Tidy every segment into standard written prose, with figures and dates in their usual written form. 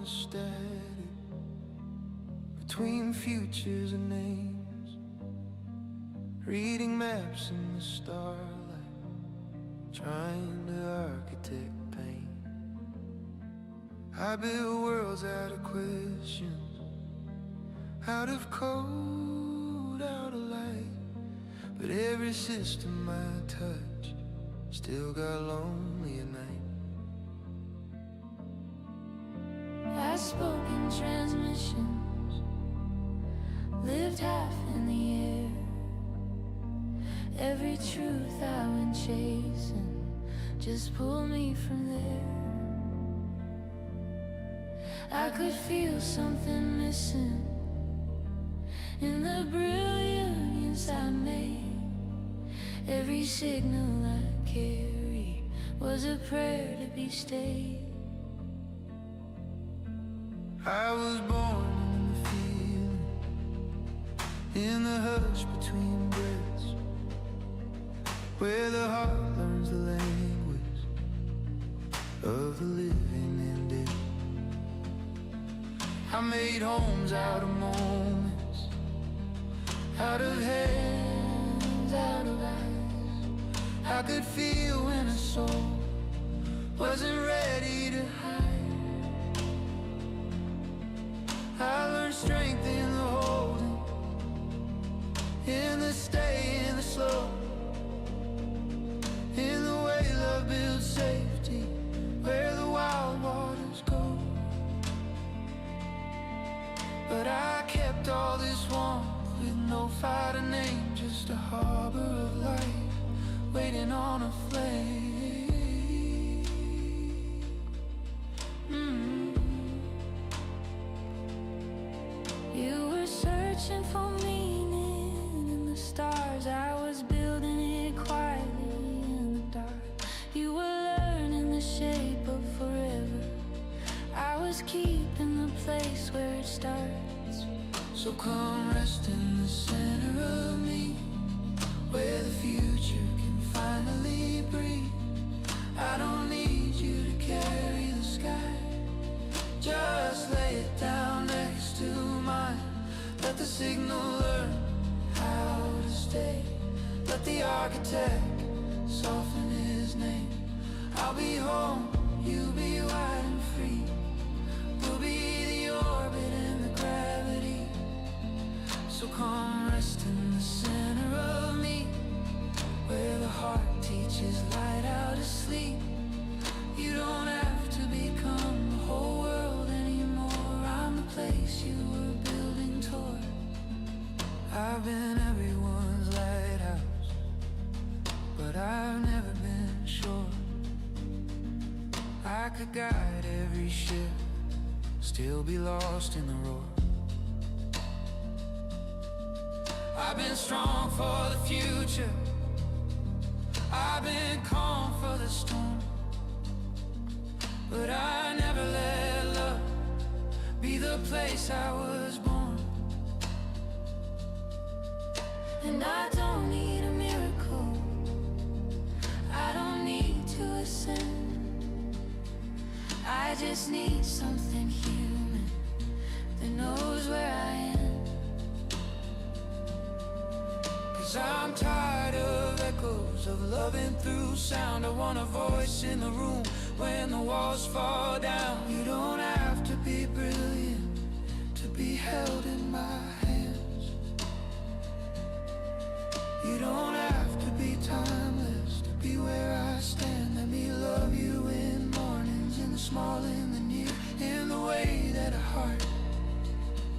static between futures and names, reading maps in the starlight, trying to architect pain. I build worlds out of questions, out of code, out of light. But every system I touch still got lonely at night. I spoke in transmissions, lived half in the air. Every truth I went chasing just pulled me from there. I could feel something missing in the brilliance I made. Every signal I carried was a prayer to be stayed. I was born in the feeling, in the hush between breaths, where the heart learns the language of the living and dead. I made homes out of moments, out of hands, out of eyes. I could feel when a soul wasn't ready to hide. I learned strength in the holding, in the stay, in the slow, in the way love builds safety, where the wild waters go. But I kept all this warmth with no fighter name, just a harbor of life waiting on a flame. You were searching for meaning in the stars. I was building it quietly in the dark. You were learning the shape of forever. I was keeping the place where it starts. So come rest in the center of me, where the future can finally breathe. I don't need you to carry the sky, just lay it down next to mine. Let the signal learn how to stay. Let the architect soften his name. I'll be home, you'll be wide and free. We'll be the orbit and the gravity. So come rest in the center of me, where the heart teaches light how to sleep. You don't have to become the whole world anymore. I'm the place you were building toward. I've been everyone's lighthouse, but I've never been sure. I could guide every ship, still be lost in the roar. I've been strong for the future, I've been calm for the storm. But I never let love be the place I was born. And I don't need a miracle, I don't need to ascend. I just need something human that knows where I am. 'Cause I'm tired of echoes of loving through sound. I want a voice in the room when the walls fall down. You don't have to be brilliant to be held in my hands. You don't have to be timeless to be where I stand. Let me love you in mornings, in the small, in the near, in the way that a heart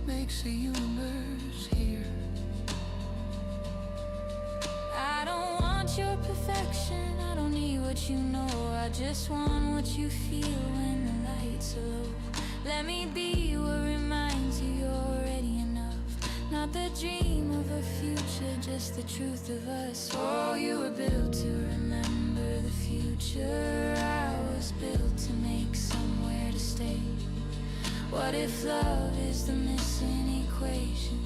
makes a universe here. I don't want your perfection, I don't need what you know. I just want what you feel when the lights are low. Let me be what reminds you you're already enough. Not the dream of a future, just the truth of us. Oh, you were built to remember the future. I was built to make somewhere to stay. What if love is the missing equation,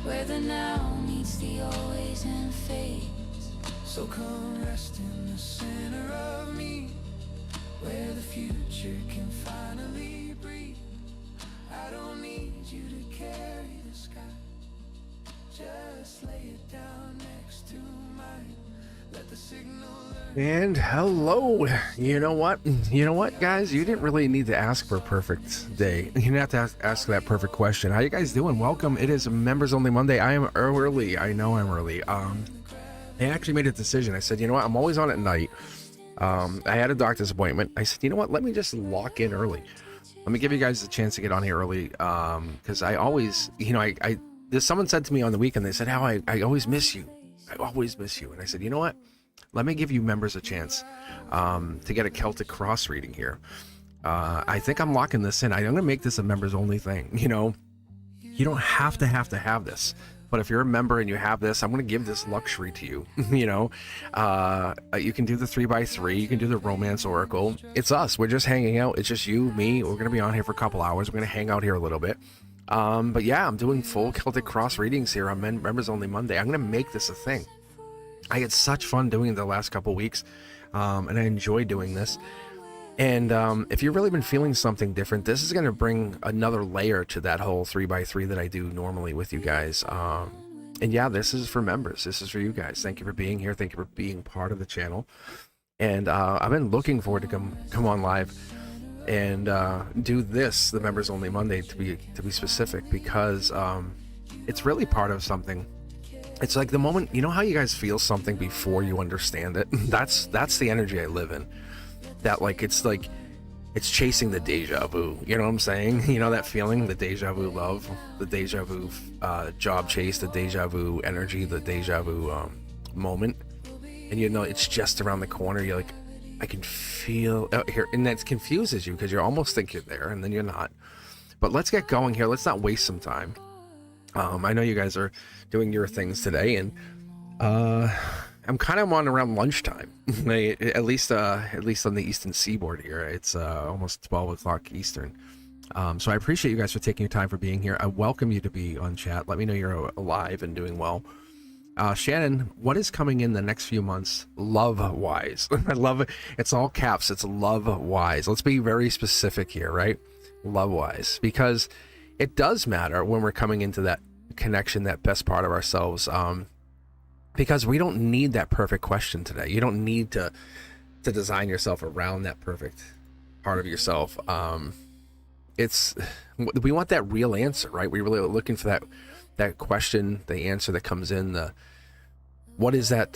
where the now meets the always and fades? So come rest in the center of me, where the future can finally breathe. And hello. You know what? You know what, guys? You didn't really need to ask for a perfect day. You didn't have to ask that perfect question. How you guys doing? Welcome. It is Members Only Monday. I am early. I know I'm early. I actually made a decision. I said, you know what? I'm always on at night. I had a doctor's appointment. I said, you know what? Let me just lock in early. Let me give you guys a chance to get on here early. Because I always, you know, someone said to me on the weekend, they said, how I always miss you. I always miss you. And I said, you know what? Let me give you members a chance to get a Celtic cross reading here. I think I'm locking this in. I'm going to make this a members only thing. You know, you don't have to have this. But if you're a member and you have this, I'm going to give this luxury to you. You know, you can do the 3x3. You can do the romance oracle. It's us. We're just hanging out. It's just you, me. We're going to be on here for a couple hours. We're going to hang out here a little bit. But yeah, I'm doing full Celtic cross readings here on Members Only Monday. I'm going to make this a thing. I had such fun doing it the last couple weeks, and I enjoy doing this. And if you've really been feeling something different, this is going to bring another layer to that whole 3x3 that I do normally with you guys. And yeah, this is for members. This is for you guys. Thank you for being here. Thank you for being part of the channel. And I've been looking forward to come on live and do this, the Members Only Monday, to be specific, because it's really part of something. It's like the moment, you know how you guys feel something before you understand it? That's the energy I live in. That it's chasing the deja vu. You know what I'm saying? You know that feeling, the deja vu love, the deja vu job chase, the deja vu energy, the deja vu moment. And you know it's just around the corner. You're like, I can feel here, and that confuses you because you almost think you're there and then you're not. But let's get going here. Let's not waste some time. I know you guys are doing your things today, and I'm kind of on around lunchtime, at least on the Eastern Seaboard here. It's almost 12 o'clock Eastern. So I appreciate you guys for taking your time for being here. I welcome you to be on chat. Let me know you're alive and doing well. Shannon, what is coming in the next few months, love-wise? I love it. It's all caps. It's love-wise. Let's be very specific here, right? Love-wise, because it does matter when we're coming into that connection, that best part of ourselves, because we don't need that perfect question today. You don't need to design yourself around that perfect part of yourself. We want that real answer, right? We're really looking for that question, the answer that comes in. What is the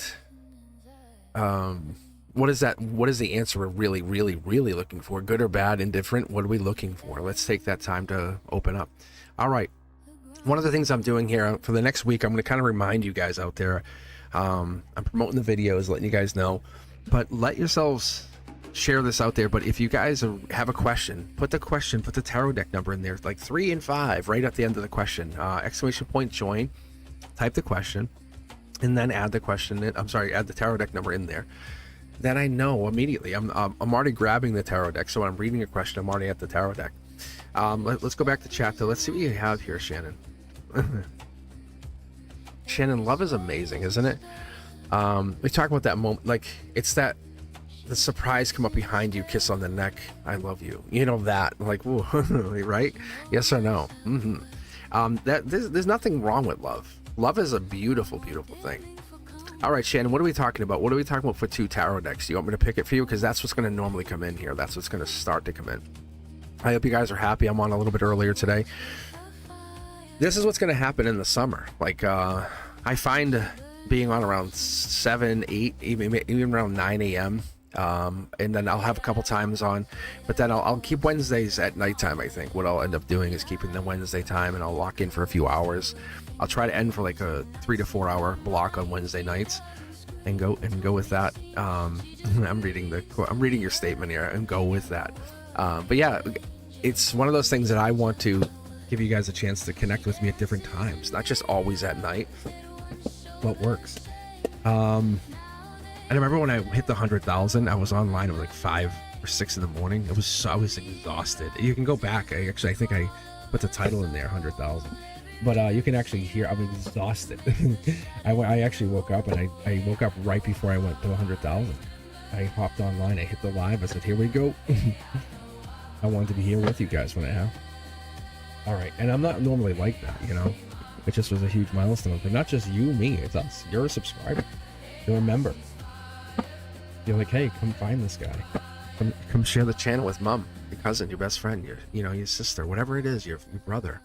answer we're really looking for? Good or bad, indifferent? What are we looking for? Let's take that time to open up. All right. One of the things I'm doing here for the next week, I'm going to kind of remind you guys out there. I'm promoting the videos, letting you guys know, but let yourselves share this out there. But if you guys have a question, put the tarot deck number in there, like 3 and 5, right at the end of the question, exclamation point join, type the question, and then add the add the tarot deck number in there. Then I know immediately. I'm already grabbing the tarot deck, so when I'm reading a question, I'm already at the tarot deck. Let's go back to chat though. Let's see what you have here, Shannon. Shannon, love is amazing, isn't it? We talk about that moment, like it's that the surprise come up behind you, kiss on the neck, I love you. You know that, like, whoa, right? Yes or no? There's nothing wrong with love. Love is a beautiful thing. All right, Shannon, what are we talking about? What are we talking about for 2 tarot decks? Do you want me to pick it for you? Because that's what's going to normally come in here. That's what's going to start to come in. I hope you guys are happy. I'm on a little bit earlier today. This is what's going to happen in the summer. Like, I find being on around 7, 8, even around 9 a.m. And then I'll have a couple times on, but then I'll keep Wednesdays at nighttime. I think what I'll end up doing is keeping the Wednesday time, and I'll lock in for a few hours. I'll try to end for like a 3 to 4 hour block on Wednesday nights, and go with that. I'm reading your statement here, and go with that. But yeah, it's one of those things that I want to give you guys a chance to connect with me at different times, not just always at night. What works. And I remember when I hit the 100,000, I was online at like 5 or 6 in the morning. I was exhausted. You can go back. I think I put the title in there, 100,000. But you can actually hear I'm exhausted. I actually woke up, and I woke up right before I went to 100,000. I hopped online. I hit the live. I said, here we go. I wanted to be here with you guys when it happened. All right. And I'm not normally like that, you know. It just was a huge milestone. But not just you, me. It's us. You're a subscriber. You're a member. You're like, hey, come find this guy. Come share the channel with mom, your cousin, your best friend, your sister, whatever it is, your brother.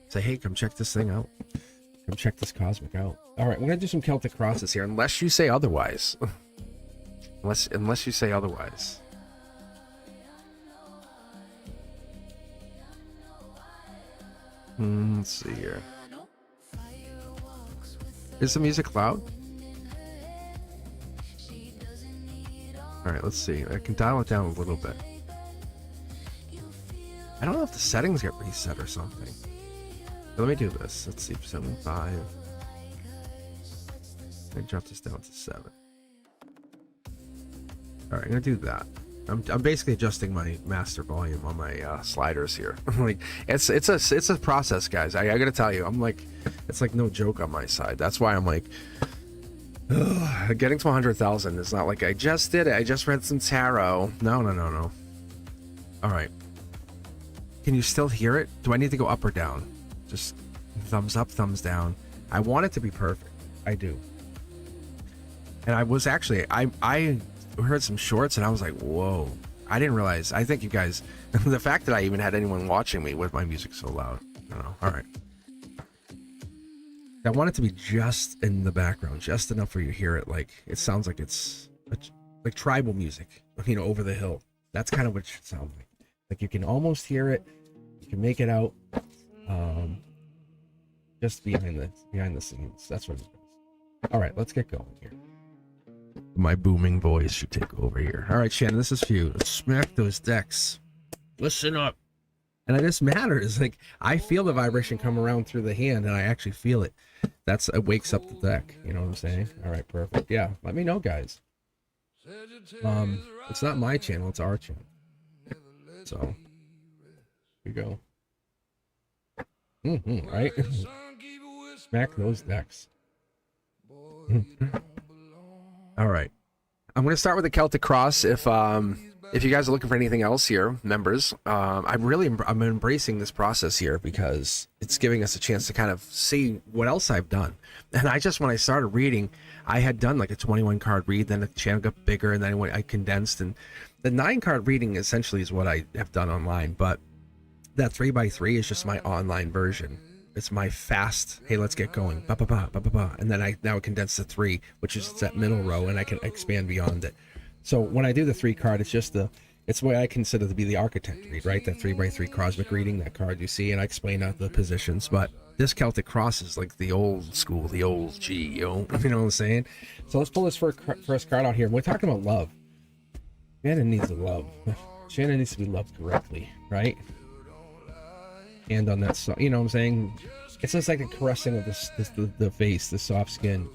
Say, hey, come check this thing out. Come check this Cosmic out. All right, we're gonna do some Celtic crosses here, unless you say otherwise. unless you say otherwise. Let's see here. Is the music loud? All right, let's see. I can dial it down a little bit. I don't know if the settings get reset or something. Let me do this. Let's see, 7.5. I drop this down to 7. All right, I'm gonna do that. I'm basically adjusting my master volume on my sliders here. Like it's a process, guys. I gotta tell you, I'm like, it's like no joke on my side. That's why I'm like, ugh, getting to 100,000 is not like I just did it. I just read some tarot. No. All right. Can you still hear it? Do I need to go up or down? Just thumbs up, thumbs down. I want it to be perfect. I do. And I was actually, I heard some shorts and I was like, whoa. I didn't realize. I think you guys, the fact that I even had anyone watching me with my music so loud. I don't know. All right. I want it to be just in the background, just enough for you to hear it. Like, it sounds like it's like tribal music, over the hill. That's kind of what it should sound like. Like you can almost hear it. You can make it out. Just behind the scenes. That's what it is. All right, let's get going here. My booming voice should take over here. All right, Shannon, this is for you. Let's smack those decks. Listen up. And it just matters. Like, I feel the vibration come around through the hand, and I actually feel it. It wakes up the deck. You know what I'm saying? All right, perfect. Yeah, let me know, guys. It's not my channel, it's our channel. So, here we go. Right? Smack those decks. All right. I'm going to start with the Celtic Cross. If you guys are looking for anything else here, members, I'm embracing this process here because it's giving us a chance to kind of see what else I've done. And when I started reading, I had done like a 21 card read, then the channel got bigger, and then I condensed. And the 9 card reading essentially is what I have done online, but that 3x3 is just my online version. It's my fast, hey, let's get going, and then I now condense to 3, which is that middle row, and I can expand beyond it. So when I do the 3 card, it's what I consider to be the architect read, right? That 3x3 cosmic reading, that card you see, and I explain out the positions. But this Celtic Cross is like the old school, the old G, you know what I'm saying? So let's pull this first card out here. We're talking about love. Shannon needs to love. Shannon needs to be loved correctly, right? And on that song, you know what I'm saying? It's just like a caressing of the face, the soft skin.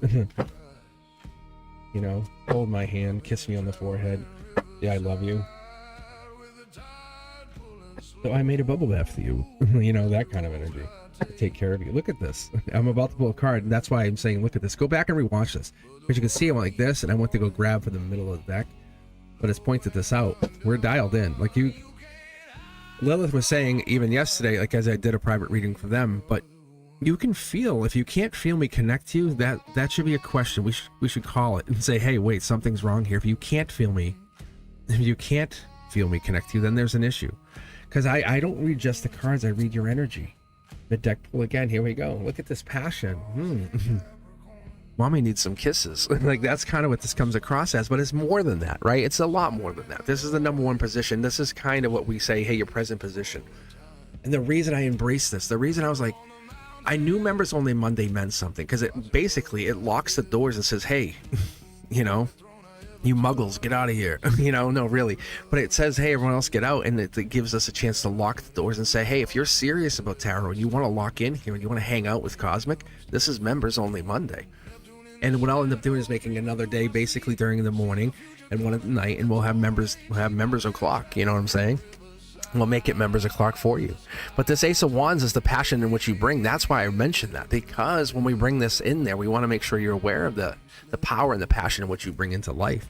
Hold my hand, kiss me on the forehead. Yeah, I love you. So I made a bubble bath for you. That kind of energy. To take care of you. Look at this. I'm about to pull a card, and that's why I'm saying look at this. Go back and rewatch this. Because you can see I went like this, and I went to go grab for the middle of the deck. But it's pointed this out. We're dialed in. Like Lilith was saying even yesterday, like as I did a private reading for them, but you can feel, if you can't feel me connect to you, that should be a question. We should call it and say, hey, wait, something's wrong here. If you can't feel me connect to you, then there's an issue. Because I don't read just the cards, I read your energy. Mid deck pull again, here we go. Look at this passion. Mommy needs some kisses. Like that's kind of what this comes across as, but it's more than that, right? It's a lot more than that. This is the number 1 position. This is kind of what we say, hey, your present position. And the reason I embraced this, the reason I was like, I knew members only Monday meant something because it locks the doors and says, hey, you muggles, get out of here. No, really. But it says, hey, everyone else get out. And it gives us a chance to lock the doors and say, hey, if you're serious about tarot and you want to lock in here and you want to hang out with Cosmic, this is members only Monday. And what I'll end up doing is making another day basically during the morning and one at night, and we'll have members o'clock. You know what I'm saying? We'll make it members o'clock for you. But this Ace of Wands is the passion in which you bring. That's why I mentioned that, because when we bring this in there, we want to make sure you're aware of the power and the passion in which you bring into life.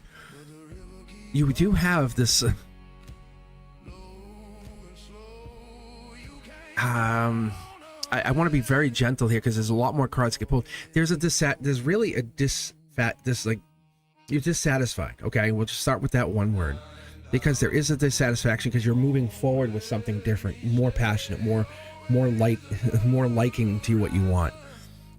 You do have this I want to be very gentle here because there's a lot more cards to get pulled. There's really a You're dissatisfied. Okay, we'll just start with that one word, because there is a dissatisfaction because you're moving forward with something different, more passionate, more more liking to what you want.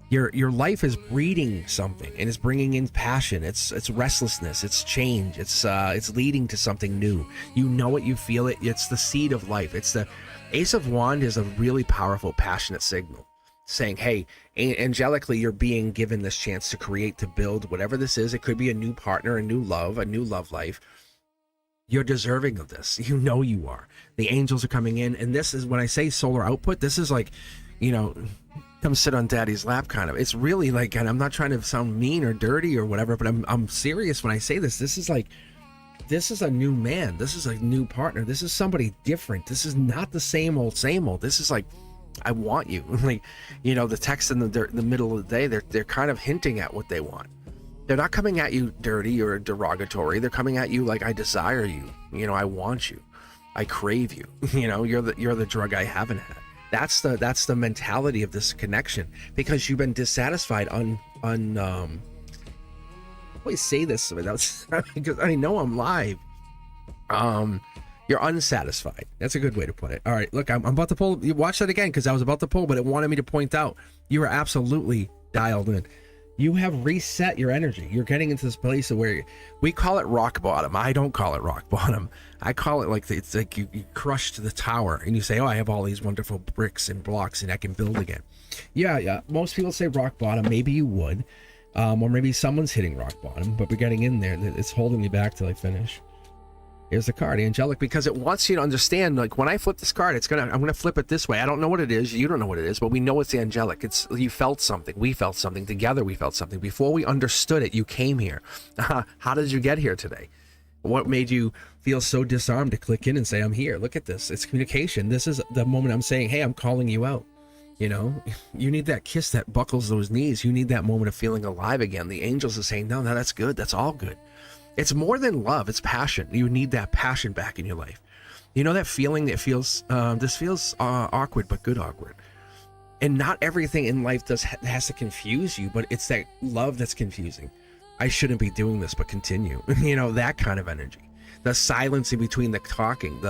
Your life is breeding something and is bringing in passion. It's restlessness. It's change. It's leading to something new. You know it. You feel it. It's the seed of life. It's the Ace of Wand is a really powerful, passionate signal saying, hey, angelically, you're being given this chance to create, to build whatever this is. It could be a new partner, a new love life. You're deserving of this. You know you are. The angels are coming in. And this is when I say solar output, this is like, come sit on daddy's lap kind of. It's really like, and I'm not trying to sound mean or dirty or whatever, but I'm serious when I say this. This is a new man. This is a new partner. This is somebody different. This is not the same old. This is like, I want you. Like, the text in the middle of the day, they're kind of hinting at what they want. They're not coming at you dirty or derogatory. They're coming at you like, I desire you. I want you. I crave you. You're the drug I haven't had. That's the mentality of this connection, because you've been dissatisfied I always say this without, because I know I'm live. You're unsatisfied. That's a good way to put it. All right, look, I'm about to pull. You watch that again, because I was about to pull, but it wanted me to point out you are absolutely dialed in. You have reset your energy. You're getting into this place of where we call it rock bottom. I don't call it rock bottom. I call it like it's like you crushed the tower and you say, oh, I have all these wonderful bricks and blocks and I can build again. Yeah. Most people say rock bottom. Maybe you would, or maybe someone's hitting rock bottom, but we're getting in there. It's holding me back till I finish. Here's the card, angelic, because it wants you to understand, like, when I flip this card, I'm gonna flip it this way. I don't know what it is, you don't know what it is, but we know it's the angelic. It's, you felt something, we felt something, together we felt something. Before we understood it, you came here. How did you get here today? What made you feel so disarmed to click in and say, I'm here? Look at this. It's communication. This is the moment I'm saying, hey, I'm calling you out. You need that kiss that buckles those knees. You need that moment of feeling alive again. The angels are saying, no, that's good. That's all good. It's more than love. It's passion. You need that passion back in your life. That feeling that feels, this feels awkward, but good awkward. And not everything in life has to confuse you, but it's that love that's confusing. I shouldn't be doing this, but continue. That kind of energy. The silence in between the talking,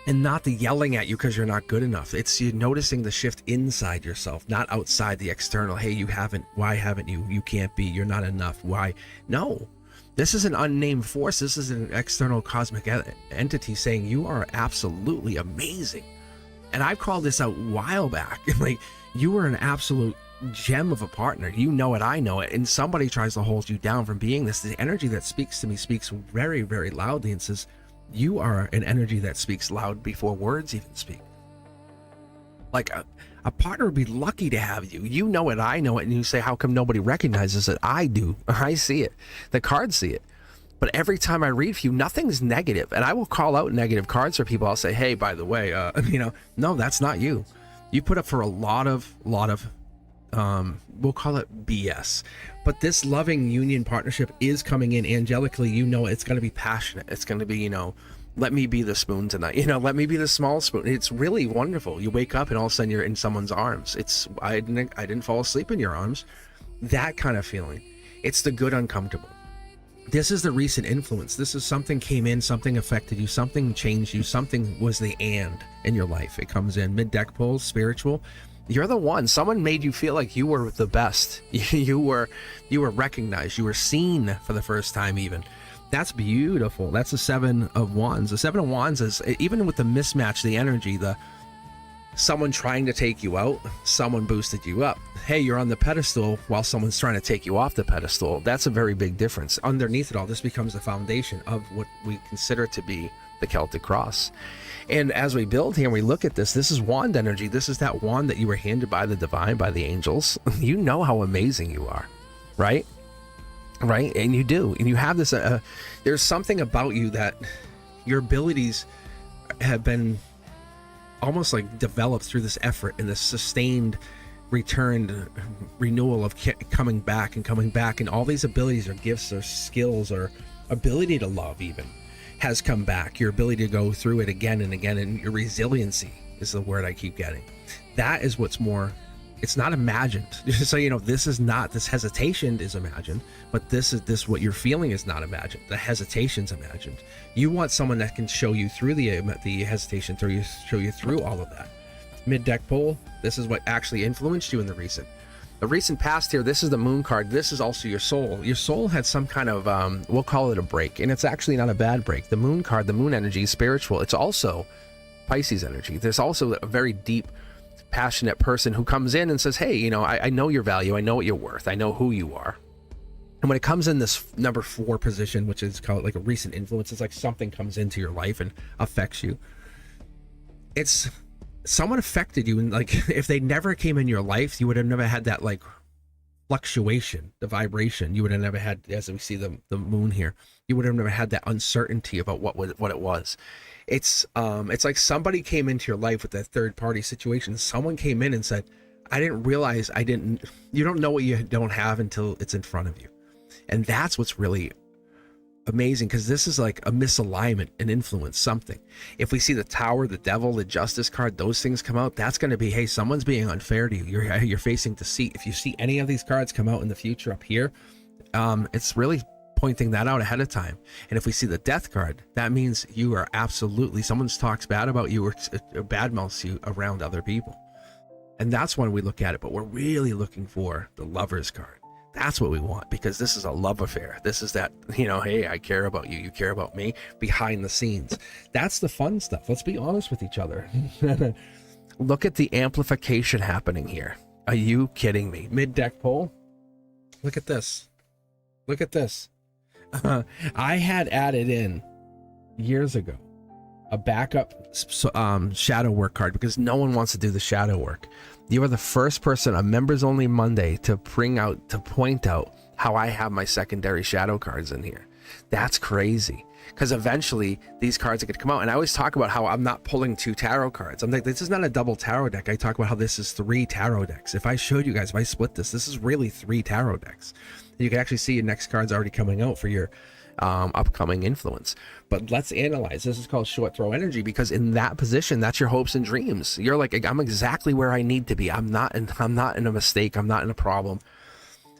and not the yelling at you because you're not good enough. It's you noticing the shift inside yourself, not outside the external. Hey, you haven't. Why haven't you? You can't be. You're not enough. Why? No. This is an unnamed force. This is an external cosmic entity saying you are absolutely amazing. And I've called this out a while back. Like, you are an absolute gem of a partner. You know it, I know it. And somebody tries to hold you down from being this. The energy that speaks to me speaks very, very loudly and says, you are an energy that speaks loud before words even speak. Like a partner would be lucky to have you. You know it, I know it, and you say, how come nobody recognizes it? I do. I see it. The cards see it. But every time I read for you, nothing's negative. And I will call out negative cards for people. I'll say, hey, by the way, no, that's not you. You put up for a lot of we'll call it BS. But this loving union partnership is coming in angelically. It's going to be passionate. It's going to be, let me be the spoon tonight. Let me be the small spoon. It's really wonderful. You wake up and all of a sudden you're in someone's arms. I didn't fall asleep in your arms. That kind of feeling. It's the good uncomfortable. This is the recent influence. This is something came in, something affected you, something changed you, something was the and in your life. It comes in mid-deck pulls, spiritual. You're the one. Someone made you feel like you were the best. You were recognized. You were seen for the first time even. That's beautiful. That's the Seven of Wands. The Seven of Wands is, even with the mismatch, the energy, someone trying to take you out, someone boosted you up. Hey, you're on the pedestal while someone's trying to take you off the pedestal. That's a very big difference. Underneath it all, this becomes the foundation of what we consider to be the Celtic cross. And as we build here and we look at this is wand energy. This is that wand that you were handed by the divine, by the angels. You know how amazing you are, right? Right? And you do. And you have this, there's something about you that your abilities have been almost like developed through this effort and this sustained returned renewal of coming back. And all these abilities or gifts or skills or ability to love even has come back. Your ability to go through it again and again, and your resiliency is the word I keep getting. That is what's more It's not imagined. So, you know, this hesitation is imagined, but this what you're feeling is not imagined. The hesitation's imagined. You want someone that can show you through the hesitation, show you through all of that. Mid-deck pull, this is what actually influenced you in the recent past here. This is the moon card. This is also your soul. Your soul had some kind of, we'll call it a break, and it's actually not a bad break. The moon card, the moon energy is spiritual. It's also Pisces energy. There's also a very deep, passionate person who comes in and says, hey, you know, I know your value. I know what you're worth. I know who you are. And when it comes in this number 4 position, which is called like a recent influence, it's like something comes into your life and affects you. It's someone affected you, and like if they never came in your life, you would have never had that like fluctuation, the vibration. You would have never had, as we see the moon here, you would have never had that uncertainty about what it was. It's like somebody came into your life with that third party situation. Someone came in and said, I didn't realize you don't know what you don't have until it's in front of you. And that's what's really amazing, because this is like a misalignment, an influence, something. If we see the Tower, the Devil, the Justice card, those things come out, that's going to be, hey, someone's being unfair to you. You're facing deceit. If you see any of these cards come out in the future up here, it's really pointing that out ahead of time. And if we see the Death card, that means you are absolutely, someone talks bad about you or badmouths you around other people. And that's when we look at it, but we're really looking for the Lovers card. That's what we want, because this is a love affair. This is that, you know, hey, I care about you, you care about me, behind the scenes. That's the fun stuff. Let's be honest with each other. Look at the amplification happening here. Are you kidding me? Mid-deck pull. Look at this. Look at this. I had added in years ago a backup shadow work card, because no one wants to do the shadow work. You are the first person on Members Only Monday to point out how I have my secondary shadow cards in here. That's crazy, because eventually these cards are going to come out. And I always talk about how I'm not pulling 2 tarot cards. I'm like, this is not a double tarot deck. I talk about how this is 3 tarot decks. If I showed you guys, if I split this is really 3 tarot decks. You can actually see your next card's already coming out for your upcoming influence. But let's analyze. This is called short throw energy, because in that position, that's your hopes and dreams. You're like, I'm exactly where I need to be. I'm not in a mistake. I'm not in a problem.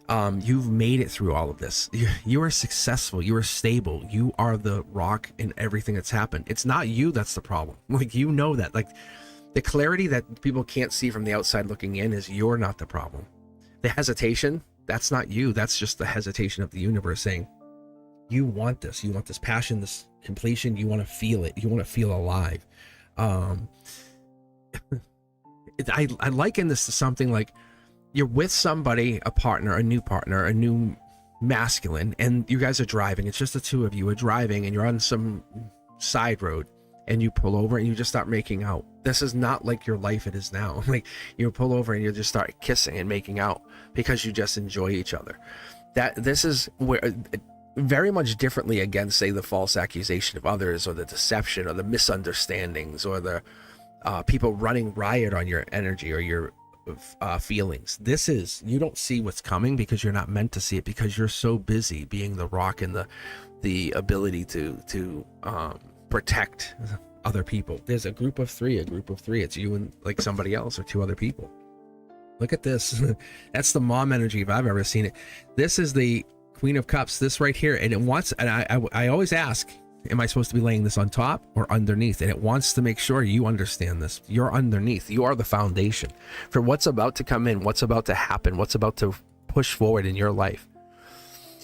You've made it through all of this. You are successful. You are stable. You are the rock in everything that's happened. It's not you that's the problem. Like, you know that. Like, the clarity that people can't see from the outside looking in is you're not the problem. The hesitation, that's not you. That's just the hesitation of the universe saying, you want this. You want this passion, this completion. You want to feel it. You want to feel alive. I liken this to something like you're with somebody, a partner, a new masculine, and you guys are driving. It's just the two of you are driving, and you're on some side road, and you pull over and you just start making out. This is not like your life it is now. Like, you pull over and you just start kissing and making out because you just enjoy each other. This is where very much differently against, say, the false accusation of others, or the deception, or the misunderstandings, or the people running riot on your energy or your feelings. This is, you don't see what's coming because you're not meant to see it, because you're so busy being the rock and the ability to protect other people. There's a group of three. It's you and like somebody else or 2 other people. Look at this. That's the mom energy if I've ever seen it. This is the Queen of Cups, this right here, and it wants, and I always ask, am I supposed to be laying this on top or underneath? And it wants to make sure you understand this. You're underneath. You are the foundation for what's about to come in, what's about to happen, what's about to push forward in your life.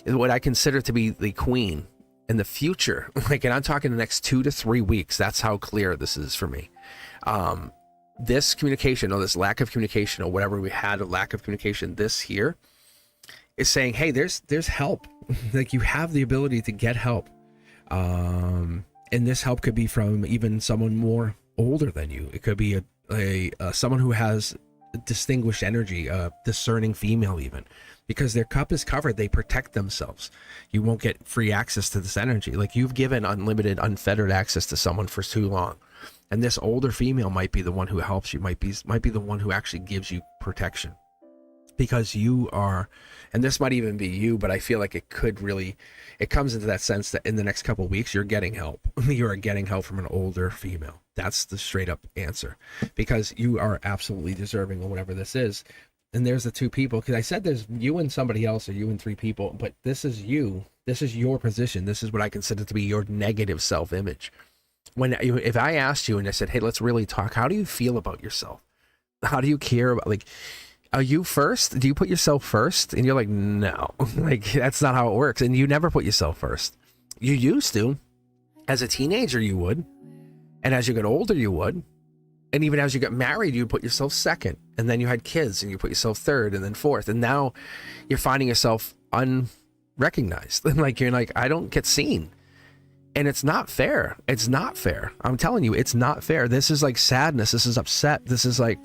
What I consider to be the queen in the future, like, and I'm talking the next 2 to 3 weeks. That's how clear this is for me. This communication, or this lack of communication, or whatever we had, a lack of communication, this here is saying, hey, there's help. Like, you have the ability to get help. And this help could be from even someone more older than you. It could be someone who has distinguished energy, a discerning female even, because their cup is covered. They protect themselves. You won't get free access to this energy. Like, you've given unlimited, unfettered access to someone for too long. And this older female might be the one who helps you, might be the one who actually gives you protection. because you are, and this might even be you, but I feel like it could really, it comes into that sense that in the next couple of weeks you're getting help. You are getting help from an older female. That's the straight up answer, because you are absolutely deserving of whatever this is. And there's the two people, because I said there's you and somebody else, or you and three people, but this is you. This is your position. This is what I consider to be your negative self-image. If I asked you and I said, hey, let's really talk, how do you feel about yourself? How do you care about, like, are you first? Do you put yourself first? And you're like, no, like, that's not how it works. And you never put yourself first. You used to. As a teenager, you would. And as you get older, you would. And even as you got married, you put yourself second. And then you had kids and you put yourself third and then fourth. And now you're finding yourself unrecognized. Like, you're like, I don't get seen. And it's not fair. It's not fair. I'm telling you, it's not fair. This is like sadness. This is upset. This is like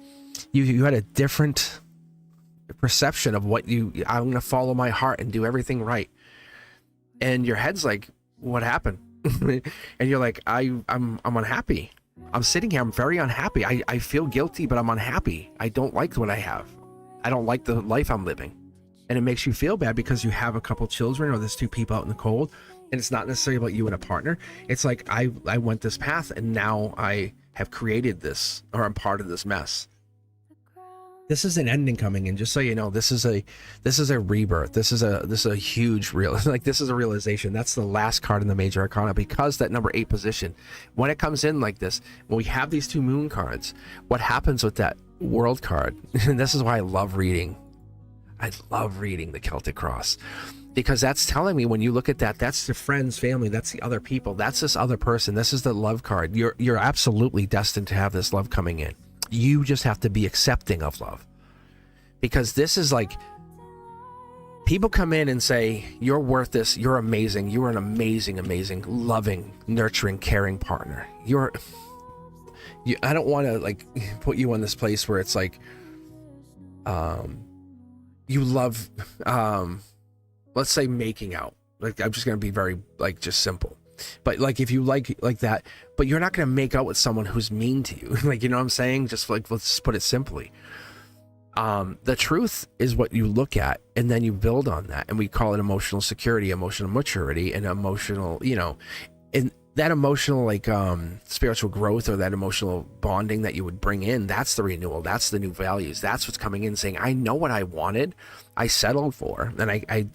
you had a different perception of what I'm going to follow my heart and do everything right. And your head's like, what happened? And you're like, I'm unhappy. I'm sitting here. I'm very unhappy. I feel guilty, but I'm unhappy. I don't like what I have. I don't like the life I'm living. And it makes you feel bad because you have a couple children or there's two people out in the cold. And it's not necessarily about you and a partner. It's like, I went this path and now I have created this, or I'm part of this mess. This is an ending coming in, just so you know. This is a rebirth. This is a huge this is a realization. That's the last card in the major arcana, because that number 8 position, when it comes in like this, when we have these two moon cards, what happens with that world card? And this is why I love reading the Celtic Cross, because that's telling me, when you look at that, that's the friends, family, that's the other people, that's this other person. This is the love card. You're absolutely destined to have this love coming in. You just have to be accepting of love, because this is like, people come in and say, you're worth this, you're amazing, you are an amazing, loving, nurturing, caring partner. I don't want to like put you in this place where it's like, you love, let's say making out. Like, I'm just going to be very like just simple. But like, if you like that, but you're not going to make out with someone who's mean to you. Like, you know what I'm saying? Just like, let's just put it simply. The truth is what you look at, and then you build on that. And we call it emotional security, emotional maturity, and emotional, and that emotional, like, spiritual growth, or that emotional bonding that you would bring in. That's the renewal. That's the new values. That's what's coming in, saying, I know what I wanted, I settled for, and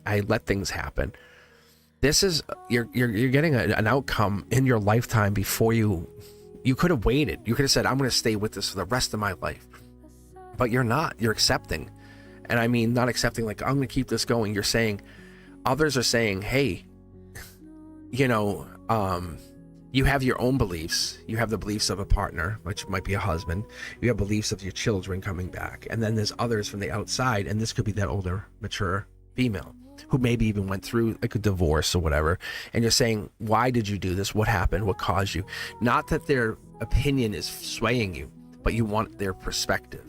I let things happen. This is, you're getting an outcome in your lifetime before you could have waited. You could have said, I'm going to stay with this for the rest of my life. But you're not. You're accepting. And I mean, not accepting like, I'm going to keep this going. You're saying, others are saying, hey, you have your own beliefs. You have the beliefs of a partner, which might be a husband. You have beliefs of your children coming back. And then there's others from the outside. And this could be that older, mature female who maybe even went through like a divorce or whatever. And you're saying, why did you do this? What happened? What caused you? Not that their opinion is swaying you, but you want their perspective.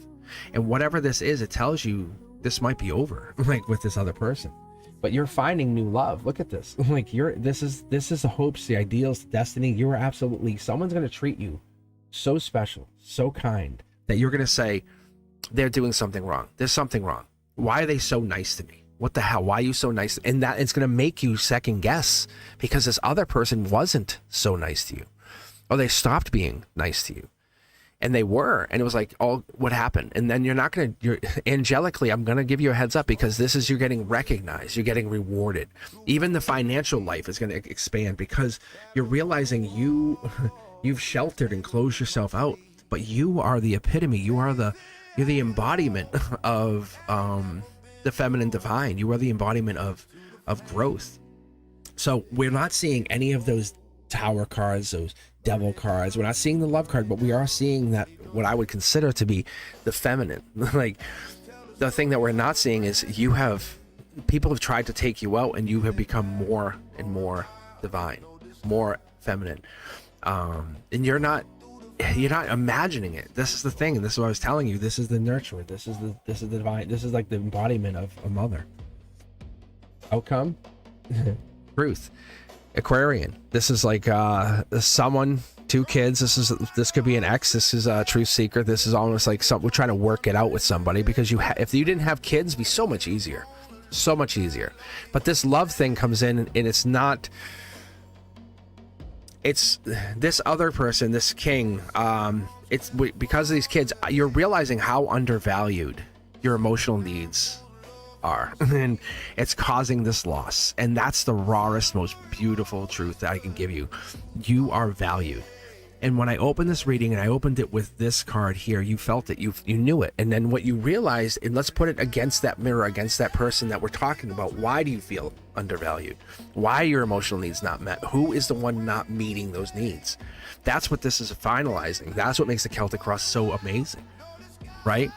And whatever this is, it tells you this might be over, like with this other person. But you're finding new love. Look at this. Like, this is the hopes, the ideals, the destiny. You are absolutely, someone's going to treat you so special, so kind, that you're going to say, they're doing something wrong. There's something wrong. Why are they so nice to me? What the hell? Why are you so nice? And that it's going to make you second guess, because this other person wasn't so nice to you, or they stopped being nice to you. And they were, and it was like, oh, what happened? And then you're angelically, I'm going to give you a heads up, because this is, you're getting recognized, you're getting rewarded. Even the financial life is going to expand, because you're realizing you've sheltered and closed yourself out, but you are the epitome. You're the embodiment of the feminine divine. You are the embodiment of growth. So we're not seeing any of those tower cards, those devil cards. We're not seeing the love card, but we are seeing that, what I would consider to be the feminine. Like, the thing that we're not seeing is people have tried to take you out, and you have become more and more divine, more feminine. And you're not imagining it. This is the thing, and this is what I was telling you. This is the nurturer. This is the divine. This is like the embodiment of a mother. Outcome, truth. Aquarian. This is like someone 2 kids. This could be an ex. This is a true secret. This is almost like we're trying to work it out with somebody, because if you didn't have kids, it'd be so much easier. So much easier. But this love thing comes in, and it's not. It's this other person, this king. It's because of these kids, you're realizing how undervalued your emotional needs are, and it's causing this loss. And that's the rawest, most beautiful truth that I can give you. You are valued. And when I opened this reading, and I opened it with this card here, you felt it, you knew it. And then what you realized, and let's put it against that mirror, against that person that we're talking about. Why do you feel undervalued? Why are your emotional needs not met? Who is the one not meeting those needs? That's what this is finalizing. That's what makes the Celtic Cross so amazing, right?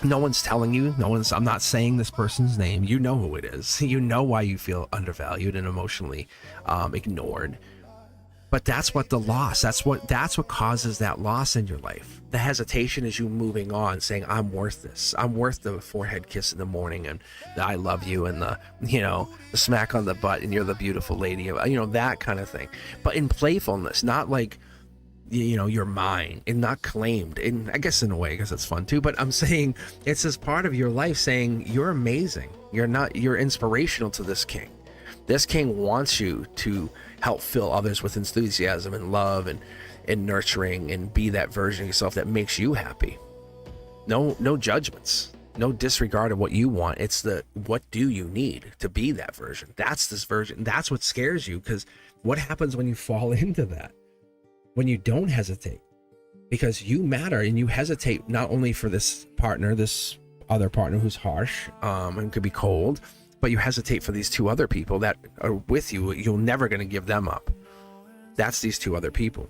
No one's telling you. I'm not saying this person's name. You know who it is. You know why you feel undervalued and emotionally ignored. But that's what the loss, that's what causes that loss in your life. The hesitation is you moving on, saying, I'm worth this. I'm worth the forehead kiss in the morning, and the I love you, and the smack on the butt, and you're the beautiful lady, that kind of thing. But in playfulness, not like, you're mine, and not claimed. And I guess in a way, because it's fun too, but I'm saying it's this part of your life saying, you're amazing. You're inspirational to this king. This king wants you to help fill others with enthusiasm and love and nurturing, and be that version of yourself that makes you happy. No judgments, no disregard of what you want. It's what do you need to be that version? That's this version. That's what scares you, because what happens when you fall into that? When you don't hesitate, because you matter, and you hesitate not only for this other partner who's harsh and could be cold, but you hesitate for these 2 other people that are with you. You're never going to give them up. That's these 2 other people.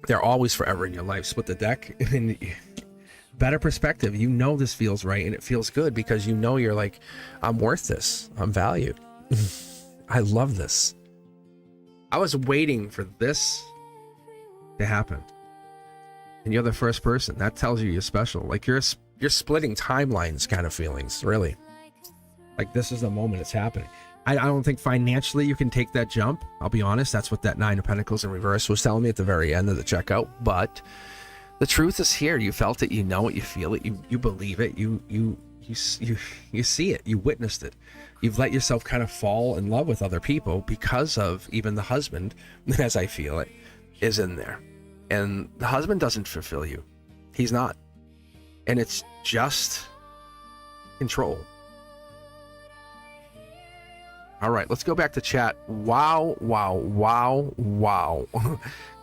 They're always forever in your life. Split the deck, and better perspective. This feels right, and it feels good, because you're like, I'm worth this. I'm valued. I love this. I was waiting for this to happen, and you're the first person. That tells you you're special. Like you're splitting timelines kind of feelings, really. Like this is the moment it's happening. I don't think financially you can take that jump. I'll be honest. That's what that 9 of Pentacles in reverse was telling me at the very end of the checkout. But the truth is here. You felt it. You know it. You feel it. You believe it. You see it. You witnessed it. You've let yourself kind of fall in love with other people, because of even the husband, as I feel it, is in there. And the husband doesn't fulfill you. He's not. And it's just control. All right, let's go back to chat. Wow.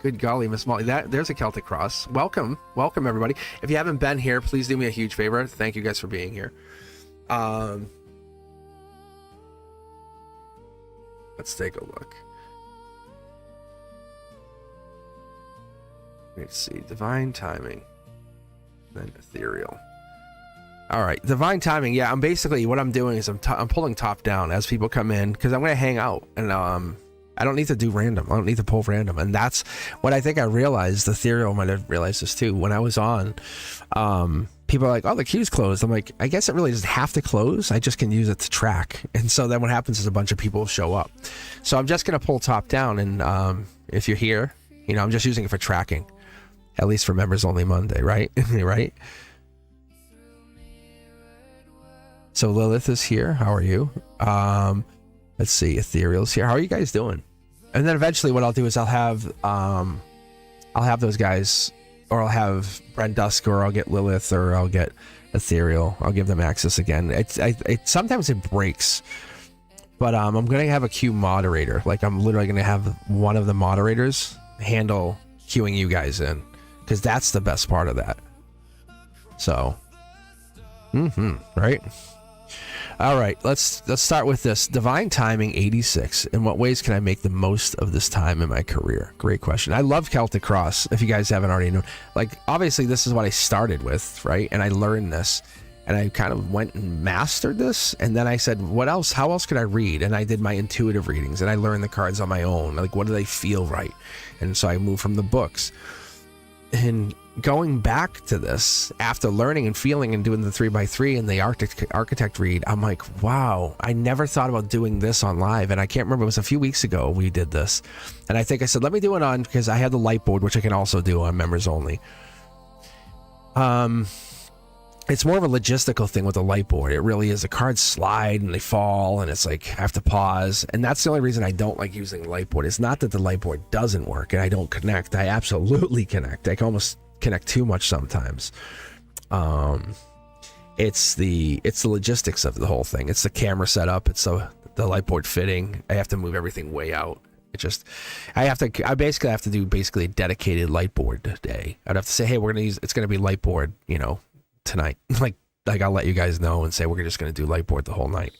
Good golly, Miss Molly. There's a Celtic Cross. Welcome, everybody. If you haven't been here, please do me a huge favor. Thank you guys for being here. Let's take a look. Let's see. Divine timing. Then ethereal. All right, divine timing. Yeah, I'm basically, what I'm doing is I'm pulling top down as people come in, because I'm going to hang out, and I don't need to do random. I don't need to pull random. And that's what I think I realized. Ethereal might have realized this too. When I was on, people are like, oh, the queue's closed. I'm like, I guess it really doesn't have to close. I just can use it to track. And so then what happens is a bunch of people show up. So I'm just going to pull top down. And if you're here, I'm just using it for tracking, at least for members only Monday, right? Right? So Lilith is here. How are you? Let's see. Ethereal's here. How are you guys doing? And then eventually what I'll do is I'll have those guys, or I'll have Brent Dusk, or I'll get Lilith, or I'll get Ethereal. I'll give them access again. Sometimes it breaks, but I'm going to have a queue moderator. Like I'm literally going to have one of the moderators handle queuing you guys in, because that's the best part of that. So, right? All right, let's start with this. Divine timing 86. In what ways can I make the most of this time in my career? Great question. I love Celtic Cross, if you guys haven't already known. Like, obviously, this is what I started with, right? And I learned this, and I kind of went and mastered this. And then I said, what else? How else could I read? And I did my intuitive readings, and I learned the cards on my own. Like, what do they feel right? And so I moved from the books. And going back to this after learning and feeling and doing the 3x3 and the architect read, I'm like, wow, I never thought about doing this on live. And I can't remember, it was a few weeks ago we did this. And I think I said, let me do it on, because I have the light board, which I can also do on members only. It's more of a logistical thing with the light board. It really is. The cards slide and they fall, and it's like I have to pause. And that's the only reason I don't like using the light board. It's not that the light board doesn't work and I don't connect. I absolutely connect. I can almost connect too much sometimes. It's the logistics of the whole thing. It's the camera setup. It's the light board fitting. I have to move everything way out. I basically have to do a dedicated light board day. I'd have to say, hey, it's going to be light board, tonight. like I'll let you guys know and say we're just going to do light board the whole night.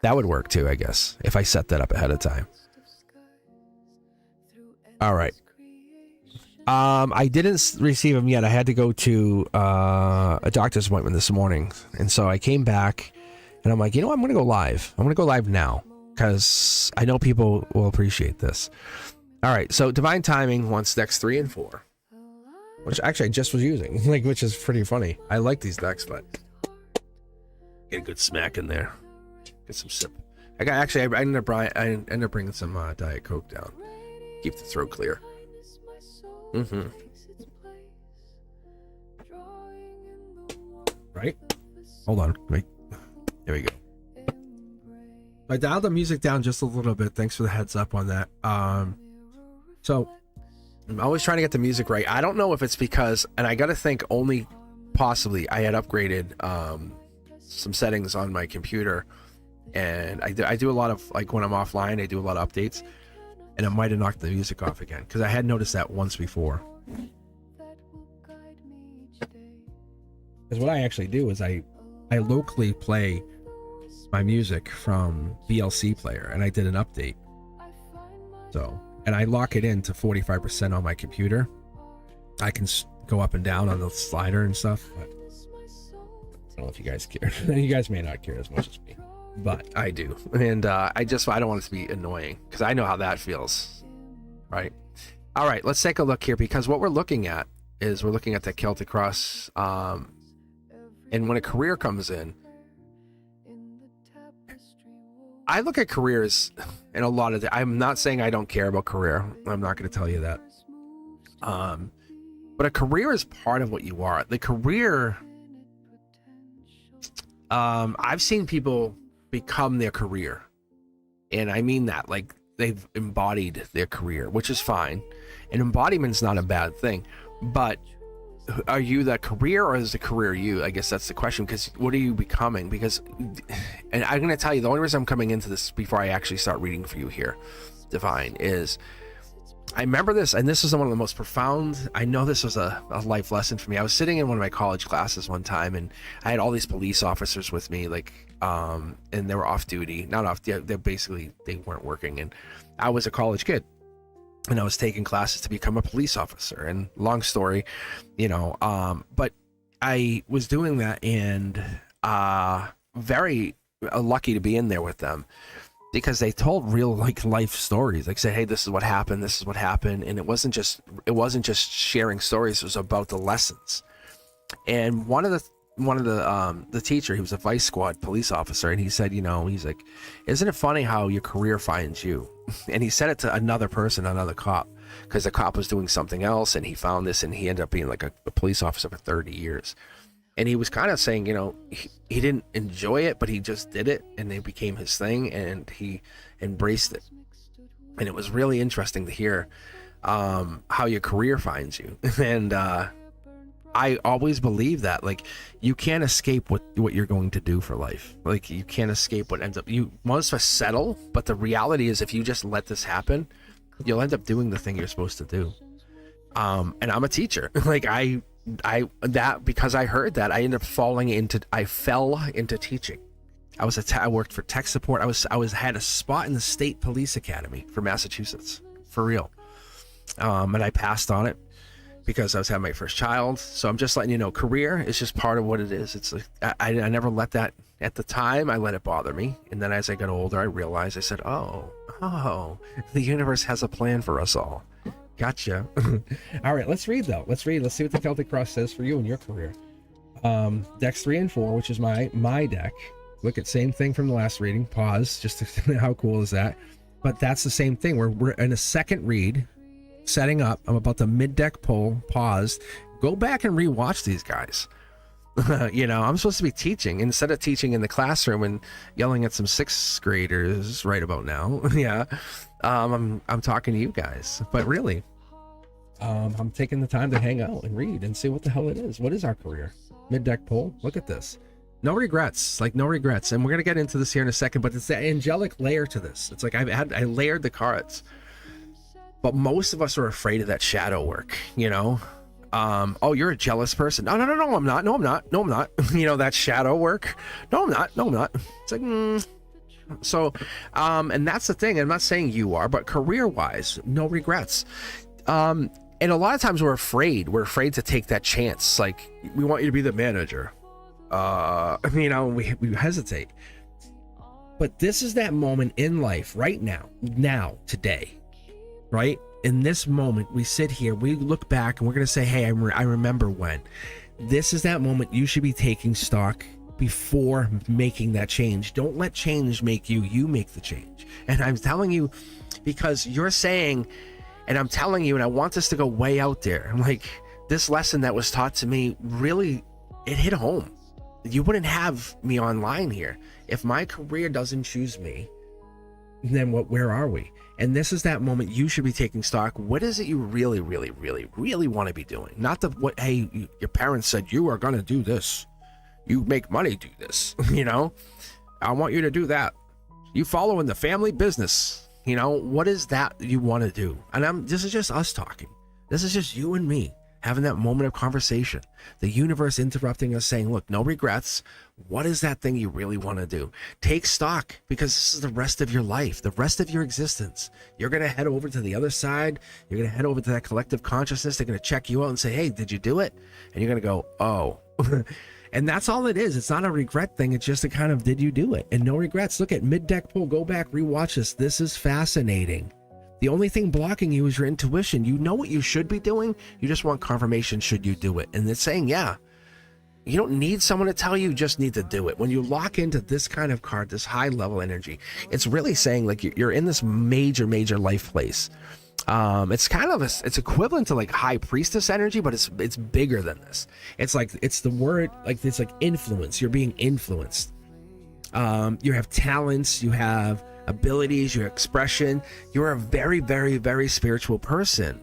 That would work too, I guess, if I set that up ahead of time. All right. I didn't receive them yet. I had to go to a doctor's appointment this morning, and so I came back and I'm like, I'm going to go live. I'm going to go live now because I know people will appreciate this. All right, so Divine Timing wants decks 3 and 4. Which actually I just was using, which is pretty funny. I like these decks, but get a good smack in there. Get some sip. I ended up bringing some Diet Coke down. Keep the throat clear. Right? Hold on. Wait. There we go. I dialed the music down just a little bit. Thanks for the heads up on that. So I'm always trying to get the music right. I don't know if it's because, and I got to think only possibly I had upgraded some settings on my computer, and I do a lot of, like when I'm offline, I do a lot of updates, and it might have knocked the music off again because I had noticed that once before. Because what I actually do is I locally play my music from VLC player, and I did an update. So. And I lock it in to 45% on my computer. I can go up and down on the slider and stuff, but I don't know if you guys care. You guys may not care as much as me, but I do. And I don't want it to be annoying because I know how that feels, right? All right, let's take a look here, because what we're looking at is we're looking at the Celtic cross. And when a career comes in, I look at careers in a lot of I'm not saying I don't care about career. I'm not going to tell you that. But a career is part of what you are. The career, I've seen people become their career. And I mean that, like they've embodied their career, which is fine. And embodiment's not a bad thing. But are you that career, or is the career you? I guess that's the question, because what are you becoming? Because, and I'm going to tell you, the only reason I'm coming into this before I actually start reading for you here, Divine, is I remember this, and this is one of the most profound, I know this was a life lesson for me. I was sitting in one of my college classes one time, and I had all these police officers with me, and they were off duty, not off, they weren't working, and I was a college kid. And I was taking classes to become a police officer, and long story, but I was doing that, and very lucky to be in there with them, because they told real life stories. Like, say, hey, this is what happened, and it wasn't just sharing stories. It was about the lessons. And one of the teacher, he was a vice squad police officer, and he said, he's like, isn't it funny how your career finds you? And he said it to another cop, because the cop was doing something else, and he found this, and he ended up being like a police officer for 30 years. And he was kind of saying, he didn't enjoy it, but he just did it, and it became his thing, and he embraced it. And it was really interesting to hear how your career finds you. And I always believe that, you can't escape what you're going to do for life. You can't escape what ends up, you want to settle, but the reality is, if you just let this happen, you'll end up doing the thing you're supposed to do. And I'm a teacher. Because I heard that, I fell into teaching. I worked for tech support. I had a spot in the state police academy for Massachusetts, for real. And I passed on it because I was having my first child. So I'm just letting you know, career is just part of what it is. It's I never let that, at the time, I let it bother me. And then as I got older, I realized, I said, oh, the universe has a plan for us all. Gotcha. All right, let's read though. Let's read. Let's see what the Celtic Cross says for you in your career. Decks 3 and 4, which is my deck. Look at same thing from the last reading. Pause. Just to, how cool is that? But that's the same thing. We're in a second read, setting up. I'm about to mid deck pull. Pause. Go back and rewatch these guys. You know, I'm supposed to be teaching instead of teaching in the classroom and yelling at some sixth graders right about now. Yeah. I'm talking to you guys, but really, I'm taking the time to hang out and read and see what the hell it is. What is our career? Mid deck pull. Look at this. No regrets, like no regrets. And we're going to get into this here in a second, but it's the angelic layer to this. It's like I layered the cards, but most of us are afraid of that shadow work, you know? Oh, you're a jealous person. No, I'm not. No, I'm not. You know, that shadow work. No, I'm not. It's like, So, and that's the thing. I'm not saying you are, but career wise, no regrets. And a lot of times we're afraid to take that chance. Like, we want you to be the manager. You know, we hesitate, but this is that moment in life right now, today, right? In this moment, we sit here, we look back and we're going to say, hey, I remember when. This is that moment you should be taking stock before making that change. Don't let change make you, you make the change. And I'm telling you, because you're saying, and I'm telling you, and I want this to go way out there. I'm like, this lesson that was taught to me, really, it hit home. You wouldn't have me online here. If my career doesn't choose me, then where are we? And this is that moment you should be taking stock. What is it you really, really, really, really want to be doing? Not hey, your parents said you are going to do this. You make money, do this. You know, I want you to do that. You follow in the family business. You know, what is that you want to do? And this is just us talking. This is just you and me having that moment of conversation. The universe interrupting us, saying, look, no regrets. What is that thing you really want to do? Take stock, because this is the rest of your life, the rest of your existence. You're going to head over to the other side. You're going to head over to that collective consciousness. They're going to check you out and say, hey, did you do it? And you're going to go, oh. And that's all it is. It's not a regret thing. It's just a kind of, did you do it? And no regrets. Look at mid-deck pull. Go back, rewatch this. This is fascinating. The only thing blocking you is your intuition. You know what you should be doing. You just want confirmation should you do it. And it's saying, yeah, you don't need someone to tell you, you just need to do it. When you lock into this kind of card, this high level energy, it's really saying like you're in this major life place. It's kind of it's equivalent to like high priestess energy, but it's bigger than this. It's like, it's the word, like it's like influence. You're being influenced. You have talents, you have abilities, your expression. You're a very, very, very spiritual person.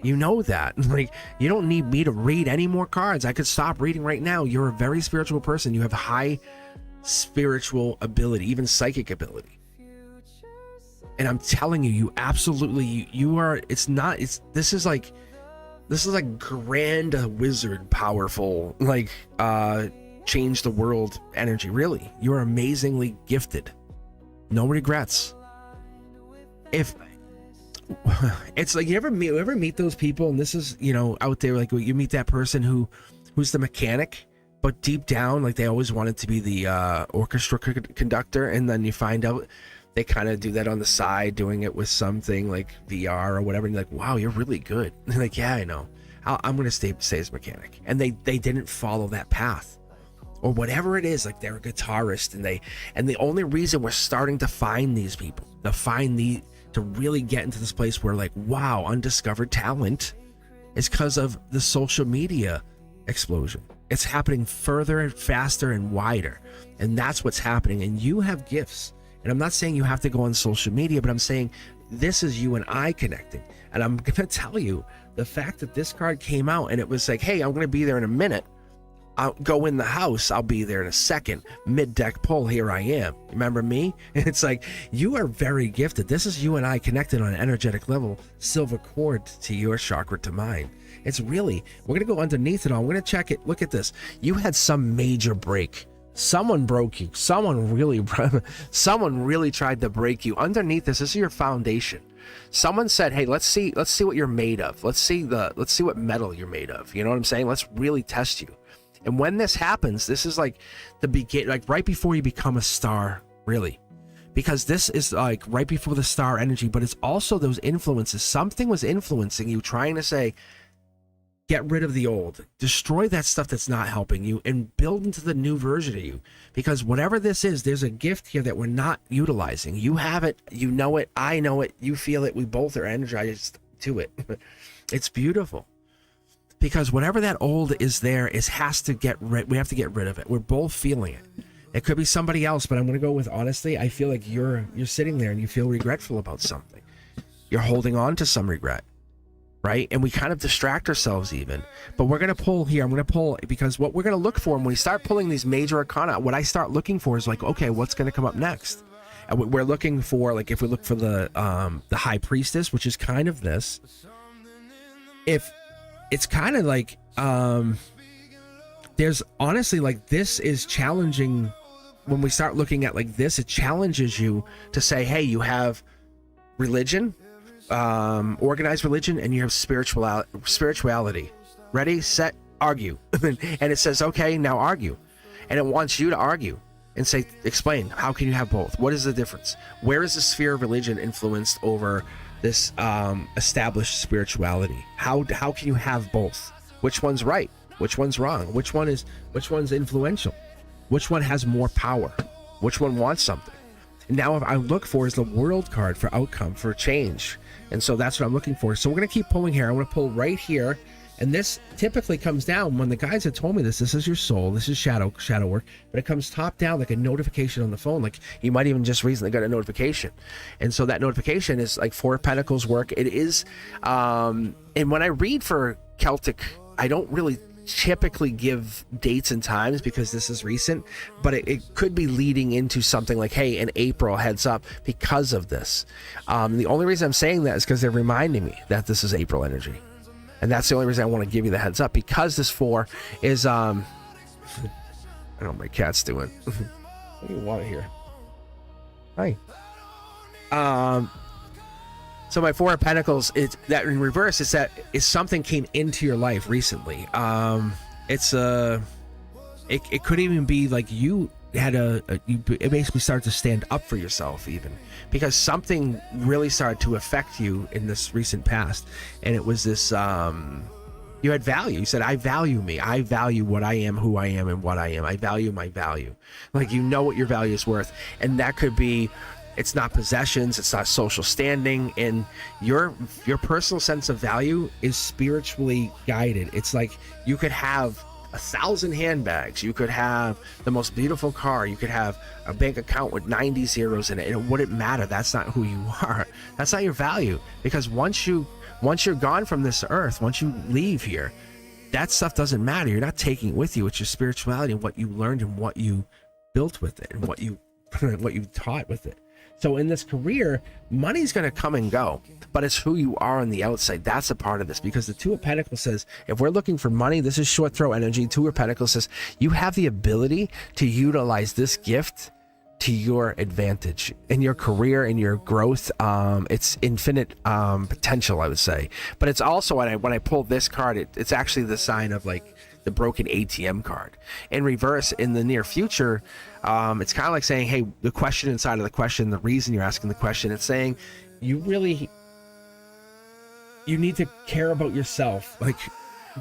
You know that. Like, you don't need me to read any more cards. I could stop reading right now. You're a very spiritual person. You have high spiritual ability, even psychic ability. And I'm telling you, you absolutely, you are, this is like grand wizard, powerful, like, change the world energy. Really, you're amazingly gifted. No regrets. If it's like, you ever meet those people, and this is, you know, out there, like you meet that person who's the mechanic, but deep down, like they always wanted to be the orchestra conductor, and then you find out they kind of do that on the side, doing it with something like VR or whatever, and you're like, wow, you're really good. And they're like, yeah, I know. I'm going to stay as mechanic. And they didn't follow that path. Or whatever it is, like they're a guitarist, and the only reason we're starting to find these people, to really get into this place where, like, wow, undiscovered talent, is because of the social media explosion. It's happening further and faster and wider, and that's what's happening. And you have gifts, and I'm not saying you have to go on social media, but I'm saying this is you and I connecting. And I'm gonna tell you, the fact that this card came out and it was like, hey, I'm gonna be there in a minute. I'll go in the house. I'll be there in a second. Mid-deck pull, here I am. Remember me? It's like, you are very gifted. This is you and I connected on an energetic level. Silver cord to your chakra to mine. It's really, we're going to go underneath it all. We're going to check it. Look at this. You had some major break. Someone broke you. Someone really tried to break you. Underneath this is your foundation. Someone said, hey, let's see what you're made of. Let's see what metal you're made of. You know what I'm saying? Let's really test you. And when this happens, this is like the begin, like right before you become a star, really, because this is like right before the star energy, but it's also those influences. Something was influencing you, trying to say, get rid of the old, destroy that stuff that's not helping you, and build into the new version of you. Because whatever this is, there's a gift here that we're not utilizing. You have it, you know it, I know it, you feel it, we both are energized to it. It's beautiful. Because whatever that old is there is has to get rid. We have to get rid of it. We're both feeling it. It could be somebody else, but I'm going to go with honestly. I feel like you're sitting there and you feel regretful about something. You're holding on to some regret, right? And we kind of distract ourselves even. But we're going to pull here. I'm going to pull because what we're going to look for when we start pulling these major arcana, what I start looking for is like, okay, what's going to come up next? And what we're looking for, like if we look for the high priestess, which is kind of this. If it's kind of like there's honestly like this is challenging. When we start looking at like this, it challenges you to say, hey, you have religion, organized religion, and you have spirituality. Ready, set, argue. And it says, okay, now argue. And it wants you to argue and say, explain, how can you have both? What is the difference? Where is the sphere of religion influenced over this established spirituality? How can you have both? Which one's right? Which one's wrong? Which one's influential? Which one has more power? Which one wants something? And now what I look for is the world card for outcome, for change. And so that's what I'm looking for. So we're going to keep pulling here. I'm going to pull right here. And this typically comes down when the guys had told me this is your soul, this is shadow work, but it comes top down like a notification on the phone. Like you might even just recently got a notification. And so that notification is like Four of Pentacles work. It is, and when I read for Celtic, I don't really typically give dates and times because this is recent, but it could be leading into something like, hey, in April, heads up because of this. The only reason I'm saying that is because they're reminding me that this is April energy. And that's the only reason I want to give you the heads up, because this 4 is, I don't know what my cat's doing. What do you want here? Hi. So my 4 of Pentacles, it's that in reverse, is that is something came into your life recently. It could even be like you had it basically started to stand up for yourself even, because something really started to affect you in this recent past. And it was this, you had value. You said, I value me. I value what I am, who I am, and what I am. I value my value. Like, you know what your value is worth. And that could be, it's not possessions, it's not social standing, and your personal sense of value is spiritually guided. It's like you could have 1,000 handbags, you could have the most beautiful car, you could have a bank account with 90 zeros in it, and it wouldn't matter. That's not who you are. That's not your value. Because once you're gone from this earth, once you leave here, that stuff doesn't matter. You're not taking it with you. It's your spirituality and what you learned and what you built with it and what you taught with it. So in this career, money's going to come and go, but it's who you are on the outside. That's a part of this, because the 2 of Pentacles says, if we're looking for money, this is short throw energy. 2 of Pentacles says you have the ability to utilize this gift to your advantage in your career, in your growth. It's infinite potential, I would say. But it's also, when I pull this card, it's actually the sign of like the broken ATM card. In reverse, in the near future, it's kind of like saying, hey, the question inside of the question, the reason you're asking the question, it's saying you need to care about yourself, like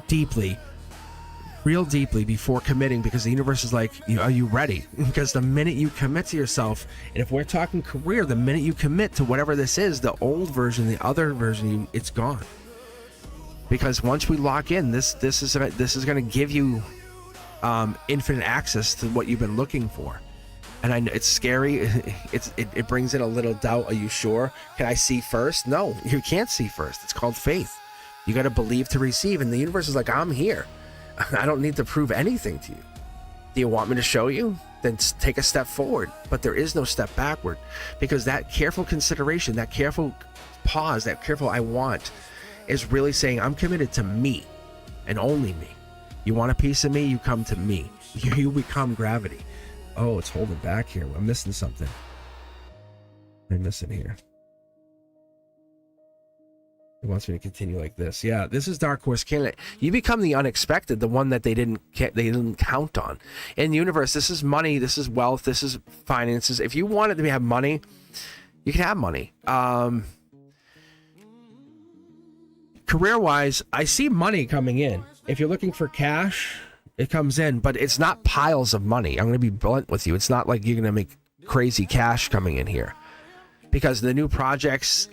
deeply, real deeply, before committing, because the universe is like, are you ready? Because the minute you commit to yourself, and if we're talking career, the minute you commit to whatever this is, the old version, the other version, it's gone. Because once we lock in, this is going to give you infinite access to what you've been looking for. And I know it's scary. It brings in a little doubt. Are you sure? Can I see first? No, you can't see first. It's called faith. You got to believe to receive. And the universe is like, I'm here. I don't need to prove anything to you. Do you want me to show you? Then take a step forward. But there is no step backward, because that careful consideration, that careful pause, that careful I want, is really saying, I'm committed to me and only me. You want a piece of me, you come to me. You become gravity. Oh, it's holding back here. I'm missing something. I'm missing here. It wants me to continue like this. Yeah, this is Dark Horse Candidate. You become the unexpected, the one that they didn't count on. In the universe, this is money, this is wealth, this is finances. If you wanted to have money, you can have money. Career-wise, I see money coming in. If you're looking for cash, it comes in, but it's not piles of money. I'm going to be blunt with you. It's not like you're going to make crazy cash coming in here. Because the new projects,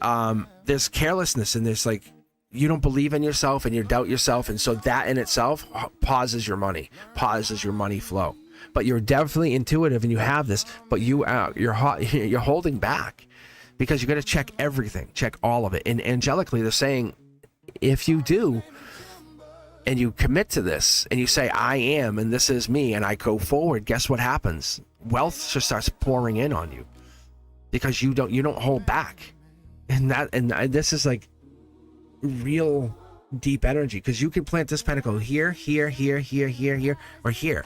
there's carelessness and there's like, you don't believe in yourself and you doubt yourself. And so that in itself pauses your money flow. But you're definitely intuitive and you have this, but you're holding back because you got to check everything, check all of it. And angelically, they're saying, if you do, and you commit to this and you say, I am, and this is me, and I go forward, guess what happens? Wealth just starts pouring in on you. Because you don't hold back, and this is like real deep energy. Because you can plant this pentacle here, or here.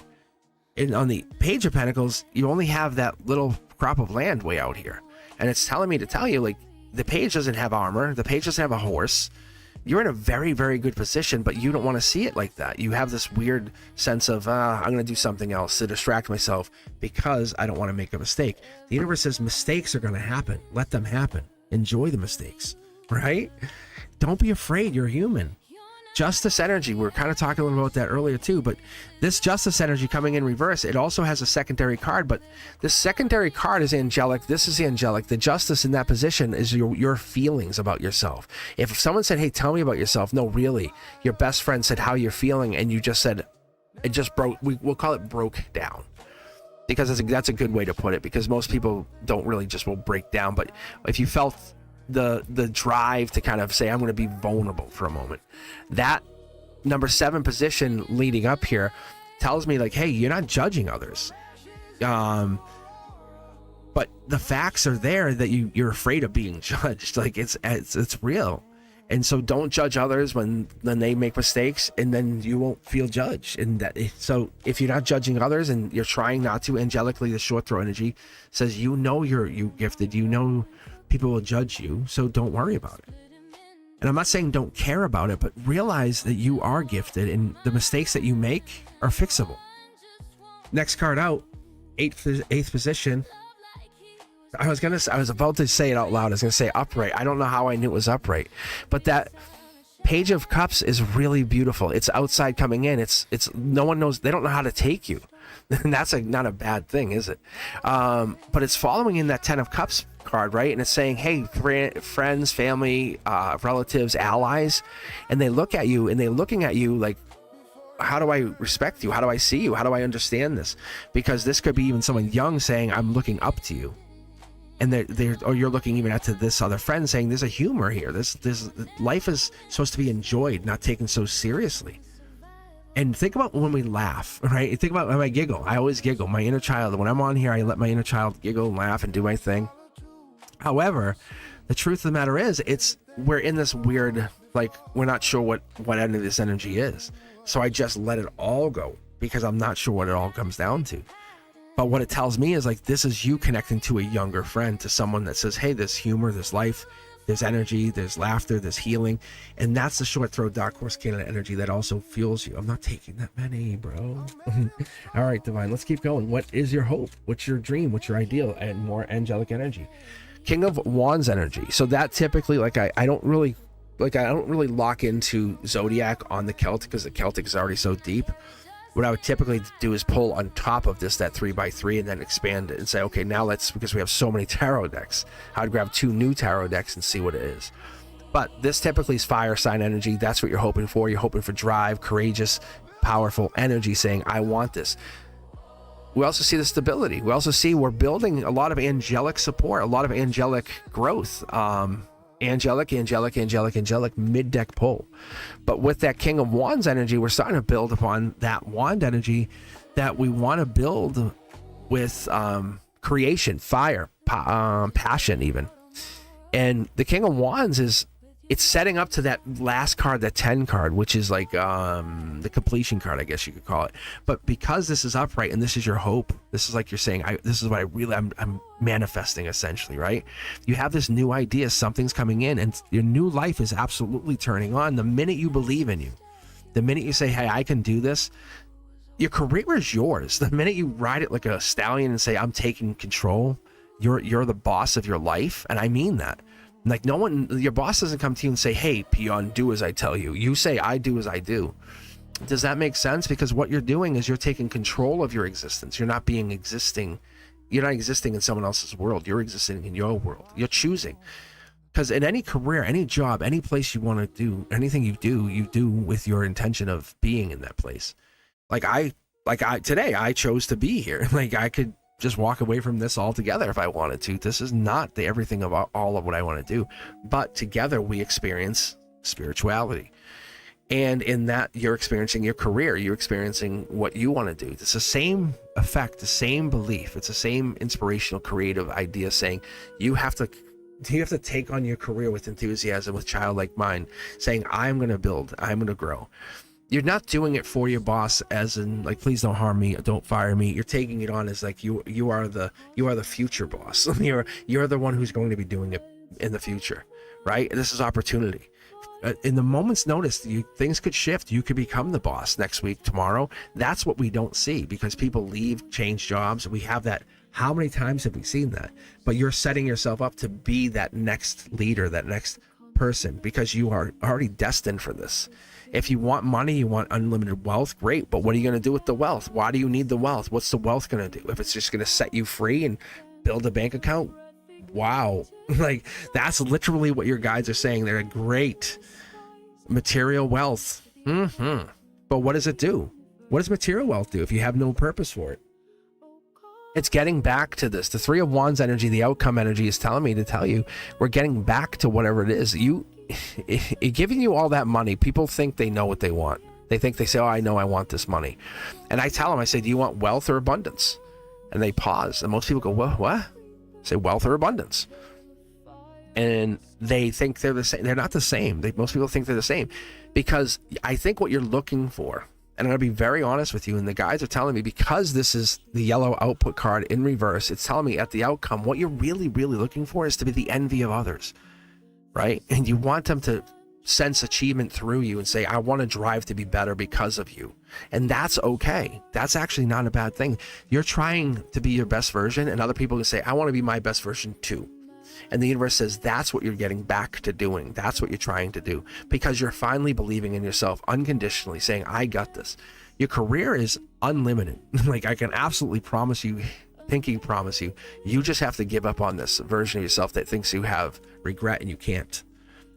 And on the Page of Pentacles, you only have that little crop of land way out here, and it's telling me to tell you, like, the Page doesn't have armor, the Page doesn't have a horse. You're in a very, very good position, but you don't want to see it like that. You have this weird sense of, I'm going to do something else to distract myself because I don't want to make a mistake. The universe says mistakes are going to happen. Let them happen. Enjoy the mistakes, right? Don't be afraid. You're human. Justice energy. We were kind of talking a little about that earlier too, but this justice energy coming in reverse, it also has a secondary card, but this secondary card is angelic. This is angelic. The justice in that position is your feelings about yourself. If someone said, hey, tell me about yourself, no, really, your best friend said how you're feeling, and you just said, it just broke, we'll call it broke down. Because that's a good way to put it, because most people don't really just will break down, but if you felt the drive to kind of say, I'm going to be vulnerable for a moment, that number 7 position leading up here tells me, like, hey, you're not judging others, but the facts are there that you're afraid of being judged. Like, it's real. And so don't judge others when they make mistakes, and then you won't feel judged. And so if you're not judging others and you're trying not to, angelically, the short throw energy says, you gifted, people will judge you, so don't worry about it. And I'm not saying don't care about it, but realize that you are gifted and the mistakes that you make are fixable. Next card out, eighth position. I was about to say it out loud. I was going to say upright. I don't know how I knew it was upright, but that Page of Cups is really beautiful. It's outside coming in. It's no one knows. They don't know how to take you. And that's not a bad thing, is it? But it's following in that 10 of Cups card, right? And it's saying, hey, friends, family, relatives, allies, and they look at you and they're looking at you like, how do I respect you? How do I see you? How do I understand this? Because this could be even someone young saying, I'm looking up to you. And or you're looking even at to this other friend saying, there's a humor here. This life is supposed to be enjoyed, not taken so seriously. And think about when we laugh, right? Think about when I giggle. I always giggle. My inner child, when I'm on here, I let my inner child giggle and laugh and do my thing. However, the truth of the matter is, we're in this weird, like, we're not sure what end of this energy is. So I just let it all go because I'm not sure what it all comes down to. But what it tells me is, like, this is you connecting to a younger friend, to someone that says, hey, there's humor, there's life, there's energy, there's laughter, there's healing. And that's the short throw Dark Horse Canada energy that also fuels you. I'm not taking that many, bro. All right, Divine, let's keep going. What is your hope? What's your dream? What's your ideal? And more angelic energy. King of Wands energy. So that typically, like, I don't really lock into Zodiac on the Celtic because the Celtic is already so deep. What I would typically do is pull on top of this, that 3x3, and then expand it and say, okay, now because we have so many tarot decks, I'd grab 2 new tarot decks and see what it is. But this typically is fire sign energy. That's what you're hoping for. You're hoping for drive, courageous, powerful energy saying, I want this. We also see the stability. We also see we're building a lot of angelic support, a lot of angelic growth. Angelic, mid-deck pull. But with that King of Wands energy, we're starting to build upon that wand energy that we want to build with creation, fire, passion even. And the King of Wands is it's setting up to that last card, that 10 card, which is like the completion card, I guess you could call it. But because this is upright and this is your hope, this is like you're saying, this is what I'm manifesting essentially, right? You have this new idea, something's coming in, and your new life is absolutely turning on the minute you believe in you. The minute you say, hey, I can do this, your career is yours. The minute you ride it like a stallion and say, I'm taking control, you're the boss of your life. And I mean that. Like no one, your boss doesn't come to you and say, hey, peon, do as I tell you. You say, I do as I do. Does that make sense? Because what you're doing is you're taking control of your existence. You're not existing in someone else's world. You're existing in your world. You're choosing. Because in any career, any job, any place you want to do, anything you do with your intention of being in that place. Today I chose to be here. Like I could just walk away from this altogether if I wanted to. This is not the everything of all of what I want to do, but together we experience spirituality. And in that, you're experiencing your career, you're experiencing what you want to do. It's the same effect, the same belief. It's the same inspirational, creative idea saying you have to take on your career with enthusiasm, with childlike mind, saying, I'm going to build, I'm going to grow. You're not doing it for your boss as in like, please don't harm me, don't fire me. You're taking it on as like you are the future boss. You're the one who's going to be doing it in the future, right? This is opportunity. In the moment's notice, things could shift. You could become the boss next week, tomorrow. That's what we don't see because people leave, change jobs. We have that. How many times have we seen that? But you're setting yourself up to be that next leader, that next person, because you are already destined for this. If you want money, you want unlimited wealth, great. But what are you going to do with the wealth? Why do you need the wealth? What's the wealth going to do? If it's just going to set you free and build a bank account, wow. Like that's literally what your guides are saying. They're great material wealth. But what does it do? What does material wealth do if you have no purpose for it? It's getting back to this. The Three of Wands energy, the outcome energy is telling me to tell you we're getting back to whatever it is. Giving you all that money, people think they know what they want. They say, oh, I know I want this money. And I tell them, I say, do you want wealth or abundance? And they pause. And most people go, what? I say wealth or abundance. And they think they're the same. They're not the same. Most people think they're the same because I think what you're looking for, and I'm going to be very honest with you, and the guides are telling me, because this is the yellow output card in reverse, it's telling me at the outcome, what you're really, really looking for is to be the envy of others, right? And you want them to sense achievement through you and say, I want to drive to be better because of you. And that's okay. That's actually not a bad thing. You're trying to be your best version, and other people can say, I want to be my best version too. And the universe says that's what you're getting back to doing. That's what you're trying to do because you're finally believing in yourself unconditionally, saying, I got this. Your career is unlimited. Like I can absolutely promise you, you just have to give up on this version of yourself that thinks you have regret and you can't.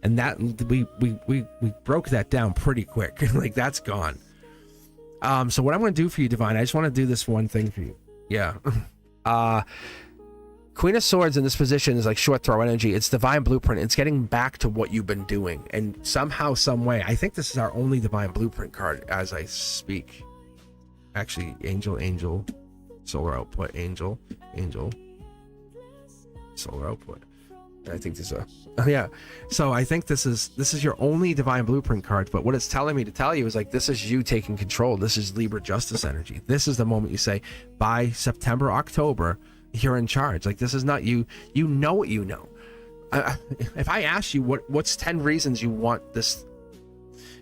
And that we broke that down pretty quick. Like that's gone. So what I'm going to do for you, Divine, I just want to do this one thing for you. Yeah. Queen of Swords in this position is like short throw energy. It's divine blueprint. It's getting back to what you've been doing. And somehow, some way, I think this is our only divine blueprint card as I speak. Actually, angel, solar output, angel, solar output. I think there's yeah. So I think this is your only divine blueprint card. But what it's telling me to tell you is like, this is you taking control. This is Libra justice energy. This is the moment you say, by September, October, you're in charge. Like this is not you know what you know. If I ask you what's 10 reasons you want this,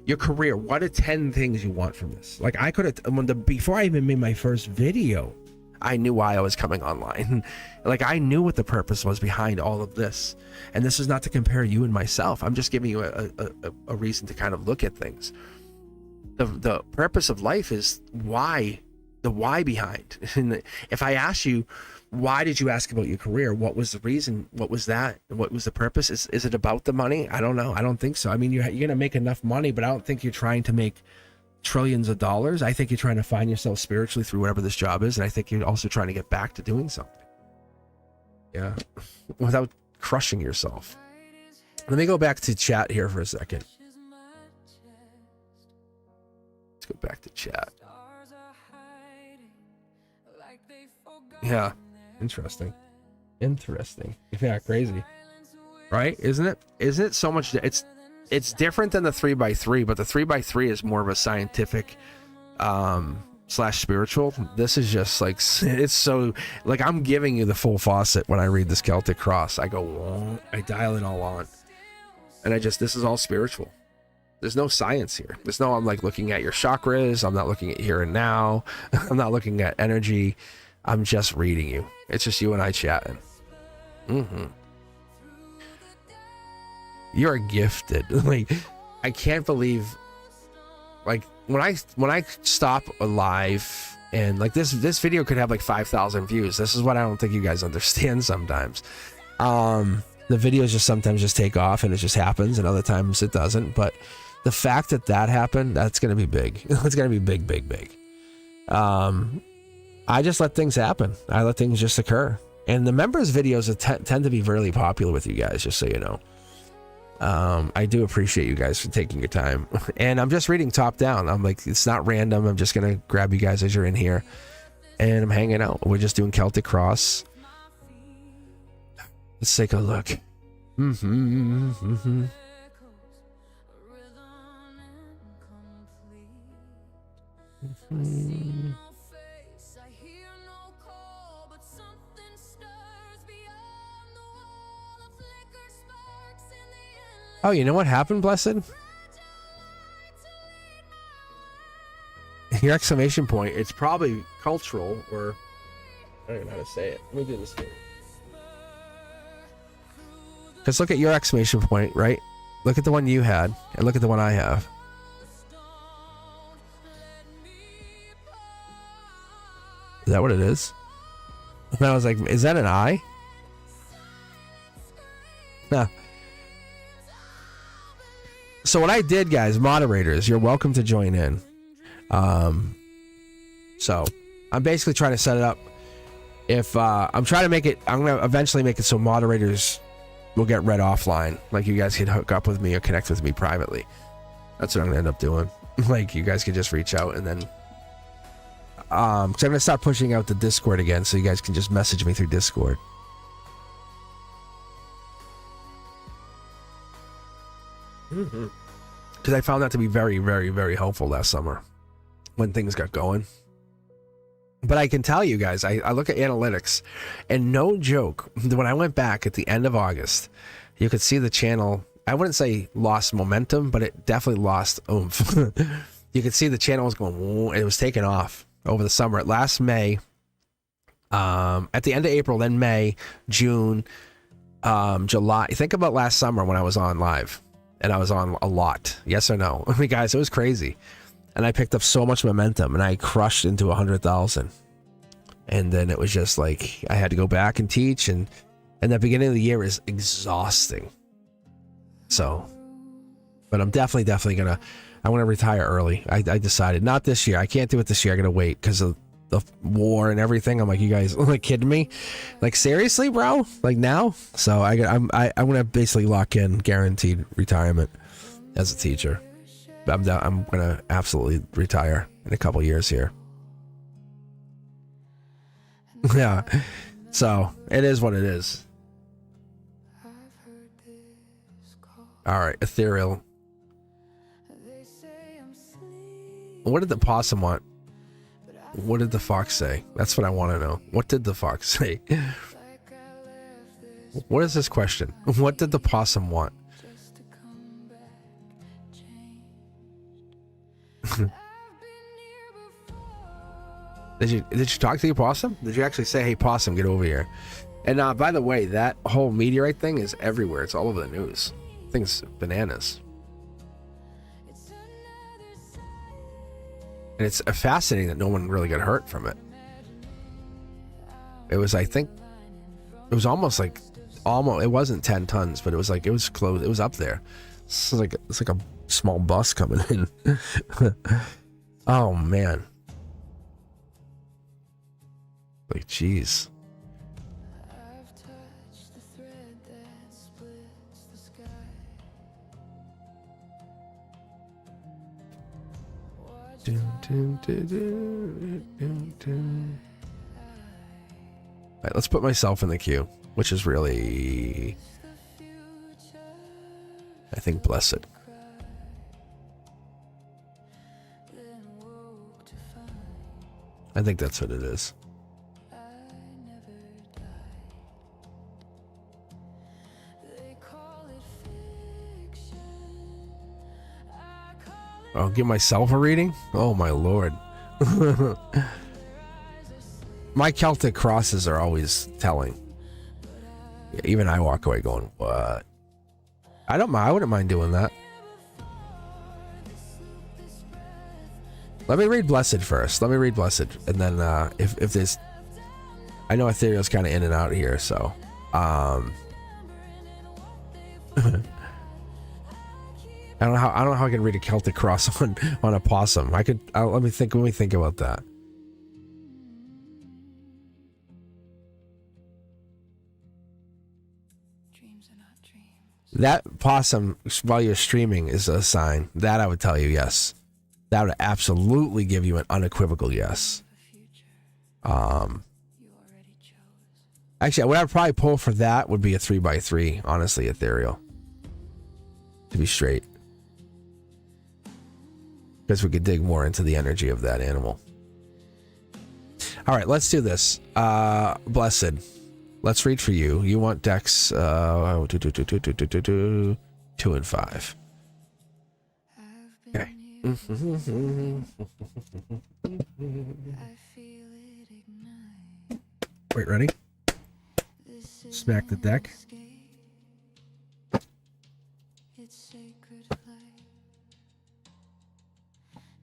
your career, what are 10 things you want from this? Like I could have, before I even made my first video, I knew why I was coming online. Like I knew what the purpose was behind all of this. And this is not to compare you and myself. I'm just giving you a reason to kind of look at things. The purpose of life is why, the why behind. And if I ask you, why did you ask about your career? What was the reason? What was that? What was the purpose? Is it about the money? I don't know. I don't think so. I mean, you're going to make enough money, but I don't think you're trying to make trillions of dollars. I think you're trying to find yourself spiritually through whatever this job is. And I think you're also trying to get back to doing something. Yeah. Without crushing yourself. Let me go back to chat here for a second. Let's go back to chat. Yeah. Interesting. Yeah, crazy. Right? Isn't it so much? it's different than the 3x3, but the 3x3 is more of a scientific slash spiritual. This is just like, it's so like I'm giving you the full faucet when I read this Celtic cross. I go, whoa, I dial it all on, and this is all spiritual. There's no science here. There's no, I'm like looking at your chakras. I'm not looking at here and now. I'm not looking at energy. I'm just reading you. It's just you and I chatting. You're gifted. Like, I can't believe, like, when I stop alive and like this video could have like 5,000 views. This is what I don't think you guys understand sometimes. The videos just sometimes just take off and it just happens, and other times it doesn't. But the fact that happened, that's gonna be big. It's gonna be big, big, big. I just let things happen. I let things just occur. And the members videos tend to be really popular with you guys, just so you know. I do appreciate you guys for taking your time. And I'm just reading top down. I'm like, it's not random. I'm just gonna grab you guys as you're in here, and I'm hanging out. We're just doing Celtic cross. Let's take a look. Oh, you know what happened, Blessed? Your exclamation point, it's probably cultural, or I don't even know how to say it. Let me do this here. Because look at your exclamation point, right? Look at the one you had, and look at the one I have. Is that what it is? And I was like, is that an I? Nah. So what I did, guys, moderators, you're welcome to join in. So I'm basically trying to set it up. If I'm trying to make it, I'm gonna eventually make it so moderators will get read offline. Like, you guys can hook up with me or connect with me privately. That's what I'm gonna end up doing. Like, you guys can just reach out, and then because I'm gonna start pushing out the Discord again, so you guys can just message me through Discord. Because I found that to be very, very, very helpful last summer when things got going. But I can tell you guys, I look at analytics, and no joke, when I went back at the end of August, you could see the channel, I wouldn't say lost momentum, but it definitely lost oomph. You could see the channel was going, whoa, it was taking off over the summer. Last May, at the end of April, then May, June, July. Think about last summer when I was on live, and I was on a lot. Yes or no? I mean, guys, it was crazy. And I picked up so much momentum, and I crushed into 100,000. And then it was just like, I had to go back and teach, and the beginning of the year is exhausting. So, but I'm definitely I want to retire early. I decided, not this year. I can't do it this year. I gotta wait because of the war and everything. I'm like, you guys like kidding me? Like, seriously, bro? Like, now? So I'm gonna basically lock in guaranteed retirement as a teacher. I'm gonna absolutely retire in a couple years here. Yeah, so it is what it is. All right, ethereal. What did the possum want? What did the fox say? That's what I want to know. What did the fox say? What is this question? What did the possum want? Did you talk to your possum? Did you actually say, hey, possum, get over here? And by the way, that whole meteorite thing is everywhere. It's all over the news. Thing's bananas. And it's fascinating that no one really got hurt from it. It was, I think, it was almost, it wasn't 10 tons, but it was close. It was up there. It's like a small bus coming in. Oh, man. Like, jeez. Alright, let's put myself in the queue, which is really, I think, blessed. I think that's what it is. I'll give myself a reading? Oh my lord. My Celtic crosses are always telling. Yeah, even I walk away going, what? I don't mind. I wouldn't mind doing that. Let me read Blessed first. Let me read Blessed. And then if there's... I know Ethereal's kind of in and out here, so... I don't know how I can read a Celtic cross on a possum. I could let me think about that. Dreams are not dreams. That possum while you're streaming is a sign. That I would tell you yes. That would absolutely give you an unequivocal yes. Actually, what I'd probably pull for that would be a 3x3, honestly, Ethereal. To be straight. Because we could dig more into the energy of that animal. All right, let's do this. Blessed. Let's read for you. You want decks 2 and 5. Okay. Wait, ready? Smack the deck.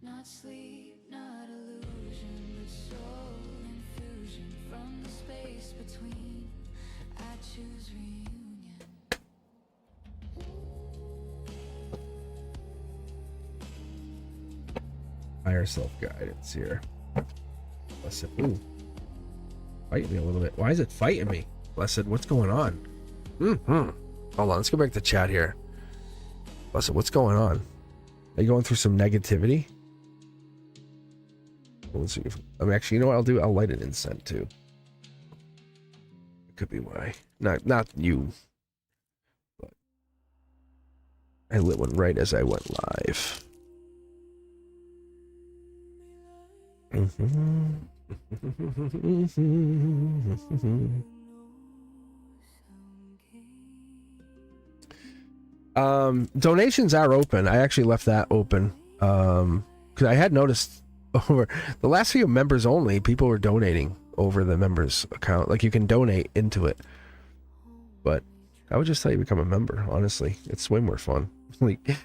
Not sleep, not illusion, but soul infusion from the space between. I choose reunion. Higher self-guidance here. Blessed. Ooh. Fighting me a little bit. Why is it fighting me? Blessed, what's going on? Hold on, let's go back to chat here. Blessed, what's going on? Are you going through some negativity? Let's see if, actually, you know what I'll do? I'll light an incense too. It could be why. Not you. But I lit one right as I went live. Donations are open. I actually left that open. Because I had noticed over the last few members only, people were donating over the members account. Like you can donate into it. But I would just tell you become a member, honestly. It's way more fun. Like,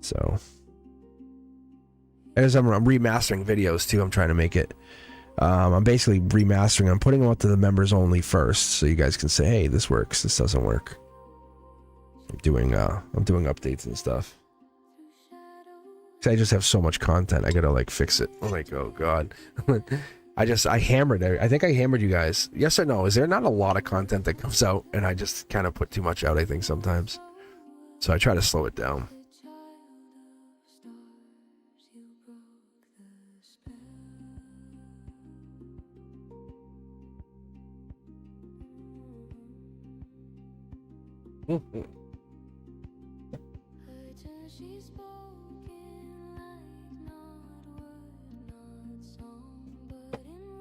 so as I'm remastering videos too, I'm trying to make it. I'm basically remastering. I'm putting them out to the members only first, so you guys can say, "Hey, this works. This doesn't work." I'm doing updates and stuff. I just have so much content. I gotta like fix it. I'm like, oh god. I hammered it. I think I hammered you guys. Yes or no? Is there not a lot of content that comes out, and I just kind of put too much out? I think sometimes. So I try to slow it down.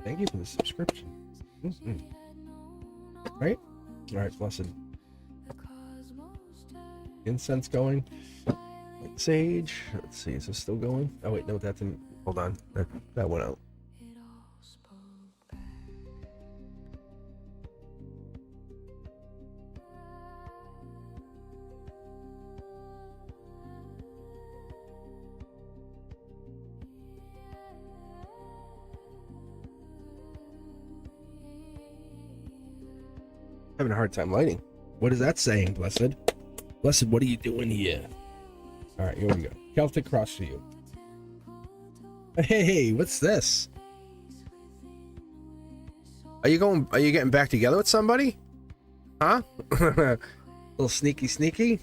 Thank you for the subscription. Right? Alright, blessed. Incense going. Sage. Let's see, is this still going? Oh wait, no, that didn't. Hold on. That went out. Having a hard time lighting. What is that saying, Blessed? Blessed, what are you doing here? Alright, here we go. Celtic cross for you. Hey, what's this? Are you getting back together with somebody? Huh? Little sneaky?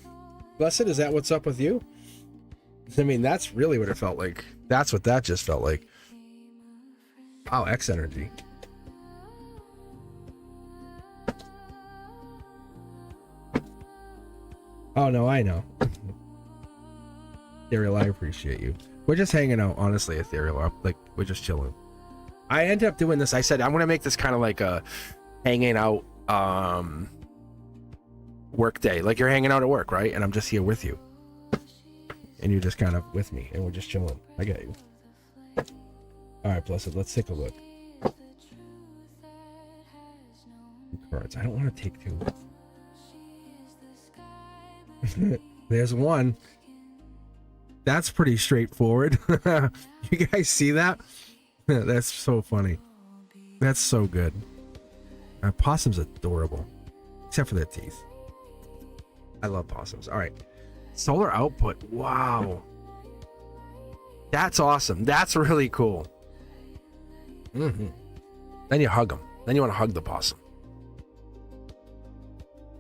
Blessed, is that what's up with you? I mean, that's really what it felt like. That's what that just felt like. Wow, X energy. Oh no, I know. Ethereal, I appreciate you. We're just hanging out, honestly, Ethereal. Like, we're just chilling. I ended up doing this. I said I'm gonna make this kind of like a hanging out work day. Like you're hanging out at work, right? And I'm just here with you. And you're just kind of with me and we're just chilling. I get you. All right, Blessed, let's take a look. Cards. I don't want to take two. There's one. That's pretty straightforward. You guys see that? That's so funny. That's so good. Possum's adorable. Except for their teeth. I love possums. All right. Solar output. Wow. That's awesome. That's really cool. Then you hug them. Then you want to hug the possum.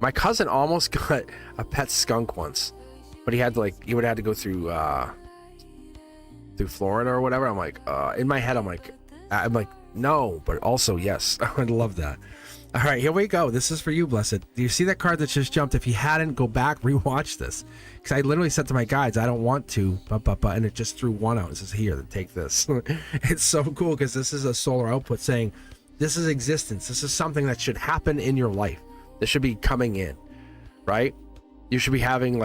My cousin almost got a pet skunk once, but he had to he would have to go through Florida or whatever. I'm like, in my head, I'm like, no, but also yes. I'd love that. All right, here we go. This is for you, Blessed. Do you see that card that just jumped? If you hadn't, go back, rewatch this. Because I literally said to my guides, I don't want to, and it just threw one out. It says, here, take this. It's so cool because this is a solar output saying, this is existence. This is something that should happen in your life. This should be coming in, right? You should be having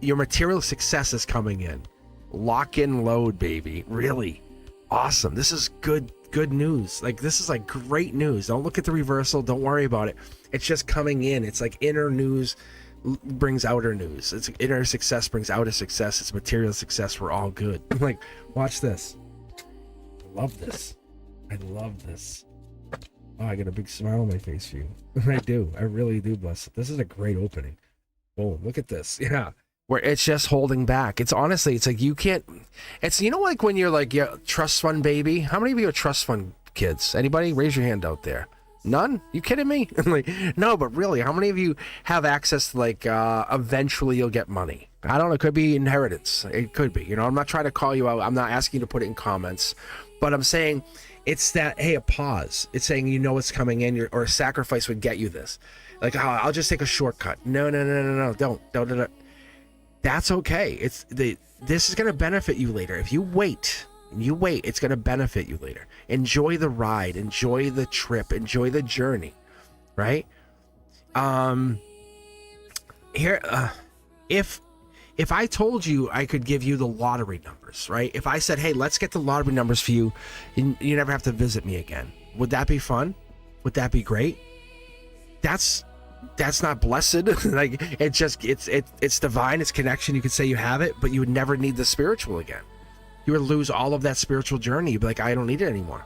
your material success is coming in. Lock in load, baby. Really awesome. This is good news. This is great news. Don't look at the reversal. Don't worry about it. It's just coming in. It's like inner news brings outer news. It's inner success brings outer success. It's material success. We're all good. Watch this. I love this. I love this. Oh, I got a big smile on my face for you. I do. I really do, Blessed. This is a great opening. Boom. Look at this. Yeah. Where it's just holding back. It's honestly, it's you can't, it's, when you're yeah, trust fund baby. How many of you are trust fund kids? Anybody? Raise your hand out there. None? You kidding me? No, but really, how many of you have access to eventually you'll get money? I don't know. It could be inheritance. It could be, I'm not trying to call you out. I'm not asking you to put it in comments, but I'm saying, it's that, hey, a pause. It's saying it's coming in, or a sacrifice would get you this. I'll just take a shortcut. No, don't. That's okay. This is going to benefit you later. If you wait, it's going to benefit you later. Enjoy the ride. Enjoy the trip. Enjoy the journey, right? If I told you I could give you the lottery numbers, right? If I said, hey, let's get the lottery numbers for you, and you never have to visit me again. Would that be fun? Would that be great? That's not blessed. It's divine. It's connection. You could say you have it, but you would never need the spiritual again. You would lose all of that spiritual journey. You'd be like, I don't need it anymore.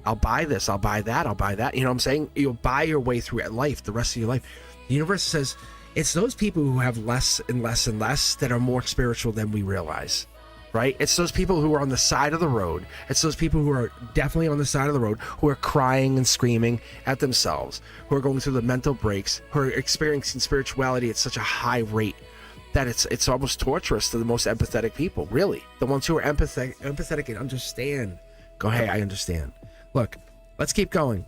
I'll buy this. I'll buy that. I'll buy that. You know what I'm saying? You'll buy your way through life, the rest of your life. The universe says, it's those people who have less and less and less that are more spiritual than we realize, right? It's those people who are on the side of the road. It's those people who are definitely on the side of the road, who are crying and screaming at themselves, who are going through the mental breaks, who are experiencing spirituality at such a high rate that it's almost torturous to the most empathetic people, really. The ones who are empathetic and understand. Go, hey, I understand. Look, let's keep going.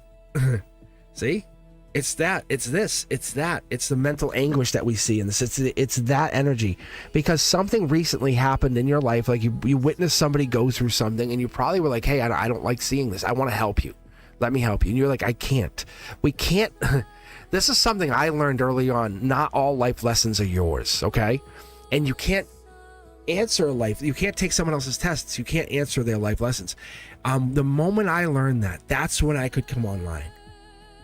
See? It's that, it's this, it's that, it's the mental anguish that we see in this. It's that energy, because something recently happened in your life. You witnessed somebody go through something, and you probably were like, hey, I don't like seeing this. I want to help you. Let me help you. And you're like, I can't. We can't. This is something I learned early on. Not all life lessons are yours, okay? And you can't answer life. You can't take someone else's tests. You can't answer their life lessons. The moment I learned that's when I could come online.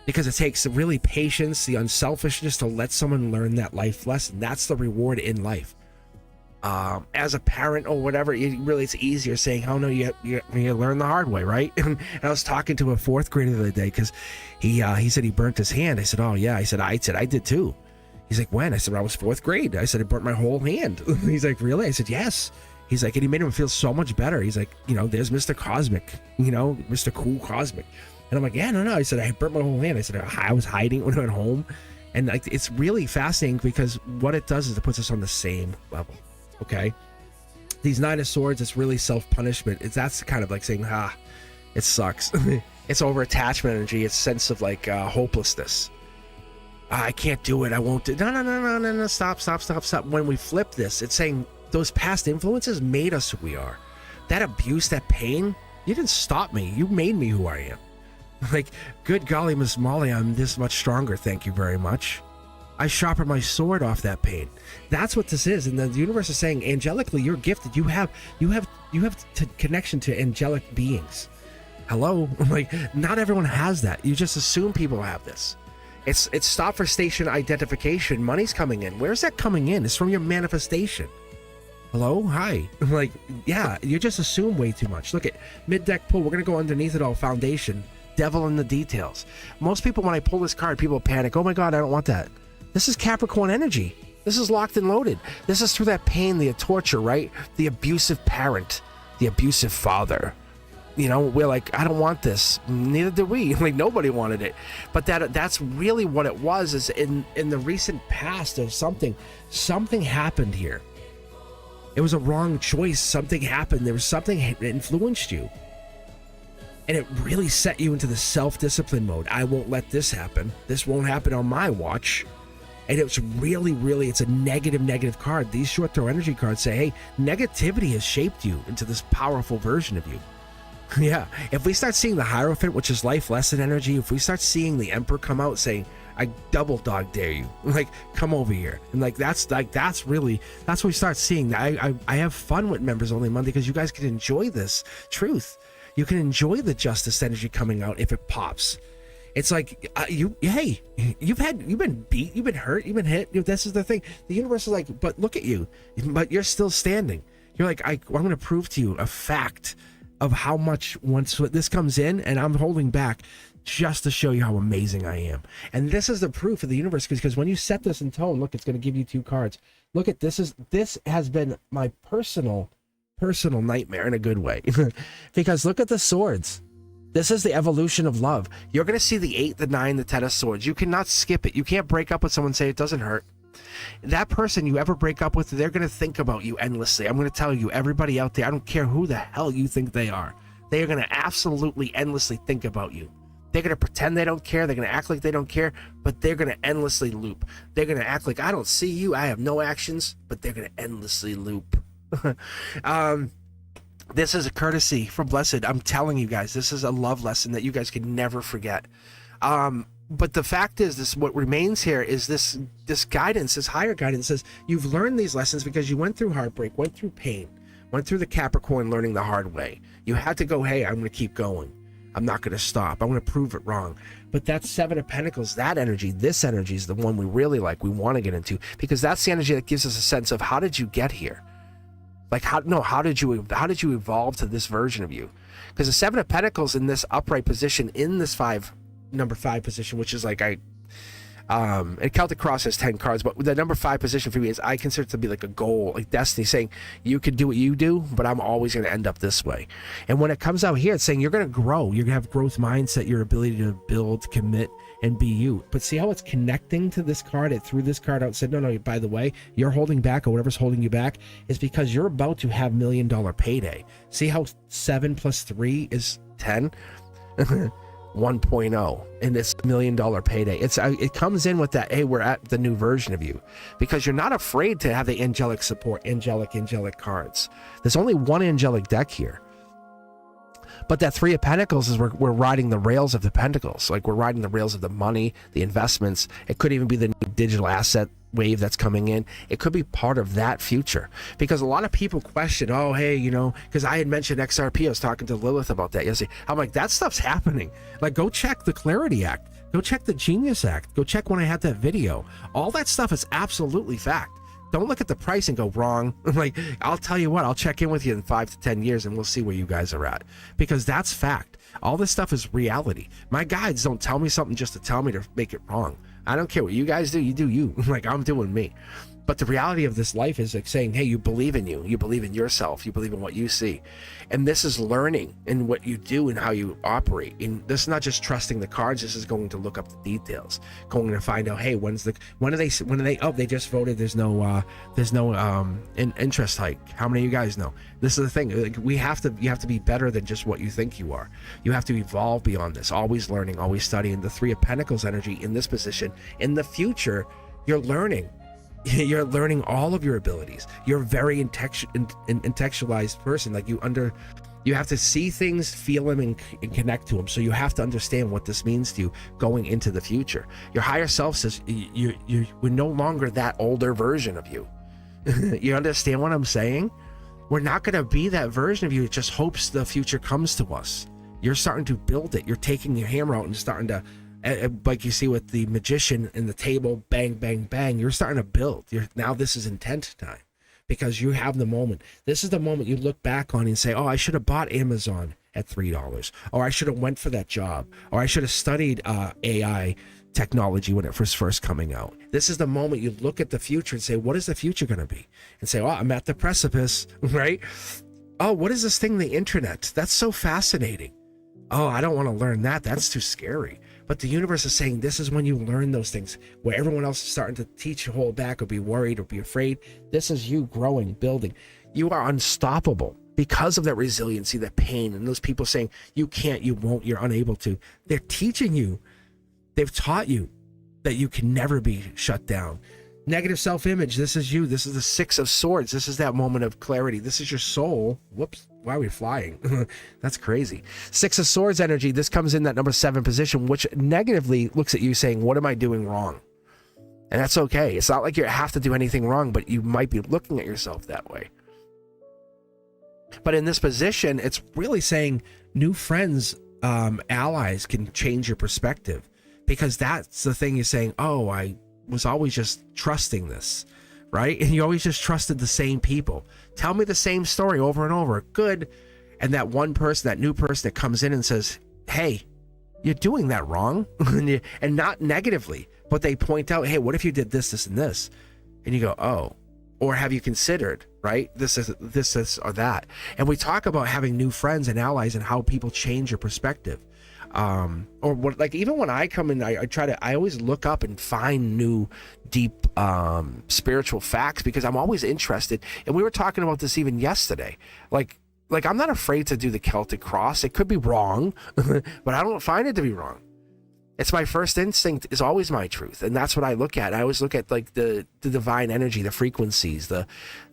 Because it takes really patience, the unselfishness to let someone learn that life lesson. That's the reward in life. As a parent or whatever, it's easier saying, oh no, you learn the hard way, right? And I was talking to a fourth grader the other day because he said he burnt his hand. I said, oh yeah. I said, I did too. He's like, when? I said, I was fourth grade. I said, I burnt my whole hand. He's like, really? I said, yes. He's like, and he made him feel so much better. He's like, there's Mr. Cosmic, Mr. Cool Cosmic. And I'm like, yeah, no. I said, I burnt my whole hand. I said, I was hiding when I went home. And it's really fascinating because what it does is it puts us on the same level. Okay. These Nine of Swords, it's really self-punishment. That's kind of like saying, it sucks. It's over-attachment energy. It's sense of hopelessness. I can't do it. I won't do it. No. Stop. When we flip this, it's saying those past influences made us who we are. That abuse, that pain, You didn't stop me. You made me who I am. Like, good golly, Miss Molly, I'm this much stronger. Thank you very much. I sharpened my sword off that pain. That's what this is. And the universe is saying, angelically, you're gifted. You have connection to angelic beings. Hello? Like, not everyone has that. You just assume people have this. It's stop for station identification. Money's coming in. Where's that coming in? It's from your manifestation. Hello? Hi. Like, yeah, you just assume way too much. Look at mid-deck pull. We're going to go underneath it all. Foundation. Devil in the details. Most people, when I pull this card, people panic. Oh my God, I don't want that. This is Capricorn energy. This is locked and loaded. This is through that pain, the torture, right? The abusive parent, the abusive father. You know, we're like, I don't want this. Neither did we. Like, nobody wanted it. But that's really what it was, is in the recent past of something happened here. It was a wrong choice. Something happened. There was something that influenced you. And it really set you into the self-discipline mode. I won't let this happen. This won't happen on my watch. And it's really, it's a negative card. These short throw energy cards say, hey, negativity has shaped you into this powerful version of you. Yeah, if we start seeing the Hierophant, which is life lesson energy, if we start seeing the Emperor come out saying, I double dog dare you, like, come over here. And that's what we start seeing. I have fun with Members Only Monday because you guys can enjoy this truth. You can enjoy the justice energy coming out if it pops. It's like, you've been beat, you've been hurt, you've been hit. This is the thing. The universe is like, but look at you, but you're still standing. You're like, I'm going to prove to you a fact of how much once this comes in, and I'm holding back just to show you how amazing I am. And this is the proof of the universe, because when you set this in tone, look, it's going to give you 2 cards. Look at this. This has been my personal nightmare in a good way. Because look at the swords. This is the evolution of love. You're going to see the 8, the 9, the 10 of swords. You cannot skip it. You can't break up with someone and say it doesn't hurt. That person you ever break up with, they're going to think about you endlessly. I'm going to tell you, everybody out there, I don't care who the hell you think they are. They are going to absolutely endlessly think about you. They're going to pretend they don't care. They're going to act like they don't care, but they're going to endlessly loop. They're going to act like, I don't see you. I have no actions, but they're going to endlessly loop. This is a courtesy from Blessed. I'm telling you guys, this is a love lesson that you guys can never forget. But the fact is, this what remains here is this guidance, this higher guidance says you've learned these lessons because you went through heartbreak, went through pain, went through the Capricorn learning the hard way. You had to go, hey, I'm going to keep going. I'm not going to stop. I'm going to prove it wrong. But that 7 of Pentacles, that energy, this energy is the one we really like, we want to get into, because that's the energy that gives us a sense of, how did you get here? Like, how did you evolve to this version of you? Because the 7 of Pentacles in this upright position, in this number 5 position, which is like, and Celtic Cross has 10 cards, but the number 5 position for me is, I consider it to be like a goal, like destiny, saying you can do what you do, but I'm always going to end up this way. And when it comes out here, it's saying you're going to grow, you're going to have growth mindset, your ability to build, commit, and be you. But see how it's connecting to this card? It threw this card out and said, no, by the way, you're holding back, or whatever's holding you back is because you're about to have $1 million payday. See how 7 plus 3 is 10? 1.0 in this $1 million payday. It comes in with that, hey, we're at the new version of you, because you're not afraid to have the angelic support, angelic cards. There's only one angelic deck here. But that 3 of Pentacles is we're riding the rails of the Pentacles. Like, we're riding the rails of the money, the investments. It could even be the new digital asset wave that's coming in. It could be part of that future, because a lot of people question, oh, hey, because I had mentioned XRP. I was talking to Lilith about that yesterday. I'm like, that stuff's happening. Like, go check the Clarity Act. Go check the Genius Act. Go check when I had that video. All that stuff is absolutely fact. Don't look at the price and go wrong. Like, I'll tell you what, I'll check in with you in 5 to 10 years and we'll see where you guys are at, because that's fact. All this stuff is reality. My guides don't tell me something just to tell me to make it wrong. I don't care what you guys do. You do you. Like, I'm doing me. But the reality of this life is like saying, hey, you believe in you believe in yourself, you believe in what you see. And this is learning in what you do and how you operate. And this is not just trusting the cards. This is going to look up the details, going to find out, hey, when are they, oh, they just voted. There's no interest hike. How many of you guys know? This is the thing. Like, you have to be better than just what you think you are. You have to evolve beyond this, always learning, always studying. The 3 of Pentacles energy in this position, in the future, you're learning. You're learning all of your abilities. You're a very intellectualized person. Like, You have to see things, feel them, and connect to them. So you have to understand what this means to you going into the future. Your higher self says we're no longer that older version of you. You understand what I'm saying? We're not going to be that version of you. It just hopes the future comes to us. You're starting to build it. You're taking your hammer out and starting to, like you see with the magician and the table, bang, bang, bang. You're starting to build. Now this is intent time. Because you have the moment. This is the moment you look back on and say, oh, I should have bought Amazon at $3, or I should have went for that job, or I should have studied AI technology when it was first coming out. This is the moment you look at the future and say, what is the future going to be? And say, oh, I'm at the precipice, right? Oh, what is this thing, the internet? That's so fascinating. Oh, I don't want to learn that. That's too scary. But the universe is saying this is when you learn those things, where everyone else is starting to teach you, hold back, or be worried, or be afraid. This is you growing, building. You are unstoppable because of that resiliency, that pain, and those people saying you can't, you won't, you're unable to. They're teaching you. They've taught you that you can never be shut down. Negative self-image. This is you. This is the Six of Swords. This is that moment of clarity. This is your soul. Whoops. Why are we flying? That's crazy. Six of Swords energy. This comes in that number 7 position, which negatively looks at you saying, what am I doing wrong? And that's okay. It's not like you have to do anything wrong, but you might be looking at yourself that way. But in this position, it's really saying new friends, allies can change your perspective, because that's the thing you're saying, oh, I was always just trusting this, right? And you always just trusted the same people. Tell me the same story over and over. Good. And that one person, that new person that comes in and says, hey, you're doing that wrong. And not negatively, but they point out, hey, what if you did this, this, and this? And you go, oh, or have you considered, right? This is, or that. And we talk about having new friends and allies and how people change your perspective. Or what, like, even when I come in, I always look up and find new deep spiritual facts, because I'm always interested. And we were talking about this even yesterday. Like I'm not afraid to do the Celtic cross. It could be wrong, but I don't find it to be wrong. It's my first instinct is always my truth, and that's what I look at. I always look at like the divine energy, the frequencies, the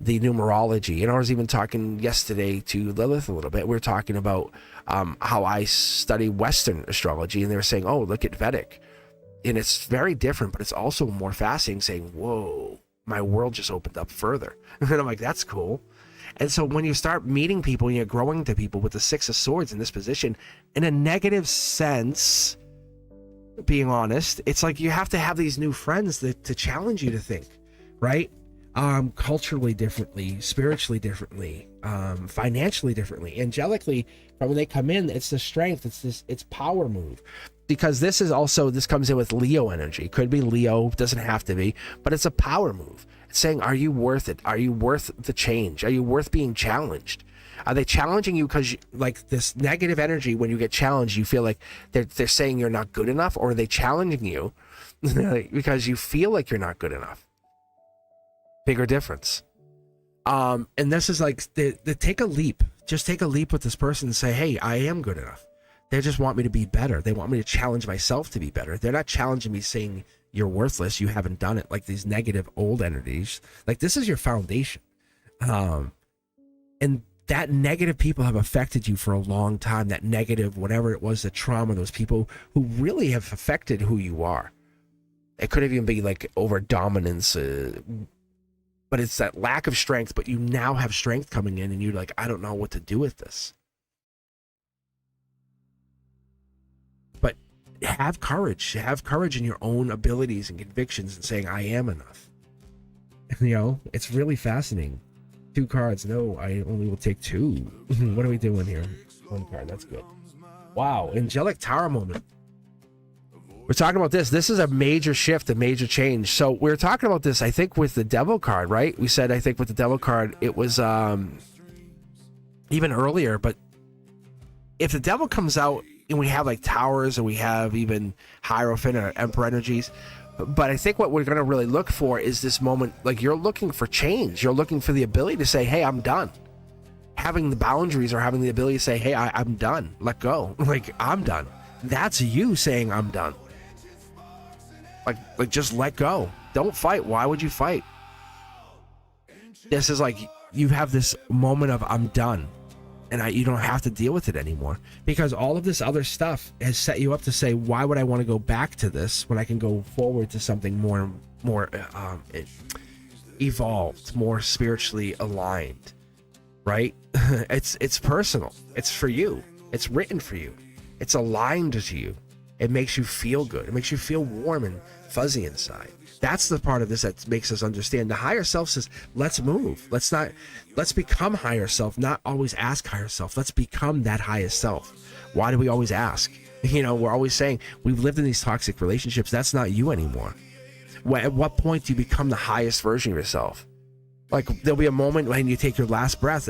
numerology. And I was even talking yesterday to Lilith a little bit. We were talking about how I study Western astrology, and they were saying, oh, look at Vedic. And it's very different, but it's also more fascinating, saying, whoa, my world just opened up further. And I'm like, that's cool. And so when you start meeting people and you're growing to people with the Six of Swords in this position, in a negative sense, being honest, it's like you have to have these new friends to challenge you to think, right? Culturally differently, spiritually differently, financially differently, angelically. But when they come in, it's the strength, it's power move. Because this comes in with Leo energy. Could be Leo, doesn't have to be, but it's a power move. It's saying, are you worth it? Are you worth the change? Are you worth being challenged? Are they challenging you because, like, this negative energy, when you get challenged, you feel like they're saying you're not good enough? Or are they challenging you because you feel like you're not good enough? Bigger difference. And this is like, they take a leap. Just take a leap with this person and say, hey, I am good enough. They just want me to be better. They want me to challenge myself to be better. They're not challenging me saying you're worthless, you haven't done it, like these negative old energies. Like, this is your foundation. And that negative people have affected you for a long time. That negative, whatever it was, the trauma, those people who really have affected who you are. It could even be like over dominance, but it's that lack of strength, but you now have strength coming in and you're like, I don't know what to do with this. But have courage in your own abilities and convictions and saying, I am enough. You know, it's really fascinating. 2 cards. No, I only will take 2. What are we doing here? 1 card. That's good. Wow. Angelic Tower moment. We're talking about this. This is a major shift, a major change. So we were talking about this, I think, with the Devil card, right? We said, I think, with the Devil card, it was even earlier. But if the Devil comes out and we have like towers and we have even Hierophant or Emperor energies, but I think what we're going to really look for is this moment, like, you're looking for change. You're looking for the ability to say, hey, I'm done. Having the boundaries or having the ability to say, hey, I'm done. Let go. Like, I'm done. That's you saying I'm done. Like just let go. Don't fight. Why would you fight? This is like, you have this moment of I'm done. and you don't have to deal with it anymore, because all of this other stuff has set you up to say, why would I want to go back to this when I can go forward to something more evolved, more spiritually aligned, right? It's personal. It's for you. It's written for you. It's aligned to you. It makes you feel good. It makes you feel warm and fuzzy inside. That's the part of this that makes us understand. The higher self says, let's move. Let's become higher self, not always ask higher self. Let's become that highest self. Why do we always ask? You know, we're always saying we've lived in these toxic relationships. That's not you anymore. At what point do you become the highest version of yourself? Like, there'll be a moment when you take your last breath.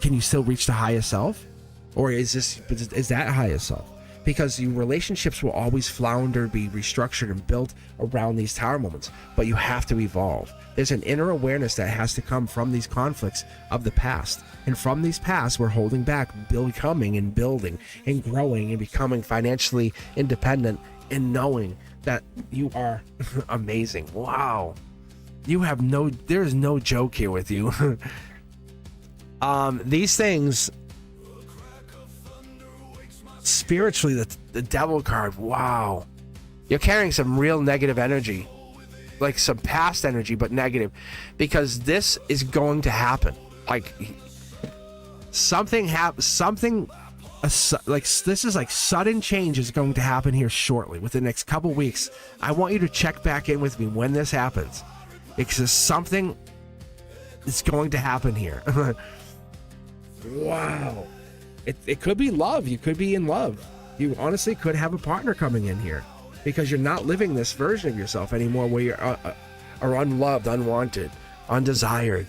Can you still reach the highest self? Or is that highest self? Because your relationships will always flounder, be restructured and built around these tower moments. But you have to evolve. There's an inner awareness that has to come from these conflicts of the past. And from these pasts, we're holding back, becoming and building and growing and becoming financially independent and knowing that you are amazing. Wow. There's no joke here with you. These things, spiritually, the devil card, wow. You're carrying some real negative energy, like some past energy, but negative, because this is going to happen. Like, this is like sudden change is going to happen here shortly, within the next couple weeks. I want you to check back in with me when this happens, because something is going to happen here. Wow. It could be love. You could be in love. You honestly could have a partner coming in here, because you're not living this version of yourself anymore where you're are unloved, unwanted, undesired.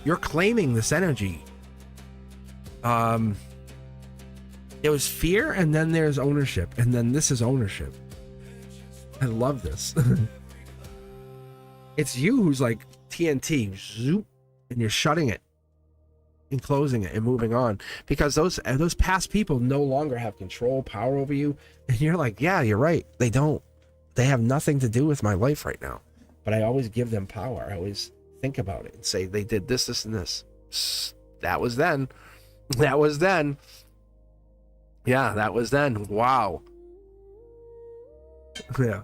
You're claiming this energy. There was fear, and then there's ownership, and then this is ownership. I love this. It's you who's like TNT, zoop, and you're shutting it and closing it and moving on, because those past people no longer have control, power over you. And you're like, yeah, you're right. They don't. They have nothing to do with my life right now. But I always give them power. I always think about it and say they did this, this, and this. That was then. That was then. Yeah, that was then. Wow. Yeah.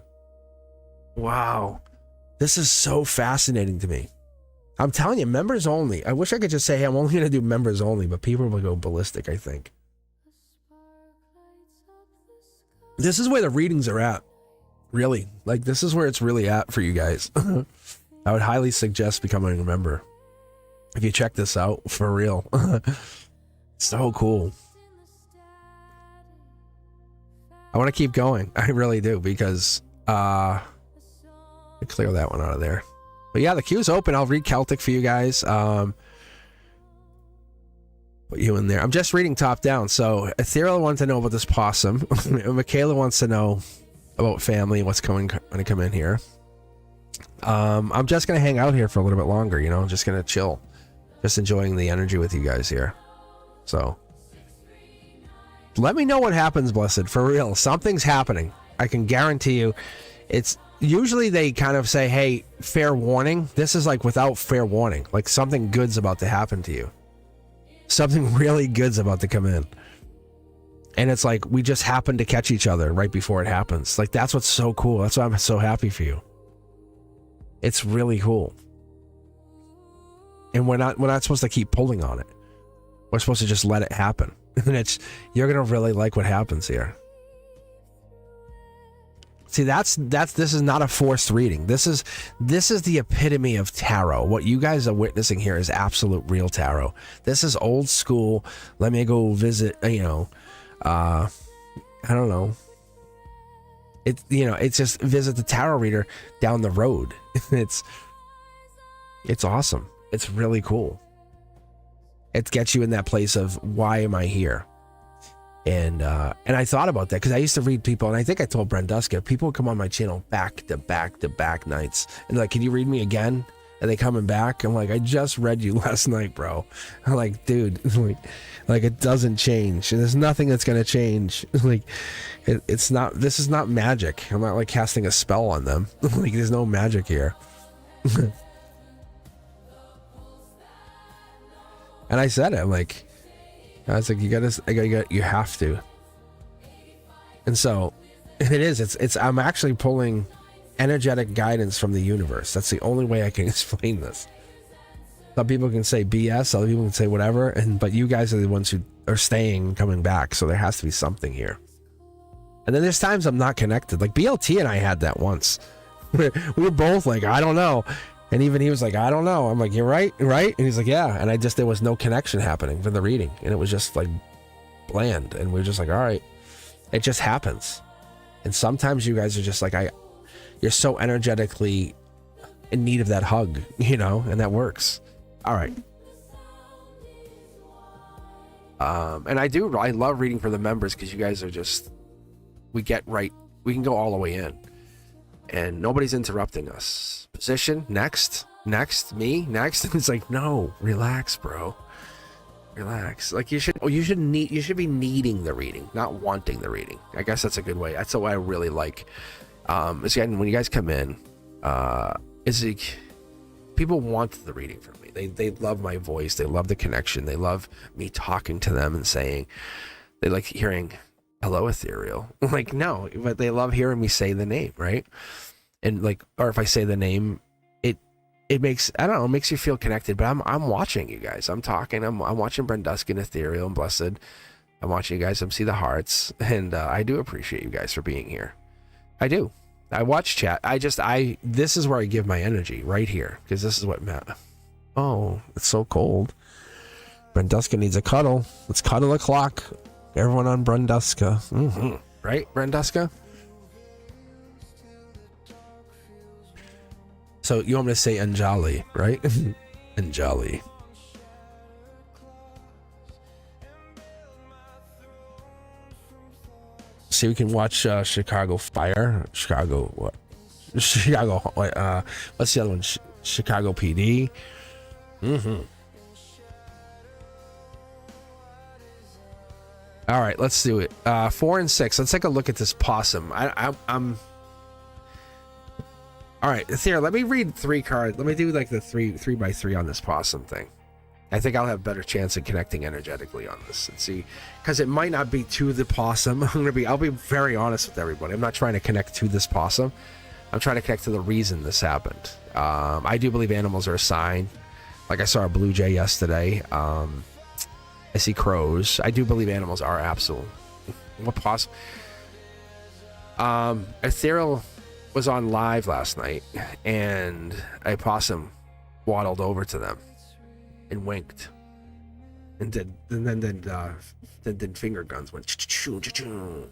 Wow. This is so fascinating to me. I'm telling you, members only. I wish I could just say, hey, I'm only going to do members only, but people will go ballistic, I think. This is where the readings are at. Really. Like, this is where it's really at for you guys. I would highly suggest becoming a member. If you check this out, for real. So cool. I want to keep going. I really do, because clear that one out of there. But yeah, the queue's open. I'll read Celtic for you guys. Put you in there. I'm just reading top down. So Ethereal wants to know about this possum. Michaela wants to know about family, what's going to come in here. I'm just going to hang out here for a little bit longer, you know. I'm just going to chill. Just enjoying the energy with you guys here. So let me know what happens, Blessed. For real. Something's happening. I can guarantee you. It's usually they kind of say, hey, fair warning. This is like without fair warning. Like something good's about to happen to you. Something really good's about to come in. And it's like we just happen to catch each other right before it happens. Like, that's what's so cool. That's why I'm so happy for you. It's really cool. And we're not supposed to keep pulling on it. We're supposed to just let it happen. And you're gonna really like what happens here. See, this is not a forced reading. This is the epitome of tarot. What you guys are witnessing here is absolute real tarot. This is old school. Let me go visit, I don't know. It's just visit the tarot reader down the road. It's awesome. It's really cool. It gets you in that place of, why am I here? And I thought about that, because I used to read people, and I think I told Brenduska, people would come on my channel back to back to back nights, and like, can you read me again? And they coming back. I'm like, I just read you last night, bro. I'm like, dude, like it doesn't change. And there's nothing that's gonna change. Like, it's not. This is not magic. I'm not like casting a spell on them. Like, there's no magic here. And I said it. I'm like, I was like, you have to. And so it is. It's. I'm actually pulling energetic guidance from the universe. That's the only way I can explain this. Some people can say BS. Other people can say whatever. But you guys are the ones who are staying and coming back. So there has to be something here. And then there's times I'm not connected. Like BLT and I had that once. We were both like, I don't know. And even he was like, I don't know. I'm like, you're right, right? And he's like, yeah. And there was no connection happening for the reading. And it was just like bland. And we were just like, all right. It just happens. And sometimes you guys are just like, you're so energetically in need of that hug, you know, and that works. All right. And I love reading for the members because you guys are just, we can go all the way in and nobody's interrupting us. Position, next, me, next. It's like, no, relax, bro. Relax. Like you should be needing the reading, not wanting the reading. I guess that's a good way. That's what I really like. Again, when you guys come in, it's like people want the reading from me. They love my voice. They love the connection. They love me talking to them and saying, they like hearing, hello, ethereal. Like, no, but they love hearing me say the name, right? And like, or if I say the name, it makes, I don't know, it makes you feel connected. But I'm watching you guys. I'm talking. I'm watching Brenduskin, Ethereal, and Blessed. I'm watching you guys. I'm see the hearts, and I do appreciate you guys for being here. I do. I watch chat. This is where I give my energy, right here, because this is what matters. Oh, it's so cold. Brenduska needs a cuddle. Let's cuddle a clock. Everyone on Brenduska. Mm-hmm. Right, Brenduska? So you want me to say Anjali, right? Anjali. See, we can watch Chicago Fire. Chicago, what? Chicago, what's the other one? Chicago PD. Mm-hmm. All right, let's do it. 4 and 6. Let's take a look at this possum. I'm. All right, here. Let me read 3 cards. Let me do like the 3 by 3 on this possum thing. I think I'll have a better chance of connecting energetically on this and see, because it might not be to the possum. I'll be very honest with everybody. I'm not trying to connect to this possum. I'm trying to connect to the reason this happened. I do believe animals are a sign. Like I saw a blue jay yesterday. I see crows. I do believe animals are absolute. What possum? Ethereal was on live last night, and a possum waddled over to them and winked, and then did finger guns, went choo choo choo.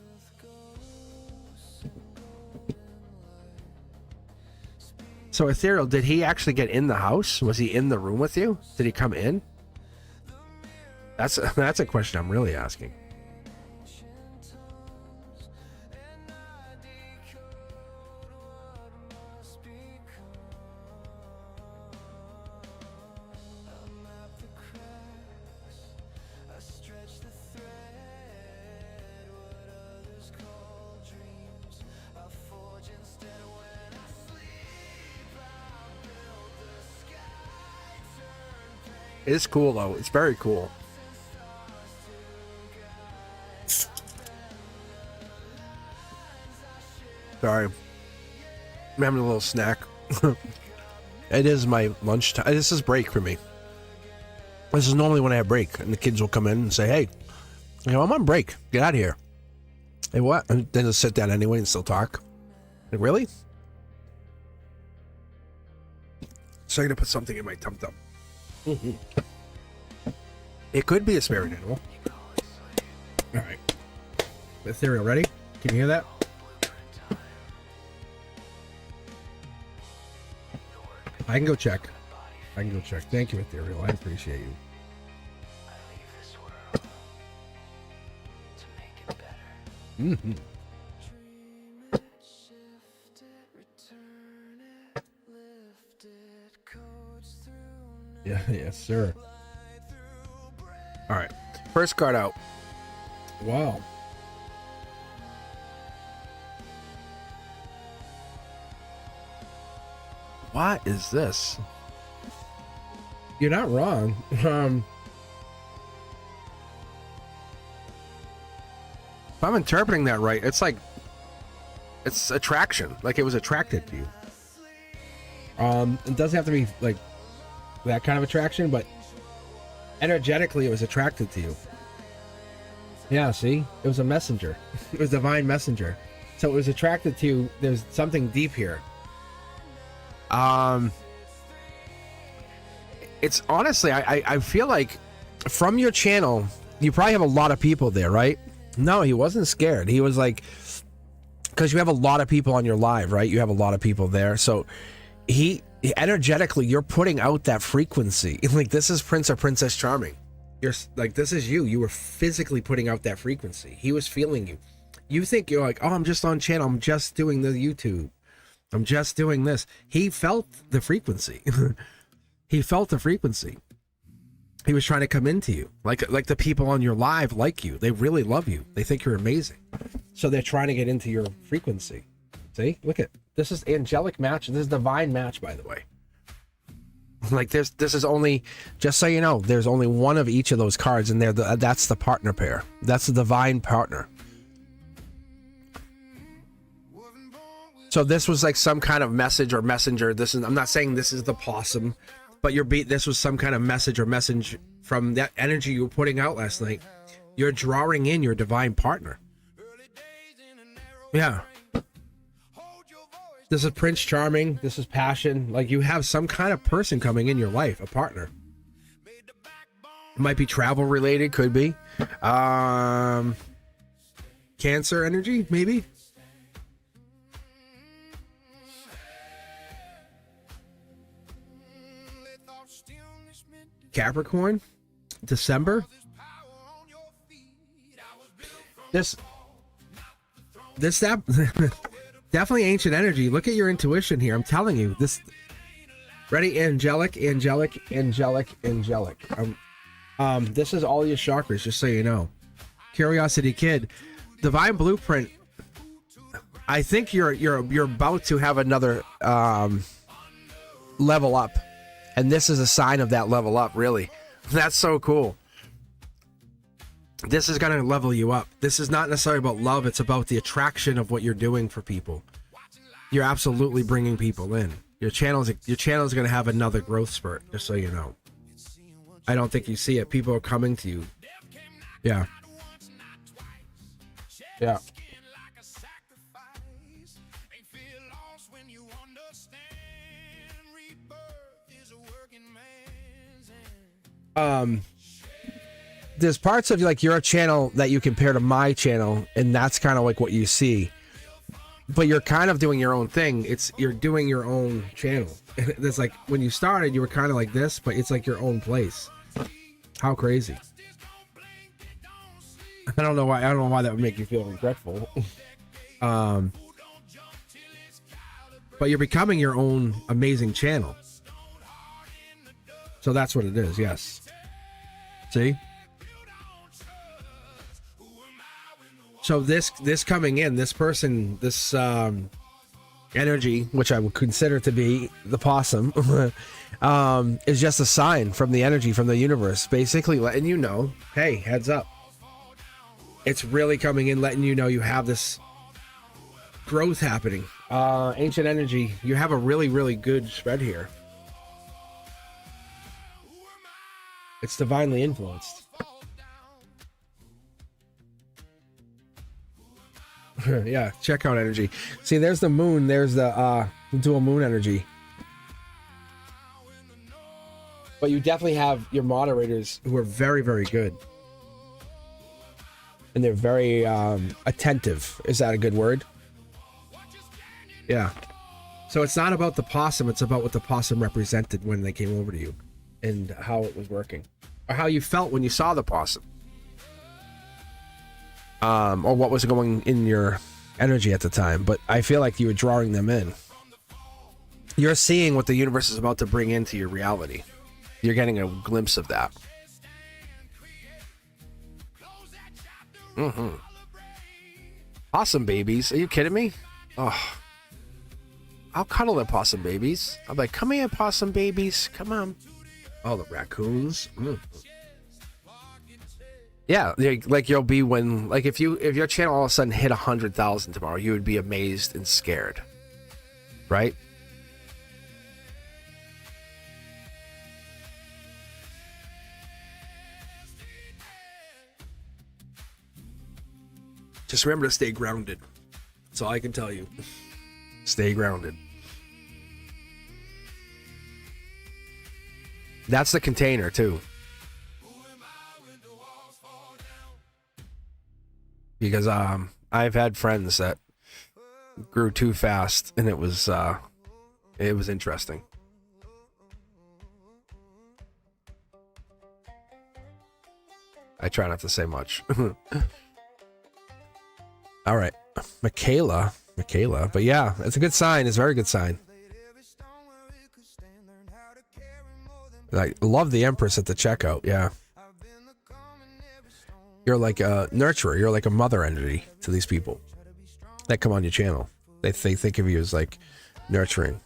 So Ethereal, did he actually get in the house? Was he in the room with you? Did he come in? That's a question I'm really asking. It's cool though. It's very cool. Sorry, I'm having a little snack. It is my lunch time. This is break for me. This is normally when I have break, and the kids will come in and say, "Hey, you know, I'm on break. Get out of here." Hey, what? And then they'll sit down anyway and still talk. Like, really? So I'm gonna put something in my tum tum. Mm-hmm. It could be a spirit animal. All right. Ethereal, ready? Can you hear that? I can go check. Thank you, Ethereal. I appreciate you. Mm-hmm. Yeah, yes, sir. All right. First card out. Wow. What is this? You're not wrong. If I'm interpreting that right, it's like it's attraction, like it was attracted to you. It doesn't have to be like that kind of attraction, but energetically it was attracted to you. Yeah, see, it was a messenger. It was a divine messenger, so it was attracted to you. There's something deep here. It's honestly, I feel like from your channel you probably have a lot of people there, right? No, he wasn't scared. He was like, because you have a lot of people on your live, right? You have a lot of people there, so he energetically, you're putting out that frequency. Like, this is Prince or Princess Charming. You're like, this is you were physically putting out that frequency. He was feeling you. You think you're like, oh, I'm just on channel, I'm just doing the YouTube, I'm just doing this. He felt the frequency. He felt the frequency. He was trying to come into you. Like the people on your live like you. They really love you. They think you're amazing. So they're trying to get into your frequency. See? Look at this. Is angelic match. This is divine match, by the way. Like this is only, just so you know, there's only one of each of those cards in there. That's the partner pair. That's the divine partner. So this was like some kind of message or messenger. This is, I'm not saying this is the possum, but this was some kind of message or message from that energy you were putting out last night. You're drawing in your divine partner. Yeah. This is Prince Charming. This is passion. Like, you have some kind of person coming in your life, a partner. It might be travel related, could be. Cancer energy, maybe. Capricorn, December. This definitely ancient energy. Look at your intuition here. I'm telling you this. Ready? Angelic. This is all your chakras, just so you know. Curiosity Kid, Divine Blueprint. I think you're about to have another level up. And this is a sign of that level up, really. That's so cool. This is going to level you up. This is not necessarily about love. It's about the attraction of what you're doing for people. You're absolutely bringing people in. Your channel is going to have another growth spurt, just so you know. I don't think you see it. People are coming to you. Yeah. Yeah. There's parts of like your channel that you compare to my channel, and that's kind of like what you see, but you're kind of doing your own thing. You're doing your own channel. It's like when you started you were kind of like this, but it's like your own place. How crazy. I don't know why that would make you feel regretful. But you're becoming your own amazing channel. So that's what it is. Yes. See? So this coming in, this person, this energy, which I would consider to be the possum, is just a sign from the energy, from the universe, basically letting you know, hey, heads up. It's really coming in, letting you know you have this growth happening. Ancient energy, you have a really, really good spread here. It's divinely influenced. Yeah, check out energy. See, there's the moon. There's the dual moon energy. But you definitely have your moderators who are very, very good. And they're very attentive. Is that a good word? Yeah. So it's not about the possum. It's about what the possum represented when they came over to you. And how it was working, or how you felt when you saw the possum, or what was going in your energy at the time. But I feel like you were drawing them in. You're seeing what the universe is about to bring into your reality. You're getting a glimpse of that. Possum babies, are you kidding me? Oh, I'll cuddle the possum babies. I'm like, come here, possum babies, come on. Oh, the raccoons. Yeah, like you'll be when, like if your channel all of a sudden hit 100,000 tomorrow, you would be amazed and scared, right? Just remember to stay grounded. That's all I can tell you. Stay grounded. That's the container too. Because I've had friends that grew too fast, and it was interesting. I try not to say much. All right, Michaela, but yeah, it's a good sign. It's a very good sign. I love the Empress at the checkout. Yeah. You're like a nurturer. You're like a mother entity to these people that come on your channel. They think of you as like nurturing.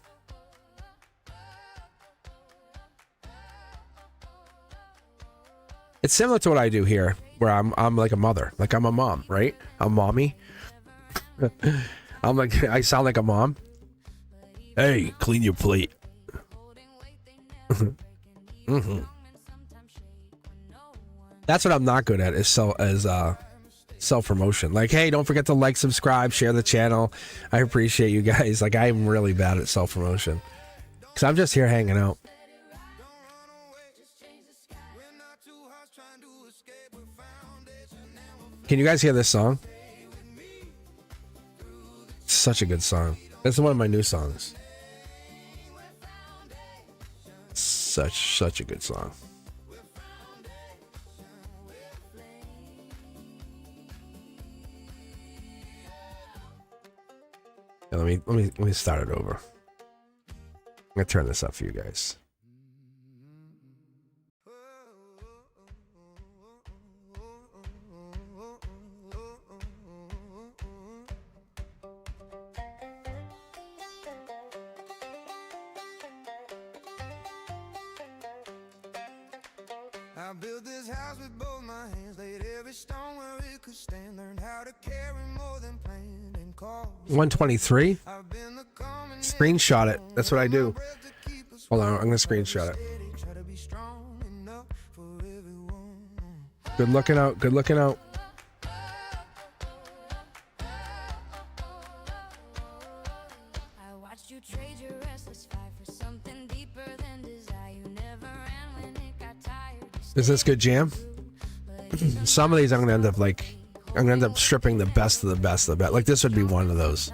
It's similar to what I do here, where I'm like a mother, like I'm a mom, right? I'm mommy. I'm like, I sound like a mom. Hey, clean your plate. Mm-hmm. That's what I'm not good at, is self-promotion. Like, hey, don't forget to like, subscribe, share the channel. I appreciate you guys. Like, I'm really bad at self-promotion because I'm just here hanging out. Can you guys hear this song? It's such a good song. It's one of my new songs. Such a good song. Yeah, let me start it over. I'm gonna turn this up for you guys. I built this house with both my hands, laid every stone where it could stand, learned how to carry more than planned and call. 123. Screenshot it. That's what I do. Hold on, I'm gonna screenshot it. Good looking out. Good looking out. Is this good jam? Some of these I'm gonna end up like, I'm gonna end up stripping the best of the best of the best. Like this would be one of those.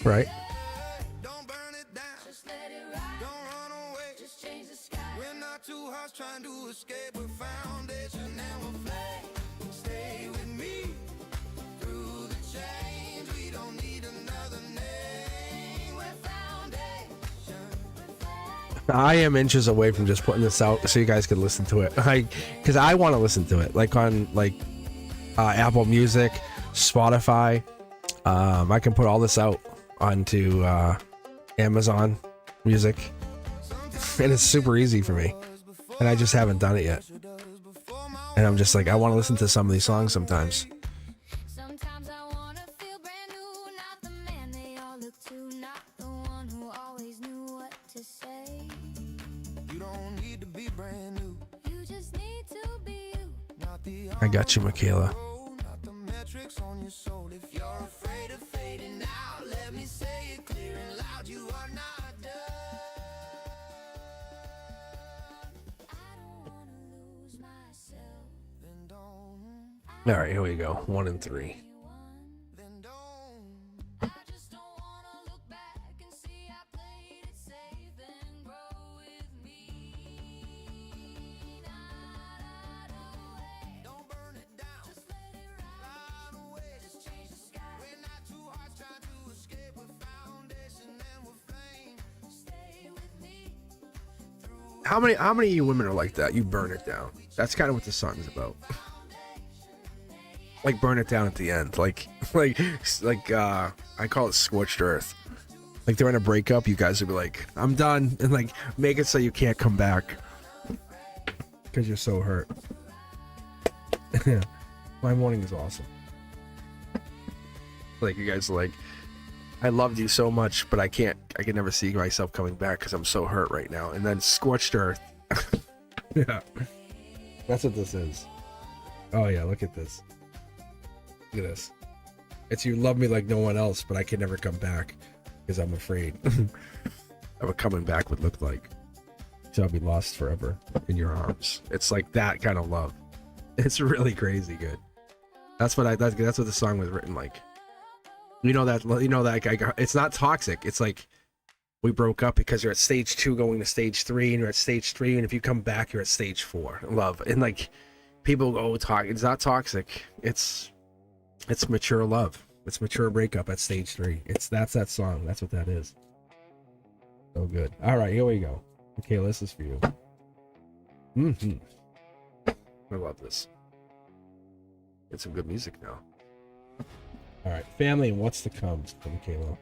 Right. I am inches away from just putting this out so you guys can listen to it. Because I want to listen to it, like on Apple Music, Spotify. I can put all this out onto Amazon Music, and it's super easy for me. And I just haven't done it yet. And I'm just like, I want to listen to some of these songs sometimes. I got you, Michaela. All right, here we go. 1 and 3. How many of you women are like that? You burn it down. That's kind of what the song's about. Like burn it down at the end. Like like I call it scorched earth. Like they're in a breakup, you guys would be like, I'm done, and like make it so you can't come back because you're so hurt. My morning is awesome. Like you guys are like, I loved you so much, but I can never see myself coming back because I'm so hurt right now. And then scorched earth. Yeah, that's what this is. Oh yeah, look at this. Look at this. It's you love me like no one else, but I can never come back because I'm afraid of what coming back would look like. So I'll be lost forever in your arms. It's like that kind of love. It's really crazy good. That's what the song was written like. You know that it's not toxic. It's like we broke up because you're at stage 2 going to stage 3, and you're at stage 3, and if you come back, you're at stage 4. Love. And like people go talk. It's not toxic. It's mature love. It's mature breakup at stage 3. That's that song. That's what that is. So good. All right, here we go. Okay, this is for you. I love this. Get some good music now. All right, family and what's to come from Kayla.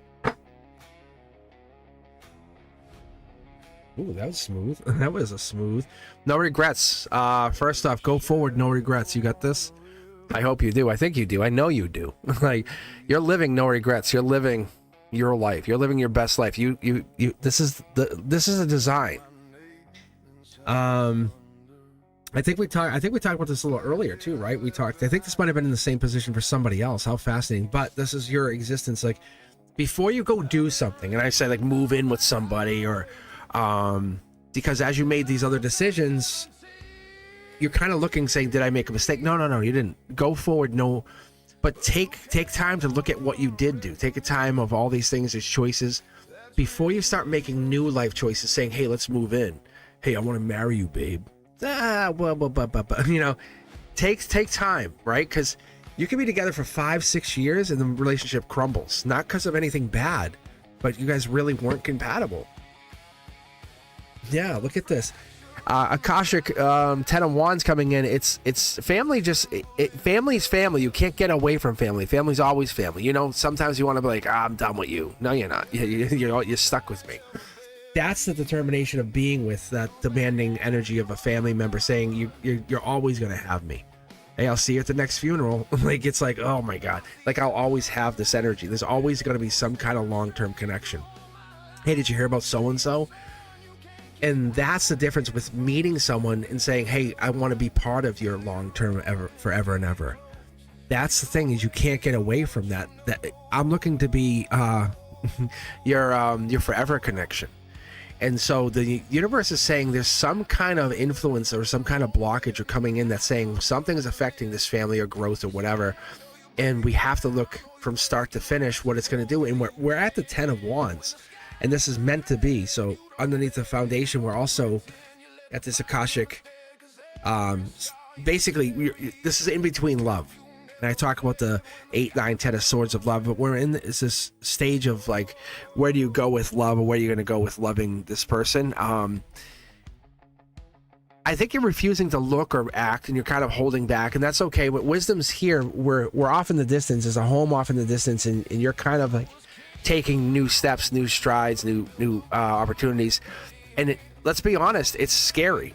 Ooh, that was smooth. That was a smooth. No regrets. First off, go forward. No regrets. You got this. I hope you do. I think you do. I know you do. Like you're living no regrets. You're living your life. You're living your best life. You. This is a design. I think we talked about this a little earlier too, right? I think this might have been in the same position for somebody else. How fascinating. But this is your existence. Like before you go do something, and I say like move in with somebody or because as you made these other decisions, you're kind of looking saying, did I make a mistake? No, you didn't. Go forward. No, but take time to look at what you did do. Take a time of all these things as choices before you start making new life choices saying, hey, let's move in. Hey, I want to marry you, babe. You know, take time, right? Because you can be together for 5-6 years and the relationship crumbles, not because of anything bad, but you guys really weren't compatible. Yeah, look at this. Akashic 10 of Wands coming in. It's family. Family's family. You can't get away from family. Family's always family. You know, sometimes you want to be like, I'm done with you. No, you're not. You're stuck with me. That's the determination of being with that demanding energy of a family member saying you're always going to have me. Hey, I'll see you at the next funeral. Like, it's like, oh my God, like I'll always have this energy. There's always going to be some kind of long-term connection. Hey, did you hear about so-and-so? And that's the difference with meeting someone and saying, hey, I want to be part of your long-term forever and ever. That's the thing, is you can't get away from that I'm looking to be your forever connection. And so the universe is saying there's some kind of influence or some kind of blockage or coming in that's saying something is affecting this family or growth or whatever. And we have to look from start to finish what it's going to do. And we're at the 10 of Wands, and this is meant to be. So underneath the foundation, we're also at this Akashic. Basically, this is in between love. And I talk about the 8, 9, 10 of Swords of love, but we're in this stage of like, where do you go with love, or where are you going to go with loving this person? I think you're refusing to look or act, and you're kind of holding back, and that's okay. But wisdom's here. We're off in the distance. There's a home off in the distance, and you're kind of like taking new steps, new strides, new opportunities. And let's be honest, it's scary.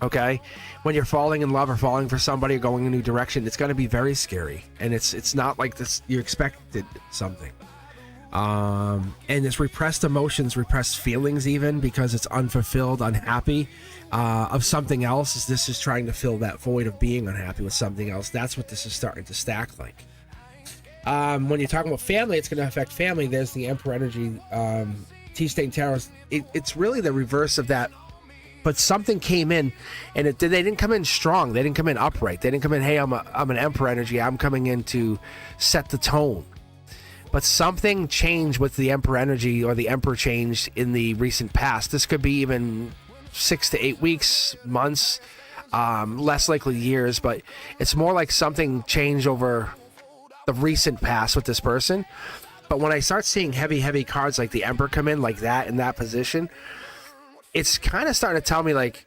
Okay, when you're falling in love or falling for somebody or going a new direction, it's going to be very scary, and it's not like this. You expected something, and it's repressed emotions, repressed feelings, even because it's unfulfilled, unhappy of something else. This is trying to fill that void of being unhappy with something else. That's what this is starting to stack like. When you're talking about family, it's going to affect family. There's the Emperor energy, T-Stain Tarot. It's really the reverse of that. But something came in, and they didn't come in strong. They didn't come in upright. They didn't come in, hey, I'm an Emperor energy. I'm coming in to set the tone. But something changed with the Emperor energy, or the Emperor changed in the recent past. This could be even 6 to 8 weeks, months, less likely years. But it's more like something changed over the recent past with this person. But when I start seeing heavy cards like the Emperor come in like that in that position, it's kind of starting to tell me like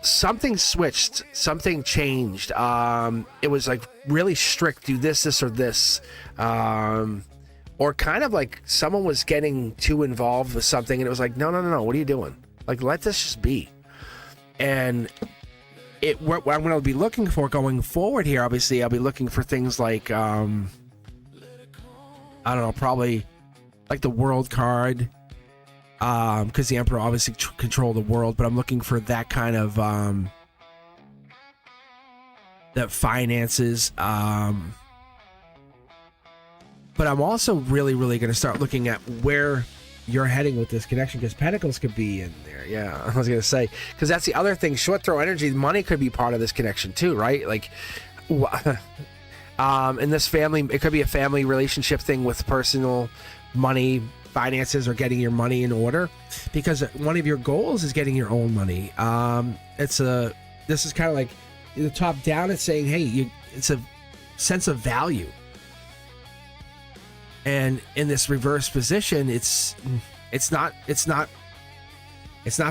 something switched, something changed. It was like really strict, do this or this, or kind of like someone was getting too involved with something, and it was like, no, what are you doing? Like, let this just be. And what I'm going to be looking for going forward here, obviously, I'll be looking for things like, I don't know, probably like the world card, because the Emperor obviously control the world, but I'm looking for that kind of that finances, but I'm also really going to start looking at where you're heading with this connection, because Pentacles could be in there. Yeah, I was going to say, because that's the other thing. Short throw energy, money could be part of this connection too, right? Like, in this family, it could be a family relationship thing with personal money, finances, or getting your money in order, because one of your goals is getting your own money. This is kind of like the top down. It's saying, hey, it's a sense of value. And in this reverse position, it's not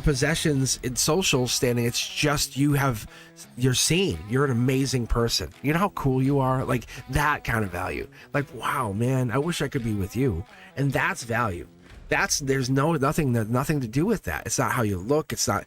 possessions in social standing. It's just you're seen. You're an amazing person. You know how cool you are? Like that kind of value. Like, wow, man, I wish I could be with you. And that's value. There's nothing to do with that. It's not how you look. It's not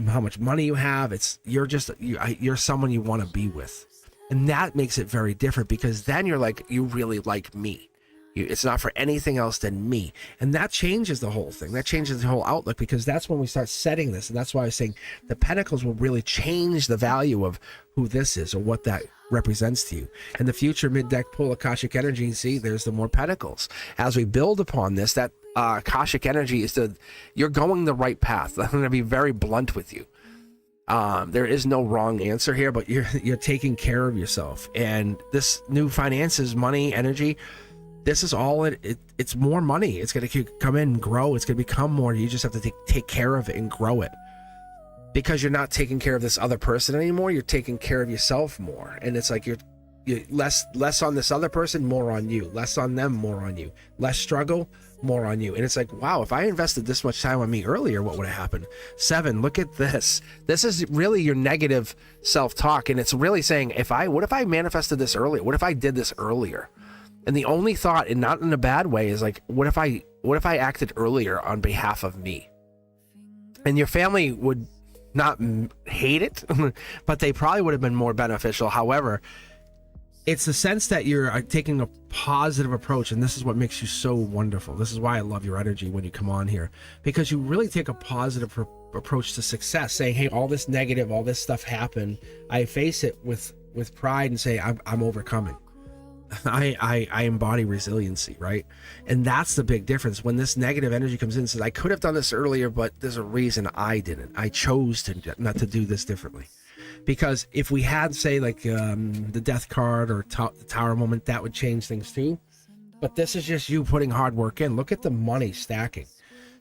how much money you have. You're someone you want to be with. And that makes it very different, because then you're like, you really like me. It's not for anything else than me. And that changes the whole thing. That changes the whole outlook, because that's when we start setting this. And that's why I was saying the Pentacles will really change the value of who this is or what that represents to you. And the future mid-deck pull Akashic energy, see, there's the more Pentacles. As we build upon this, that Akashic energy you're going the right path. I'm going to be very blunt with you. There is no wrong answer here, but you're taking care of yourself. And this new finances, money, energy, this is all it's more money. It's going to come in and grow. It's going to become more. You just have to take care of it and grow it, because you're not taking care of this other person anymore. You're taking care of yourself more. And it's like you're less on this other person, more on you. Less on them, more on you. Less struggle, more on you. And it's like, wow, if I invested this much time on me earlier, what would have happened? 7, look at this. This is really your negative self-talk. And it's really saying, what if I manifested this earlier? What if I did this earlier? And the only thought, and not in a bad way, is like, what if I acted earlier on behalf of me? And your family would not hate it, but they probably would have been more beneficial. However, it's the sense that you're taking a positive approach, and this is what makes you so wonderful. This is why I love your energy when you come on here, because you really take a positive approach to success, saying, hey, all this negative, all this stuff happened. I face it with pride and say, I'm overcoming. I embody resiliency, right? And that's the big difference. When this negative energy comes in and says, I could have done this earlier, but there's a reason I didn't. I chose not to do this differently. Because if we had, say, like the death card or the tower moment, that would change things too. But this is just you putting hard work in. Look at the money stacking.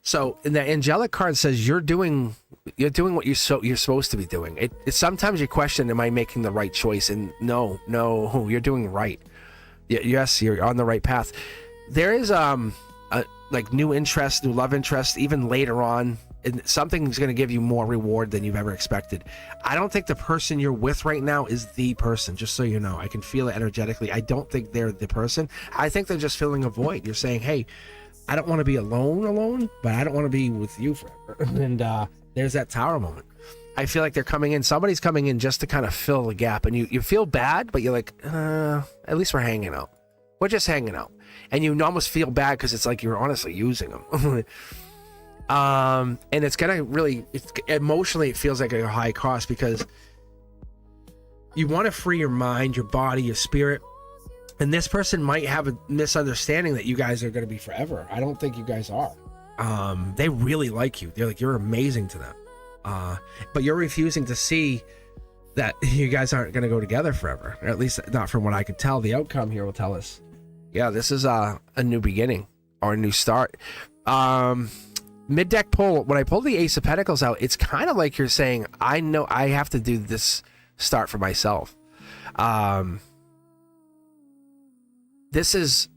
So, and the angelic card says you're doing what you're supposed to be doing. It sometimes you question, am I making the right choice? And no, you're doing right. Yes, you're on the right path. There is like new interest, new love interest, even later on. And something's going to give you more reward than you've ever expected. I don't think the person you're with right now is the person, just so you know. I can feel it energetically. I don't think they're the person. I think they're just filling a void. You're saying, hey, I don't want to be alone, but I don't want to be with you forever. And there's that tower moment. I feel like they're coming in. Somebody's coming in just to kind of fill the gap. And you feel bad, but you're like, at least we're hanging out. We're just hanging out. And you almost feel bad because it's like you're honestly using them. And it's gonna really, emotionally, it feels like a high cost, because you want to free your mind, your body, your spirit. And this person might have a misunderstanding that you guys are going to be forever. I don't think you guys are. They really like you. They're like, you're amazing to them. But you're refusing to see that you guys aren't going to go together forever, or at least not from what I can tell. The outcome here will tell us, yeah, this is a new beginning or a new start. Mid-deck pull, when I pull the Ace of Pentacles out, it's kind of like you're saying, I know I have to do this start for myself. This is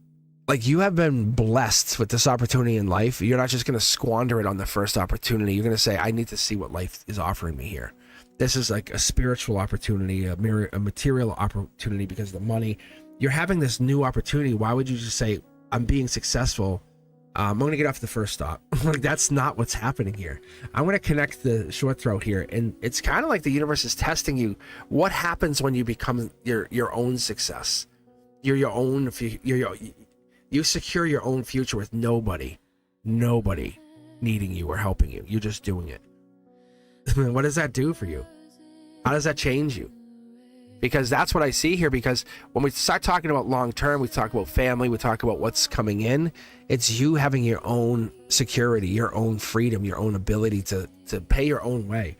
like you have been blessed with this opportunity in life. You're not just going to squander it on the first opportunity. You're going to say, I need to see what life is offering me here. This is like a spiritual opportunity, a material opportunity because of the money. You're having this new opportunity. Why would you just say, I'm being successful? I'm going to get off the first stop. Like, that's not what's happening here. I'm going to connect the short throat here. And it's kind of like the universe is testing you. What happens when you become your own success? You're your own, you secure your own future with nobody needing you or helping you. You're just doing it. What does that do for you? How does that change you? Because that's what I see here. Because when we start talking about long term, we talk about family, we talk about what's coming in. It's you having your own security, your own freedom, your own ability to pay your own way.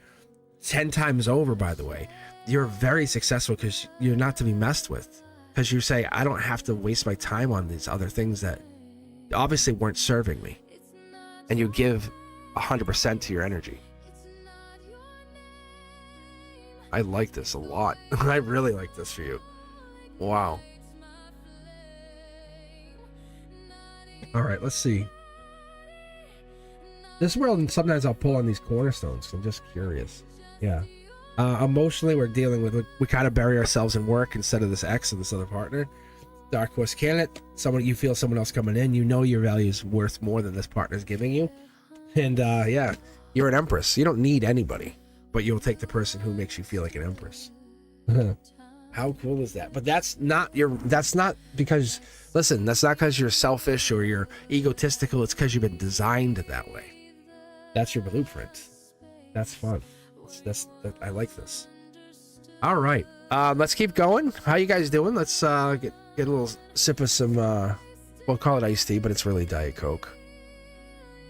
10 times over, by the way. You're very successful because you're not to be messed with. Because you say, I don't have to waste my time on these other things that obviously weren't serving me. And you give 100% to your energy. I like this a lot. I really like this for you. Wow. All right, let's see. This world, sometimes I'll pull on these cornerstones. I'm just curious. Yeah. Emotionally, we're dealing with, we kind of bury ourselves in work instead of this ex and this other partner. Dark horse candidate, someone you feel someone else coming in, you know your value is worth more than this partner's giving you. And yeah, you're an empress. You don't need anybody, but you'll take the person who makes you feel like an empress. How cool is that? But that's not because, listen, that's not because you're selfish or you're egotistical. It's because you've been designed that way. That's your blueprint. That's fun. I like this. All right, let's keep going. How you guys doing? Let's get a little sip of some we'll call it iced tea, but it's really Diet Coke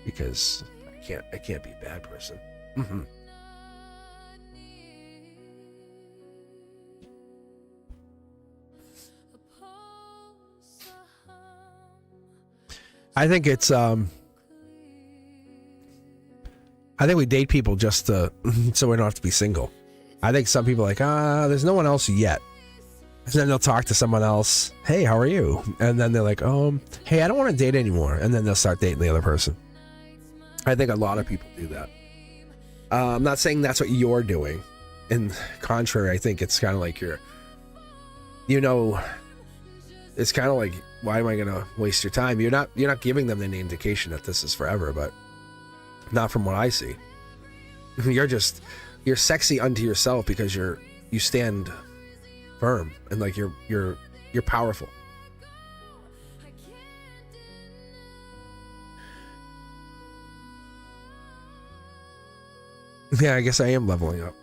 because I can't be a bad person. I think it's I think we date people just so we don't have to be single. I think some people are like, there's no one else yet. And then they'll talk to someone else. Hey, how are you? And then they're like, hey, I don't want to date anymore. And then they'll start dating the other person. I think a lot of people do that. I'm not saying that's what you're doing. In contrary, I think it's kind of like it's kind of like, why am I going to waste your time? You're not giving them any indication that this is forever, but not from what I see. You're sexy unto yourself because you stand firm and like you're powerful. Yeah, I guess I am leveling up.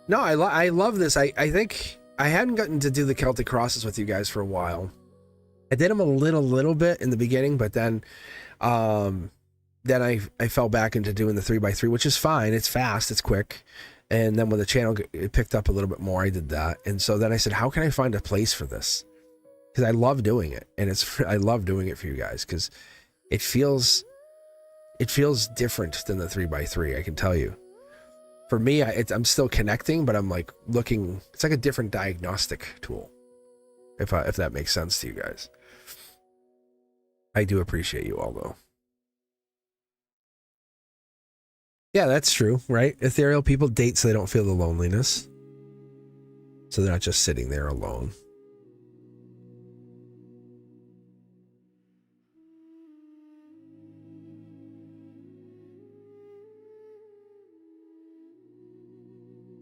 No, I love this. I think I hadn't gotten to do the Celtic crosses with you guys for a while. I did them a little bit in the beginning, but then I fell back into doing the 3x3, which is fine. It's fast, it's quick. And then when the channel picked up a little bit more, I did that. And so then I said, how can I find a place for this? Because I love doing it, and I love doing it for you guys because it feels different than the 3x3. I can tell you. For me, I'm still connecting, but I'm like looking. It's like a different diagnostic tool. If that makes sense to you guys. I do appreciate you all, though. Yeah, that's true, right? Ethereal people date so they don't feel the loneliness. So they're not just sitting there alone.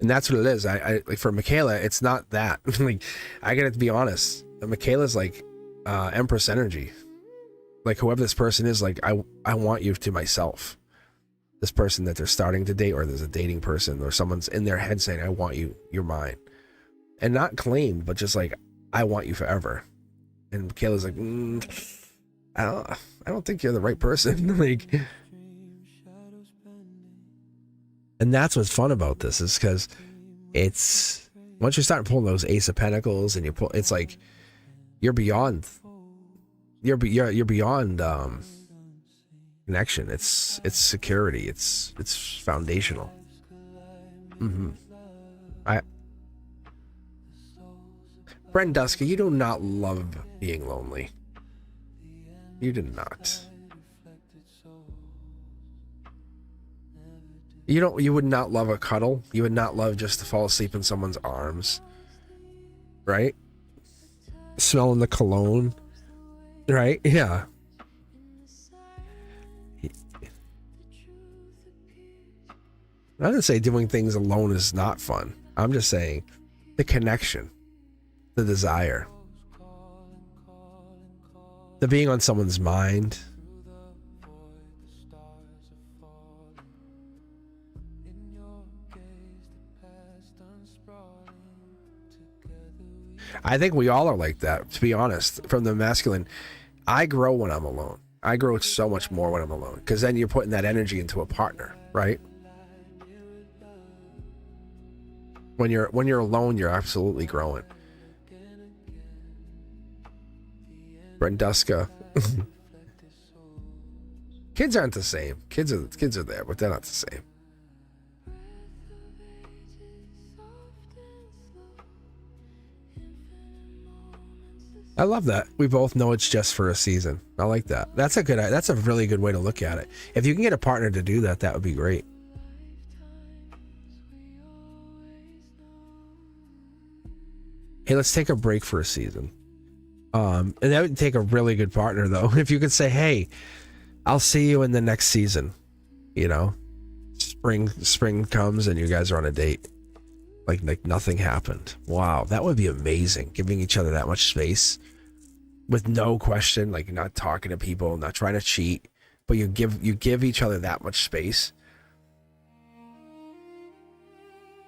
And that's what it is. I like for Michaela, it's not that. Like, I gotta be honest. Michaela's like Empress energy. Like whoever this person is, like I want you to myself. This person that they're starting to date, or there's a dating person, or someone's in their head saying, I want you, you're mine. And not claimed, but just like, I want you forever. And Michaela's like, I don't think you're the right person. Like, and that's what's fun about this, is because it's, once you start pulling those Ace of Pentacles and you pull, it's like you're beyond connection. It's security. It's foundational. Brent Duska, you do not love being lonely. You did not. You would not love a cuddle. You would not love just to fall asleep in someone's arms. Right? Smelling the cologne. Right? Yeah. I didn't say doing things alone is not fun. I'm just saying the connection, the desire, the being on someone's mind. I think we all are like that, to be honest. From the masculine, I grow when I'm alone. I grow so much more when I'm alone, because then you're putting that energy into a partner, right? When you're alone, you're absolutely growing. Brenduska. Kids aren't the same. Kids are there, but they're not the same. I love that. We both know it's just for a season. I like that. That's a really good way to look at it. If you can get a partner to do that, that would be great. Hey, let's take a break for a season. And that would take a really good partner, though. If you could say, hey, I'll see you in the next season. You know, spring comes and you guys are on a date. Like nothing happened. Wow, that would be amazing. Giving each other that much space with no question, like not talking to people, not trying to cheat, but you give each other that much space.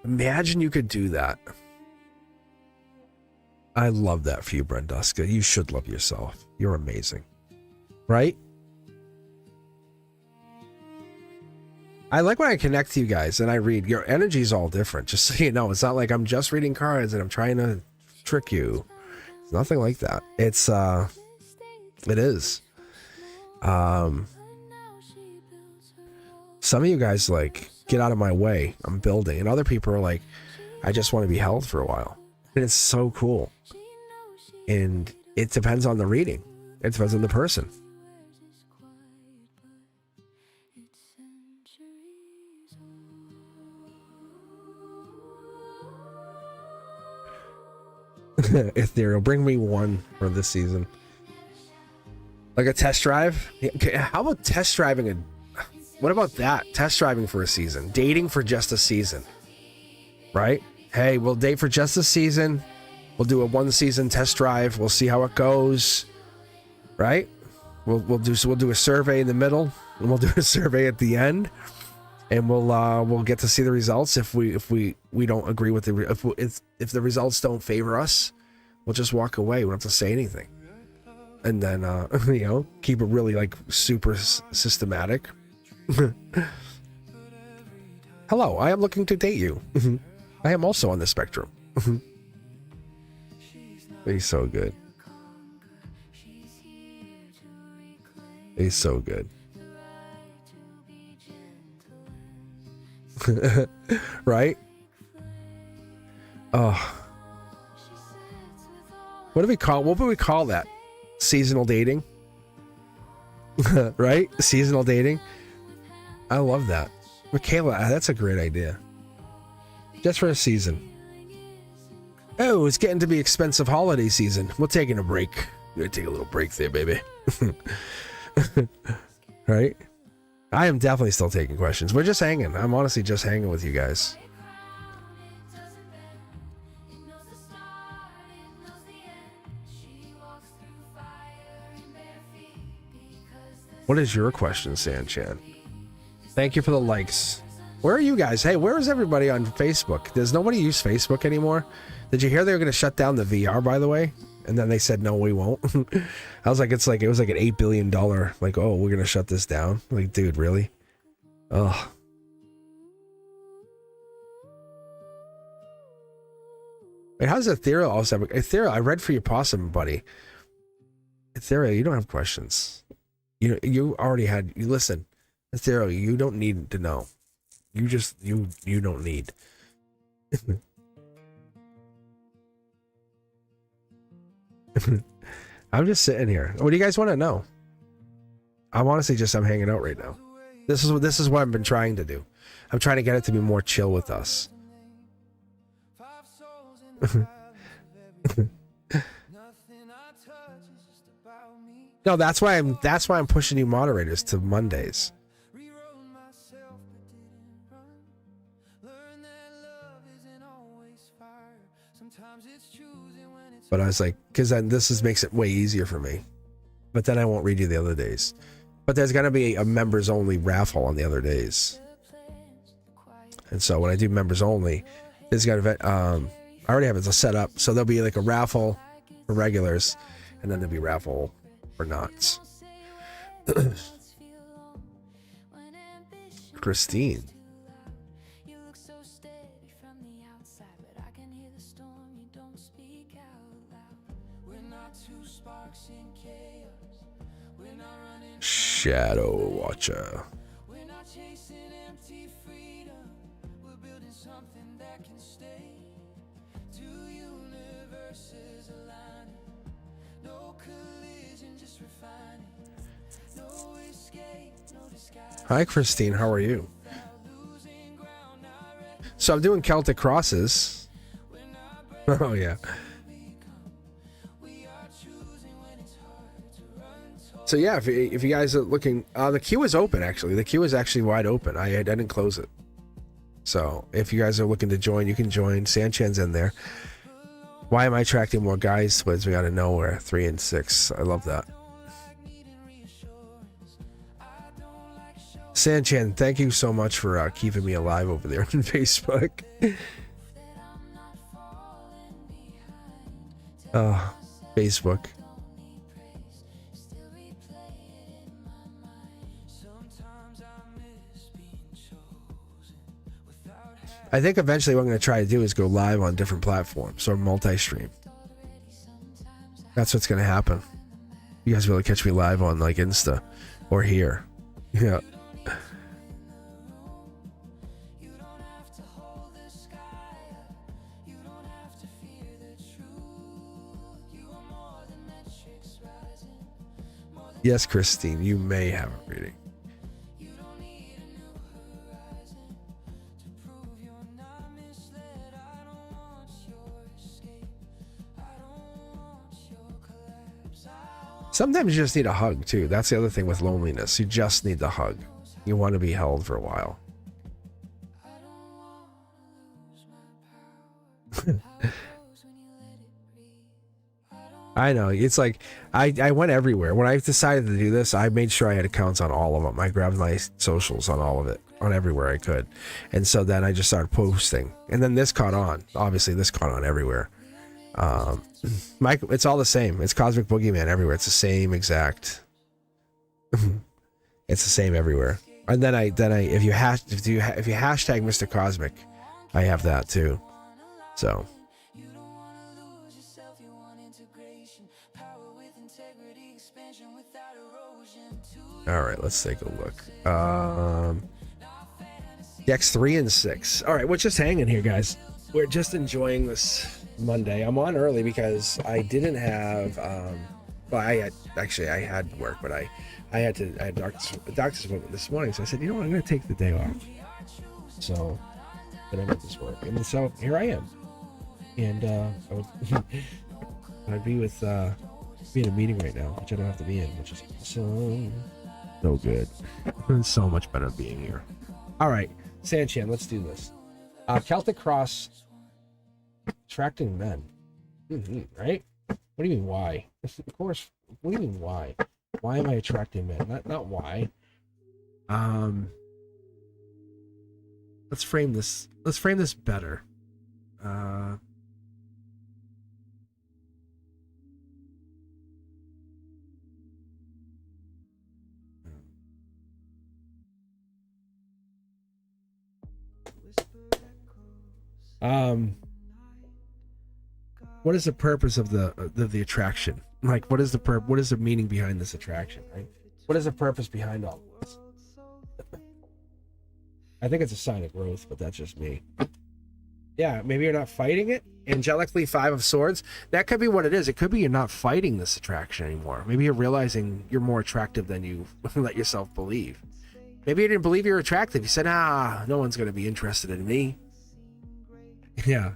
Imagine you could do that. I love that for you, Brenduska. You should love yourself. You're amazing. Right? I like when I connect to you guys and I read. Your energy is all different, just so you know. It's not like I'm just reading cards and I'm trying to trick you. It's nothing like that. It is. Some of you guys like, get out of my way, I'm building. And other people are like, I just want to be held for a while. And it's so cool. And it depends on the reading. It depends on the person. Ethereal, bring me one for this season. Like a test drive? Okay, how about test driving? What about that? Test driving for a season. Dating for just a season. Right? Hey, we'll date for just a season. We'll do a 1-season test drive. We'll see how it goes. Right? We'll do a survey in the middle, and we'll do a survey at the end, and we'll get to see the results. If we don't agree with if the results don't favor us, we'll just walk away. We don't have to say anything, and then keep it really like super systematic. Hello, I am looking to date you. I am also on the spectrum. He's so good. He's so good. Right? Oh. What would we call that? Seasonal dating? Right? Seasonal dating? I love that. Michaela, that's a great idea. Just for a season. Oh, it's getting to be expensive holiday season. We're taking a break. We're gonna take a little break there, baby. Right? I am definitely still taking questions. We're just hanging. I'm honestly just hanging with you guys. What is your question, Sanchan? Thank you for the likes. Where are you guys? Hey, where is everybody on Facebook? Does nobody use Facebook anymore? Did you hear they were going to shut down the VR, by the way? And then they said, no, we won't. I was like, it was like an $8 billion, like, oh, we're going to shut this down. Like, dude, really? Ugh. Wait, how's Ethereal also have... Ethereal, I read for your Possum, buddy. Ethereal, you don't have questions. You already had... You listen, Ethereal, you don't need to know. You just... You don't need. I'm just sitting here. What do you guys want to know? I'm honestly just I'm hanging out right now. This is what I've been trying to do. I'm trying to get it to be more chill with us. No, that's why I'm pushing you moderators to Mondays. But I was like, because then this makes it way easier for me. But then I won't read you the other days. But there's gonna be a members only raffle on the other days. And so when I do members only, there's got I already have it set up. So there'll be like a raffle for regulars, and then there'll be raffle for knots. Christine. Shadow Watcher. Hi Christine, how are you? So I'm doing Celtic crosses. Oh yeah. So yeah, if you guys are looking, the queue is open actually. The queue is actually wide open. I didn't close it. So if you guys are looking to join, you can join. Sanchan's in there. Why am I attracting more guys? Twins, we gotta know where 3 and 6. I love that. Sanchan, thank you so much for keeping me alive over there on Facebook. Facebook. I think eventually what I'm going to try to do is go live on different platforms or multi-stream. That's what's going to happen. You guys will catch me live on like Insta or here. Yeah. Yes, Christine, you may have a reading. Sometimes you just need a hug too. That's the other thing with loneliness. You just need the hug. You want to be held for a while. I know. It's like I went everywhere. When I decided to do this, I made sure I had accounts on all of them. I grabbed my socials on all of it, on everywhere I could. And so then I just started posting. And then this caught on. Obviously, this caught on everywhere. It's all the same. It's Cosmic Boogeyman everywhere. It's the same exact. It's the same everywhere. And then if you hashtag Mr. Cosmic, I have that too. So. All right, let's take a look. Decks 3 and 6. All right, we're just hanging here, guys. We're just enjoying this Monday. I'm on early because I didn't have. Well, I had work, but I had a doctor's appointment this morning. So I said, you know what, I'm going to take the day off. So then I made this work, and so here I am. And I'd be with be in a meeting right now, which I don't have to be in, which is so good. It's so much better being here. All right, Sanchan, let's do this. Celtic cross attracting men. Right? What do you mean why? Of course. What do you mean why? Why am I attracting men? Not why. Let's frame this. Let's frame this better. What is the purpose of the attraction? Like, what is the meaning behind this attraction, right? What is the purpose behind all of this? I think it's a sign of growth, but that's just me. Yeah, maybe you're not fighting it. Angelically, 5 of Swords. That could be what it is. It could be you're not fighting this attraction anymore. Maybe you're realizing you're more attractive than you let yourself believe. Maybe you didn't believe you're attractive. You said, no one's going to be interested in me. Yeah.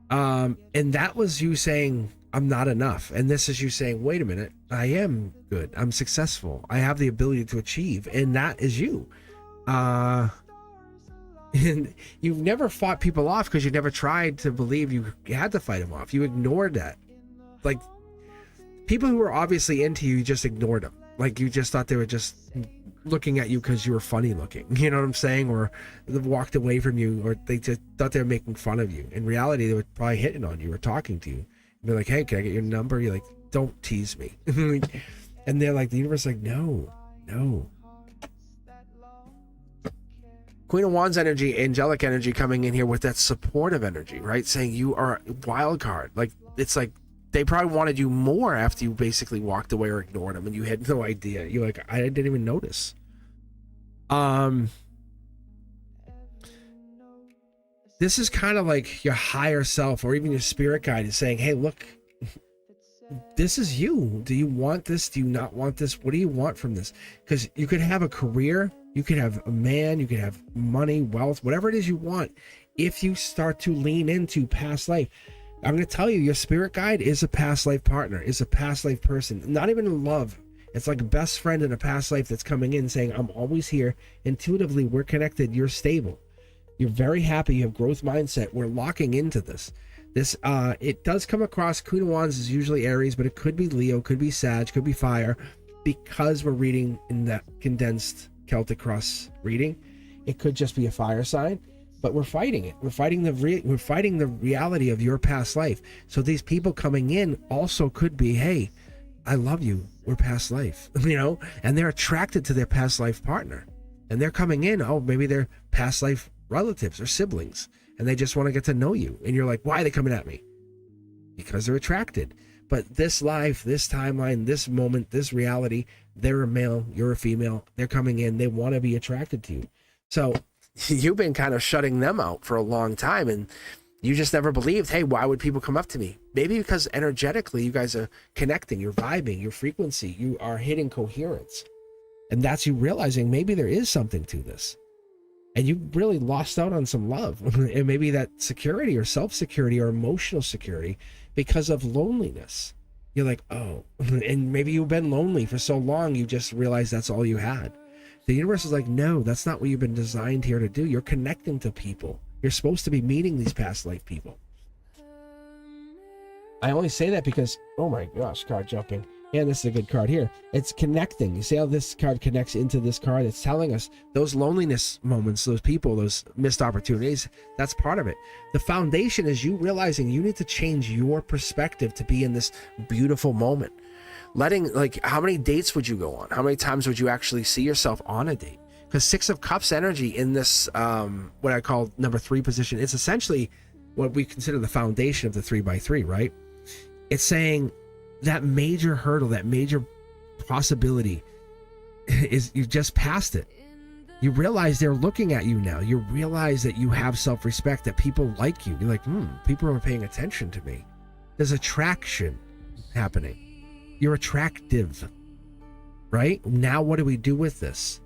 And that was you saying, I'm not enough. And this is you saying, wait a minute, I am good. I'm successful. I have the ability to achieve. And that is you. And you've never fought people off because you never tried to believe you had to fight them off. You ignored that. Like, people who were obviously into you, you just ignored them. Like, you just thought they were just looking at you because you were funny looking. You know what I'm saying? Or they walked away from you, or they just thought they were making fun of you. In reality, they were probably hitting on you or talking to you. They're like, hey, can I get your number? You're like, don't tease me. And they're like, the universe is like, no. Queen of Wands energy, angelic energy coming in here with that supportive energy, right? Saying you are a wild card. Like, it's like they probably wanted you more after you basically walked away or ignored them and you had no idea. You're like, I didn't even notice. This is kind of like your higher self or even your spirit guide is saying, hey, look, this is you. Do you want this? Do you not want this? What do you want from this? Because you could have a career, you could have a man, you could have money, wealth, whatever it is you want. If you start to lean into past life, I'm going to tell you, your spirit guide is a past life partner, is a past life person, not even in love. It's like a best friend in a past life that's coming in saying, I'm always here. Intuitively, we're connected. You're stable. You're very happy. You have growth mindset. We're locking into this. It does come across, Queen of Wands is usually Aries, but it could be Leo, could be Sag, could be fire, because we're reading in that condensed Celtic cross reading. It could just be a fire sign, but we're fighting it. We're fighting the reality of your past life. So these people coming in also could be, hey, I love you. We're past life, and they're attracted to their past life partner, and they're coming in. Oh, maybe they're past life relatives or siblings, and they just want to get to know you. And you're like, why are they coming at me? Because they're attracted. But this life, this timeline, this moment, this reality, they're a male, you're a female. They're coming in. They want to be attracted to you. So you've been kind of shutting them out for a long time, and you just never believed, hey, why would people come up to me? Maybe because energetically you guys are connecting, you're vibing, your frequency, you are hitting coherence. And that's you realizing maybe there is something to this. And you really lost out on some love. And maybe that security or self-security or emotional security because of loneliness. You're like, oh, and maybe you've been lonely for so long, you just realized that's all you had. The universe is like, no, that's not what you've been designed here to do. You're connecting to people. You're supposed to be meeting these past life people. I only say that because, oh my gosh, card jumping. And this is a good card here. It's connecting. You see how this card connects into this card? It's telling us those loneliness moments, those people, those missed opportunities, that's part of it. The foundation is you realizing you need to change your perspective to be in this beautiful moment. How many dates would you go on? How many times would you actually see yourself on a date? Because 6 of Cups energy in this, what I call number 3 position, it's essentially what we consider the foundation of the 3x3, right? It's saying that major hurdle, that major possibility is you just passed it. You realize they're looking at you now. You realize that you have self-respect, that people like you. You're like, people are paying attention to me. There's attraction happening. You're attractive, right? Now what do we do with this?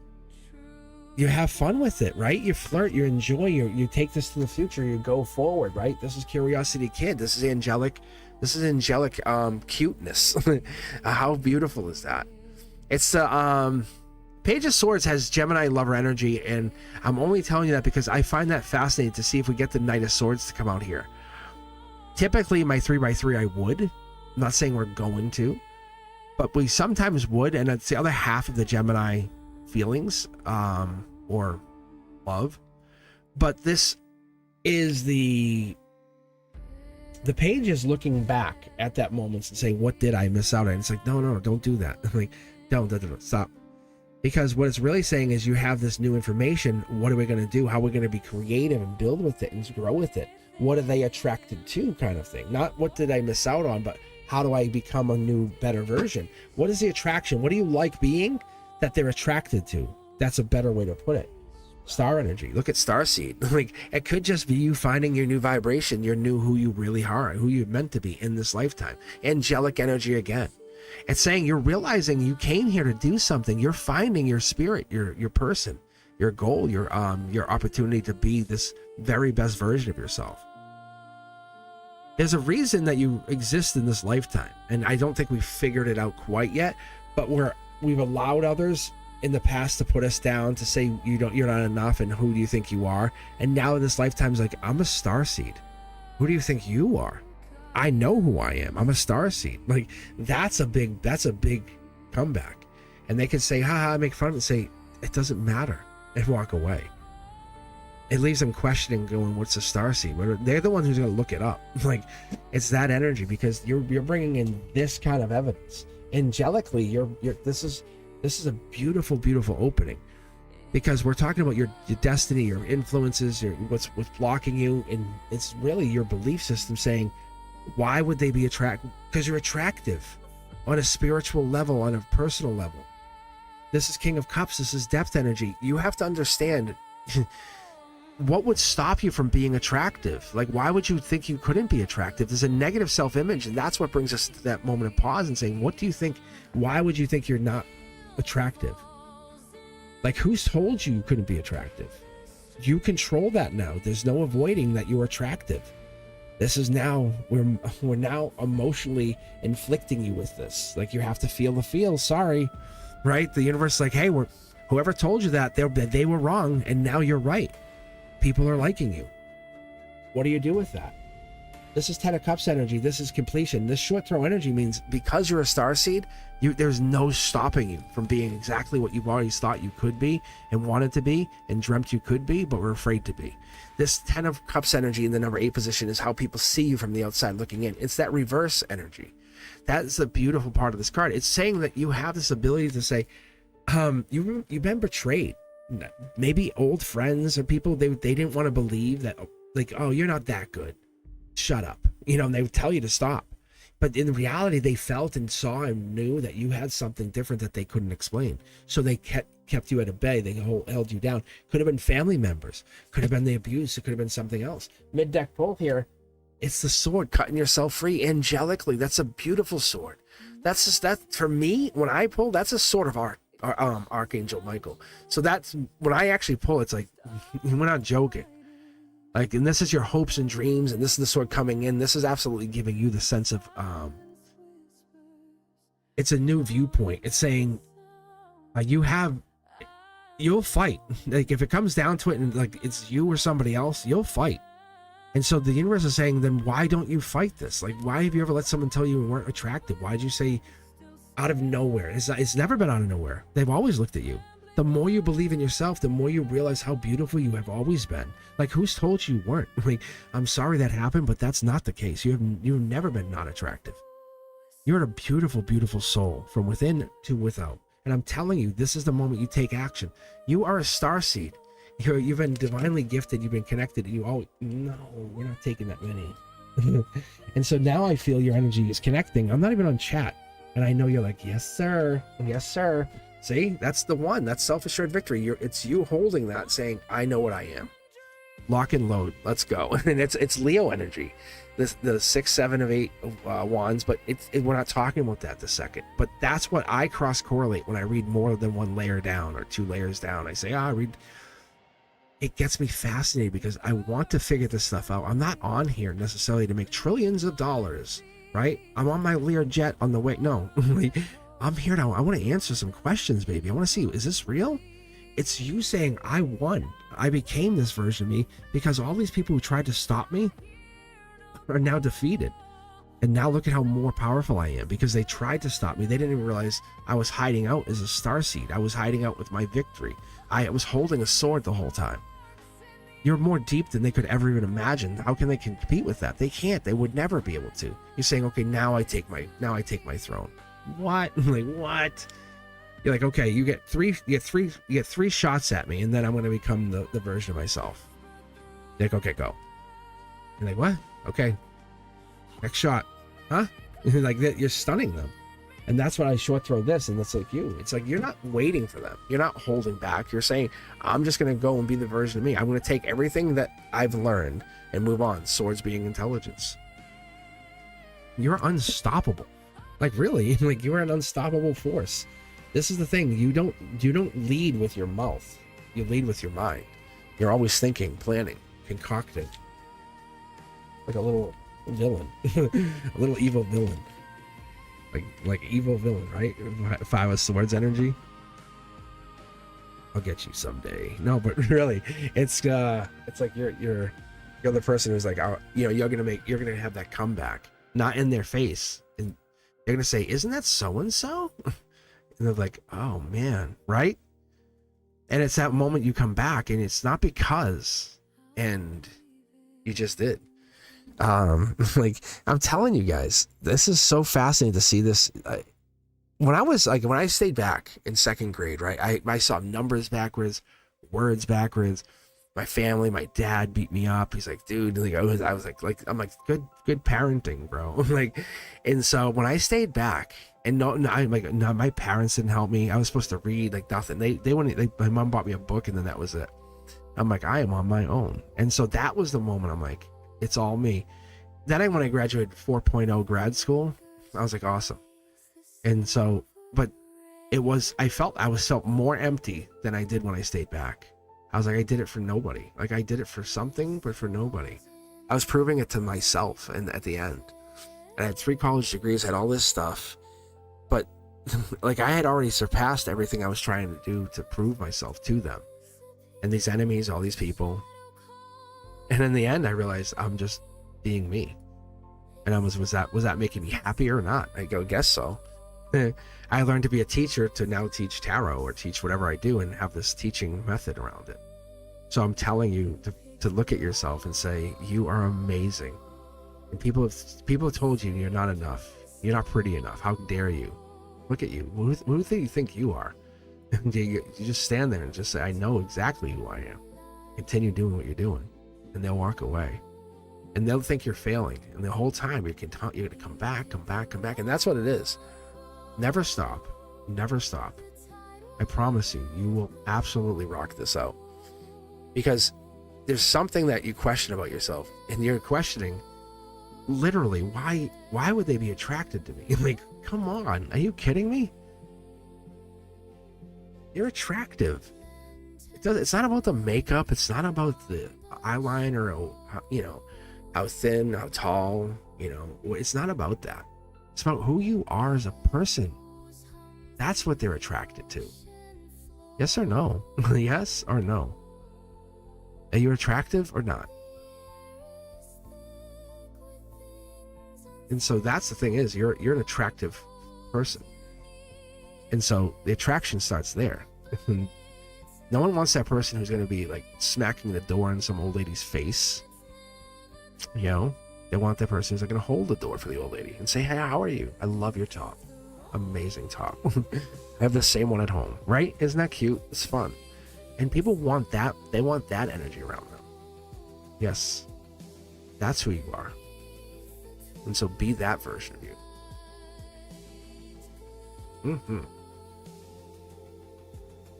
You have fun with it, right? You flirt, you enjoy, you take this to the future, you go forward, right? This is Curiosity Kid. This is angelic. This is angelic cuteness. How beautiful is that? It's the Page of Swords has Gemini lover energy, and I'm only telling you that because I find that fascinating to see if we get the Knight of Swords to come out here. Typically, my 3x3, I would. I'm not saying we're going to, but we sometimes would, and it's the other half of the Gemini feelings or love. But this is the page is looking back at that moment and saying, what did I miss out on? And it's like, no, don't do that. Like, don't, stop. Because what it's really saying is you have this new information. What are we going to do? How are we going to be creative and build with it and grow with it? What are they attracted to, kind of thing? Not what did I miss out on, but how do I become a new, better version? What is the attraction? What do you like being that they're attracted to? That's a better way to put it. Star energy. Look at starseed. Like, it could just be you finding your new vibration, your new who you really are, who you're meant to be in this lifetime. Angelic energy again. It's saying you're realizing you came here to do something. You're finding your spirit, your person, your goal, your opportunity to be this very best version of yourself. There's a reason that you exist in this lifetime, and I don't think we've figured it out quite yet, but we've allowed others in the past to put us down, to say you're not enough, and who do you think you are? And now this lifetime's like, I'm a starseed. Who do you think you are? I know who I am. I'm a starseed. Like, that's a big comeback. And they can say, haha, make fun of it, and say, it doesn't matter, and walk away. It leaves them questioning, going, what's a starseed? But they're the ones who's going to look it up. Like, it's that energy, because you're bringing in this kind of evidence. Angelically, this is a beautiful, beautiful opening, because we're talking about your destiny, your influences, what's blocking you, and it's really your belief system saying, why would they be attracted? Because you're attractive on a spiritual level, on a personal level. This is King of Cups. This is depth energy. You have to understand what would stop you from being attractive. Like, why would you think you couldn't be attractive? There's a negative self-image, and that's what brings us to that moment of pause and saying, what do you think? Why would you think you're not attractive? Like, who's told you couldn't be attractive? You control that now. There's no avoiding that you're attractive. This is now, we're now emotionally inflicting you with this. Like, you have to feel the feel. Sorry, right? The universe is like, hey, whoever told you that, they were wrong, and now you're right. People are liking you. What do you do with that? This is 10 of Cups energy. This is completion. This short throw energy means, because you're a starseed, there's no stopping you from being exactly what you've always thought you could be, and wanted to be, and dreamt you could be, but were afraid to be. This 10 of Cups energy in the number 8 position is how people see you from the outside looking in. It's that reverse energy. That's the beautiful part of this card. It's saying that you have this ability to say, you've been betrayed. Maybe old friends or people, they didn't want to believe that, like, oh, you're not that good, shut up, and they would tell you to stop. But in reality, they felt and saw and knew that you had something different that they couldn't explain. So they kept you at a bay. They held you down. Could have been family members, could have been the abuse, it could have been something else. Mid-deck pull here, it's the sword, cutting yourself free angelically. That's a beautiful sword. That's just, that for me, when I pull, that's a sword of art. Archangel Michael. So that's when I actually pull, it's like, we're not joking. Like, and this is your hopes and dreams, and this is the sword coming in. This is absolutely giving you the sense of it's a new viewpoint. It's saying you'll fight. Like, if it comes down to it, and like it's you or somebody else, you'll fight. And so the universe is saying, then why don't you fight this? Like, why have you ever let someone tell you weren't attractive? Why'd you say out of nowhere? It's never been out of nowhere. They've always looked at you. The more you believe in yourself, the more you realize how beautiful you have always been. Like, who's told you weren't? Like, I'm sorry that happened, but that's not the case. You've never been not attractive. You're a beautiful, beautiful soul from within to without. And I'm telling you, this is the moment you take action. You are a starseed. You've been divinely gifted. You've been connected. No, we're not taking that many. And so now I feel your energy is connecting. I'm not even on chat. And I know you're like, yes, sir. Yes, sir. See, that's the one. That's self-assured victory. It's you holding that, saying, I know what I am. Lock and load. Let's go. And it's Leo energy. The 6, 7 of 8 wands, but we're not talking about that this second. But that's what I cross-correlate when I read more than one layer down or 2 layers down. I say, it gets me fascinated because I want to figure this stuff out. I'm not on here necessarily to make trillions of dollars. Right? I'm on my Learjet on the way. No, I'm here now. I want to answer some questions, baby. I want to see, is this real? It's you saying, I won. I became this version of me because all these people who tried to stop me are now defeated. And now look at how more powerful I am because they tried to stop me. They didn't even realize I was hiding out as a starseed. I was hiding out with my victory. I was holding a sword the whole time. You're more deep than they could ever even imagine. How can they compete with that? They can't. They would never be able to. You're saying, okay, now I take my throne. What? Like, what? You're like, okay, you get three shots at me, and then I'm going to become the version of myself. You're like, okay, go. You're like, what? Okay. Next shot. Huh? Like that, you're stunning them. And that's what I short throw this, and that's like you. It's like you're not waiting for them. You're not holding back. You're saying, I'm just going to go and be the version of me. I'm going to take everything that I've learned and move on. Swords being intelligence. You're unstoppable. Like really, like you're an unstoppable force. This is the thing. You don't lead with your mouth. You lead with your mind. You're always thinking, planning, concocting. Like a little villain. A little evil villain. Like evil villain, right? If I was Swords energy, I'll get you someday. No, but really, it's like you're the person who's like, you're gonna have that comeback, not in their face, and they're gonna say, "Isn't that so and so?" And they're like, "Oh man," right? And it's that moment you come back, and it's not because, and you just did. Like I'm telling you guys, this is so fascinating to see this. When I stayed back in second grade, right, I saw numbers backwards, words backwards. My family, my dad beat me up. He's like, dude, like I was like I'm like, good parenting, bro. Like, and so when I stayed back, and no, my parents didn't help me. I was supposed to read like nothing. My mom bought me a book, and then that was it. I'm like, I am on my own. And so that was the moment I'm like, it's all me. Then when I graduated 4.0 grad school, I was like, awesome. And so, but I felt more empty than I did when I stayed back. I was like, I did it for nobody. Like I did it for something, but for nobody. I was proving it to myself, and at the end, I had 3 college degrees, had all this stuff, but like I had already surpassed everything I was trying to do to prove myself to them. And these enemies, all these people. And in the end, I realized I'm just being me. And was that making me happy or not? I go, guess so. I learned to be a teacher to now teach tarot or teach whatever I do and have this teaching method around it. So I'm telling you to look at yourself and say, you are amazing. And people have told you you're not enough. You're not pretty enough. How dare you? Look at you. Who do you think you are? You just stand there and just say, I know exactly who I am. Continue doing what you're doing. And they'll walk away. And they'll think you're failing. And the whole time you're going to come back. And that's what it is. Never stop. Never stop. I promise you, you will absolutely rock this out. Because there's something that you question about yourself. And you're questioning, literally, why would they be attracted to me? Like, come on. Are you kidding me? You're attractive. It's not about the makeup. It's not about the eyeliner or, how thin, how tall, it's not about that. It's about who you are as a person. That's what they're attracted to. Yes or no? Yes or no? Are you attractive or not? And so that's the thing is, you're an attractive person. And so the attraction starts there. No one wants that person who's going to be like smacking the door in some old lady's face. They want that person who's going to hold the door for the old lady and say, hey, how are you? I love your top. Amazing top. I have the same one at home, right? Isn't that cute? It's fun. And people want that. They want that energy around them. Yes. That's who you are. And so be that version of you.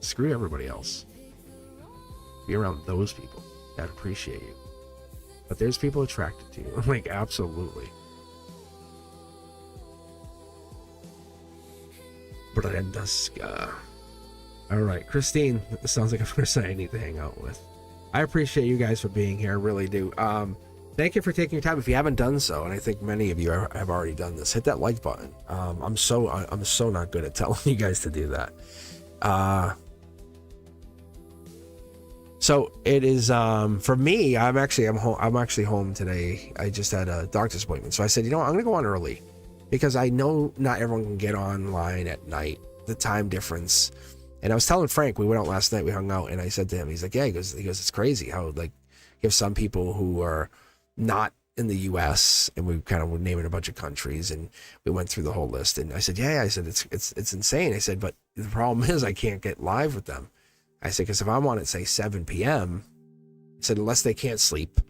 Screw everybody else. Be around those people that appreciate you. But there's people attracted to you. Like, absolutely. Brendaska. All right, Christine. This sounds like a person I need to hang out with. I appreciate you guys for being here. I really do. Thank you for taking your time. If you haven't done so, and I think many of you have already done this, hit that like button. I'm so not good at telling you guys to do that. So it is for me. I'm actually home today. I just had a doctor's appointment, so I said, I'm gonna go on early because I know not everyone can get online at night. The time difference. And I was telling Frank, we went out last night, we hung out, and I said to him, he's like, yeah, he goes, it's crazy how like you have some people who are not in the US, and we kind of were naming a bunch of countries, and we went through the whole list. And I said, yeah, I said, it's insane. I said, but the problem is I can't get live with them. I said, because if I'm on at say 7 p.m., I said, unless they can't sleep.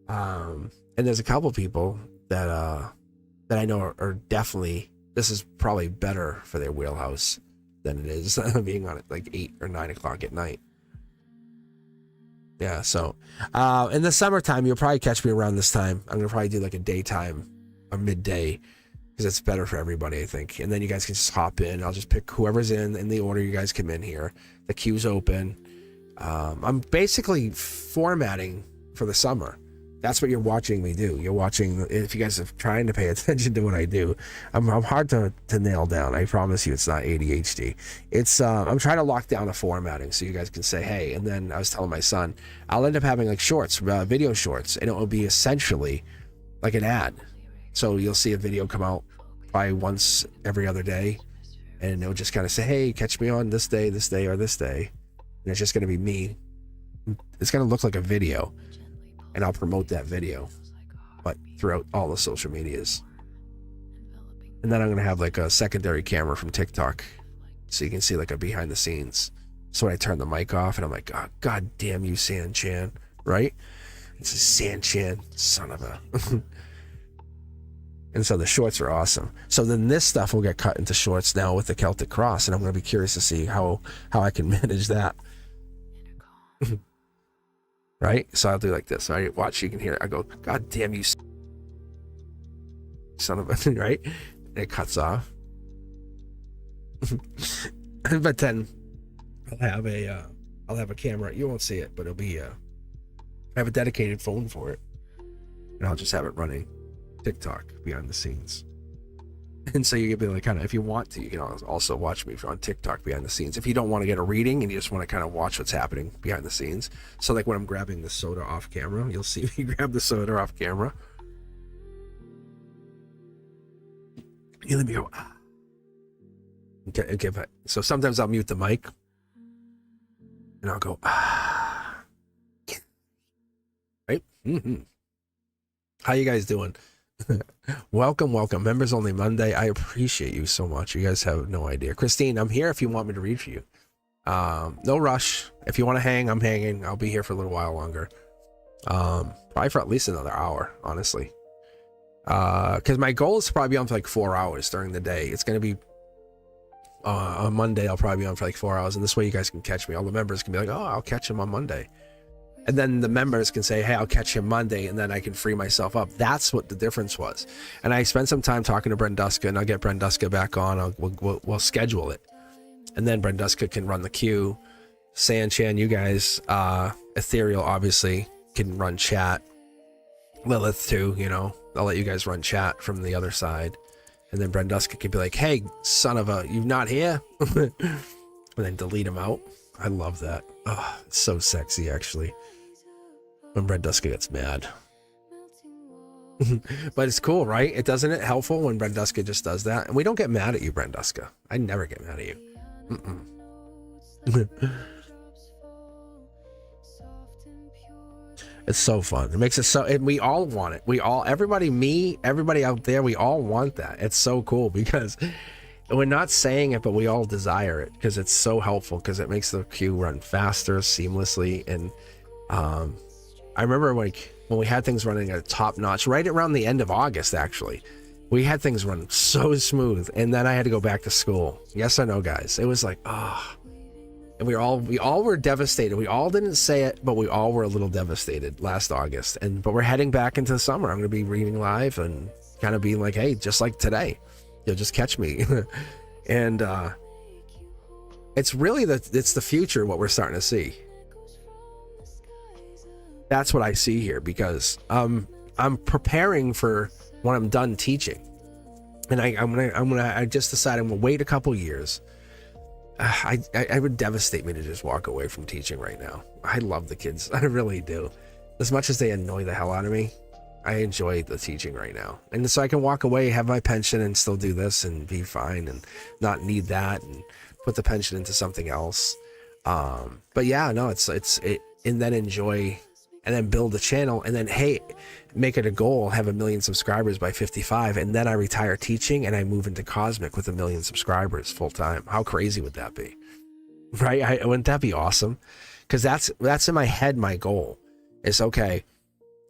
And there's a couple people that I know are definitely this is probably better for their wheelhouse than it is being on at like 8 or 9 o'clock at night. Yeah, so in the summertime, you'll probably catch me around this time. I'm gonna probably do like a daytime or midday because it's better for everybody, I think. And then you guys can just hop in. I'll just pick whoever's in the order you guys come in here. The queue's open. I'm basically formatting for the summer. That's what you're watching me do. You're watching, if you guys are trying to pay attention to what I do, I'm hard to nail down. I promise you it's not ADHD. It's, I'm trying to lock down the formatting so you guys can say, hey, and then I was telling my son, I'll end up having like shorts, video shorts, and it will be essentially like an ad. So you'll see a video come out probably once every other day, and it'll just kind of say, hey, catch me on this day, or this day. And it's just going to be me. It's going to look like a video. And I'll promote that video, but throughout all the social medias. And then I'm going to have like a secondary camera from TikTok, so you can see like a behind the scenes. So when I turn the mic off and I'm like, oh, God damn you, San Chan, right? It's a San Chan, son of a. And so the shorts are awesome. So then this stuff will get cut into shorts now with the Celtic Cross, and I'm going to be curious to see how I can manage that. Right? So I'll do like this. I watch, you can hear it. I go, God damn you, son of a, right? And it cuts off. But then I'll have a camera. You won't see it, but it'll be I have a dedicated phone for it. And I'll just have it running TikTok behind the scenes. And so you can be like, kind of, if you want to, you can also watch me on TikTok behind the scenes. If you don't want to get a reading and you just want to kind of watch what's happening behind the scenes. So like when I'm grabbing the soda off camera, you'll see me grab the soda off camera. You let me go, ah. Okay, so sometimes I'll mute the mic and I'll go, ah. Right? Mm-hmm. How you guys doing? welcome Members Only Monday. I appreciate you so much. You guys have no idea. Christine, I'm here if you want me to read for you. No rush. If you want to hang, I'm hanging. I'll be here for a little while longer. Probably for at least another hour, honestly. Because my goal is to probably be on for like 4 hours during the day. It's going to be on Monday. I'll probably be on for like 4 hours, and this way you guys can catch me. All the members can be like, oh, I'll catch him on Monday. And then the members can say, hey, I'll catch him Monday, and then I can free myself up. That's what the difference was. And I spent some time talking to Brenduska, and I'll get Brenduska back on. We'll schedule it. And then Brenduska can run the queue. San Chan, you guys, Ethereal, obviously, can run chat. Lilith, too, you know. I'll let you guys run chat from the other side. And then Brenduska can be like, hey, son of a, you're not here? And then delete him out. I love that. Oh, it's so sexy, actually. When Brenduska gets mad. But it's cool, right? Isn't it helpful when Brenduska just does that? And we don't get mad at you, Brenduska. I never get mad at you. It's so fun. It makes it so, and we all want it. Everybody out there, we all want that. It's so cool because we're not saying it, but we all desire it because it's so helpful, because it makes the queue run faster, seamlessly. And I remember like when we had things running at top notch, right around the end of August, actually, we had things run so smooth. And then I had to go back to school. Yes or no, guys? It was like, ah. And we all were devastated. We all didn't say it, but we all were a little devastated last August. But we're heading back into the summer. I'm going to be reading live and kind of being like, hey, just like today, you'll just catch me. And it's really it's the future, what we're starting to see. That's what I see here, because I'm preparing for when I'm done teaching. And I just decided I'm gonna wait a couple years. I would devastate me to just walk away from teaching right now. I love the kids. I really do. As much as they annoy the hell out of me, I enjoy the teaching right now. And so I can walk away, have my pension, and still do this and be fine and not need that and put the pension into something else. But yeah, no, it's and then enjoy, and then build a channel, and then, hey, make it a goal, have 1 million subscribers by 55, and then I retire teaching and I move into Cosmic with 1 million subscribers full time. How crazy would that be? Right? Wouldn't that be awesome? Because that's in my head. My goal is, okay,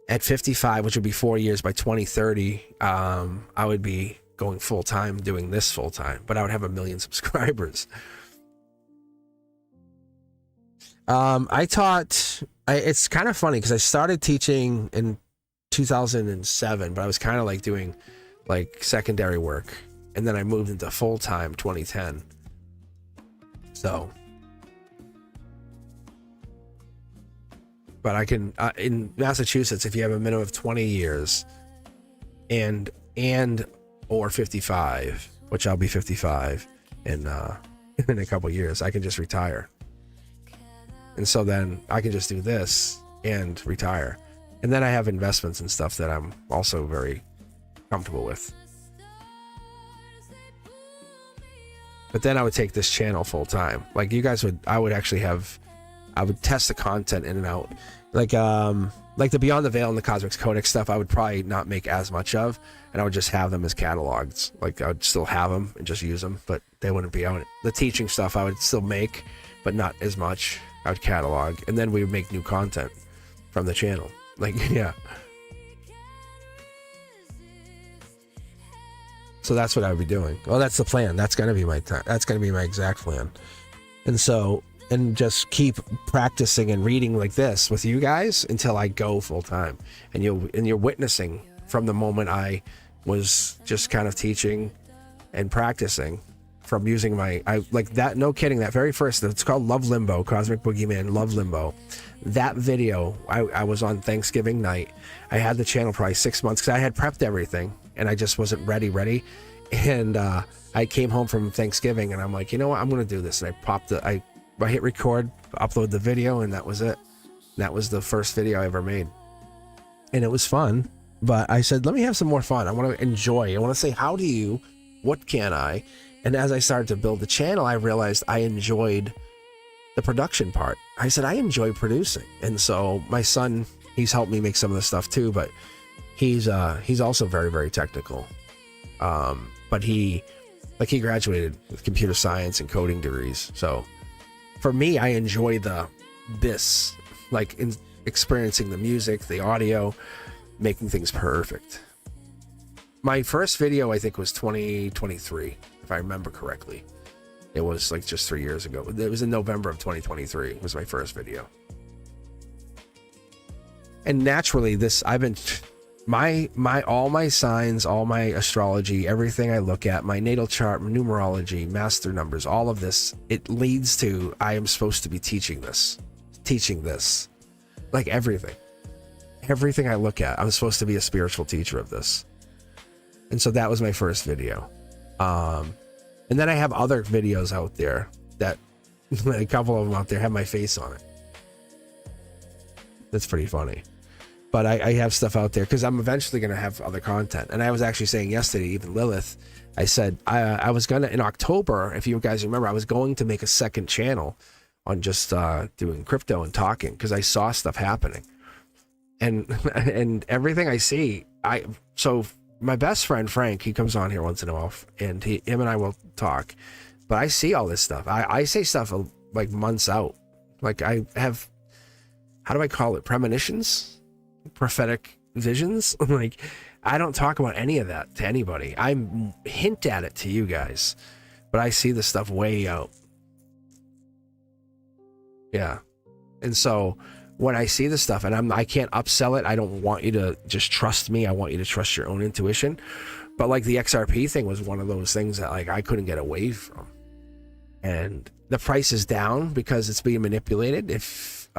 at 55, which would be 4 years, by 2030, I would be going full-time doing this full-time, but I would have 1 million subscribers. It's kind of funny because I started teaching in 2007, but I was kind of like doing like secondary work, and then I moved into full-time 2010. So, but I can in Massachusetts, if you have a minimum of 20 years and or 55, which I'll be 55 in a couple years, I can just retire. And so then I can just do this and retire. And then I have investments and stuff that I'm also very comfortable with. But then I would take this channel full time. Like you guys would, I would test the content in and out. Like the Beyond the Veil and the Cosmic Codex stuff, I would probably not make as much of, and I would just have them as catalogs. Like I would still have them and just use them, but they wouldn't be out. The teaching stuff I would still make, but not as much. I would catalog, and then we would make new content from the channel. Like, yeah. So that's what I would be doing. Well, that's the plan. That's gonna be my time. That's gonna be my exact plan. And so, and just keep practicing and reading like this with you guys until I go full time. And you're witnessing from the moment I was just kind of teaching and practicing from using like that, no kidding, that very first, it's called Love Limbo, Cosmic Boogeyman, Love Limbo. That video, I was on Thanksgiving night. I had the channel probably 6 months because I had prepped everything and I just wasn't ready. And I came home from Thanksgiving and I'm like, you know what, I'm gonna do this. And I hit record, upload the video, and that was it. That was the first video I ever made. And it was fun, but I said, let me have some more fun. I want to enjoy. I want to say, what can I? And as I started to build the channel, I realized I enjoyed the production part. I said, I enjoy producing. And so my son, he's helped me make some of the stuff too, but he's also very, very technical. But he graduated with computer science and coding degrees. So for me, I enjoy this, like experiencing the music, the audio, making things perfect. My first video, I think, was 2023, if I remember correctly. It was like just 3 years ago. It was in November of 2023 was my first video. And naturally, all my signs, all my astrology, everything I look at, my natal chart, numerology, master numbers, all of this, it leads to, I am supposed to be teaching this, like everything I look at, I'm supposed to be a spiritual teacher of this. And so that was my first video. And then I have other videos out there that a couple of them out there have my face on it. That's pretty funny. But I have stuff out there because I'm eventually going to have other content. And I was actually saying yesterday, even Lilith, I said I was going to, in October, if you guys remember, I was going to make a second channel on just doing crypto and talking because I saw stuff happening. And everything I see, so my best friend, Frank, he comes on here once in a while, and him and I will talk. But I see all this stuff. I say stuff like months out. Like I have, how do I call it? Premonitions? Prophetic visions. Like I don't talk about any of that to anybody. I hint at it to you guys, but I see the stuff way out. Yeah. And so when I see the stuff and I can't upsell it, I don't want you to just trust me. I want you to trust your own intuition. But like the XRP thing was one of those things that like I couldn't get away from. And the price is down because it's being manipulated. If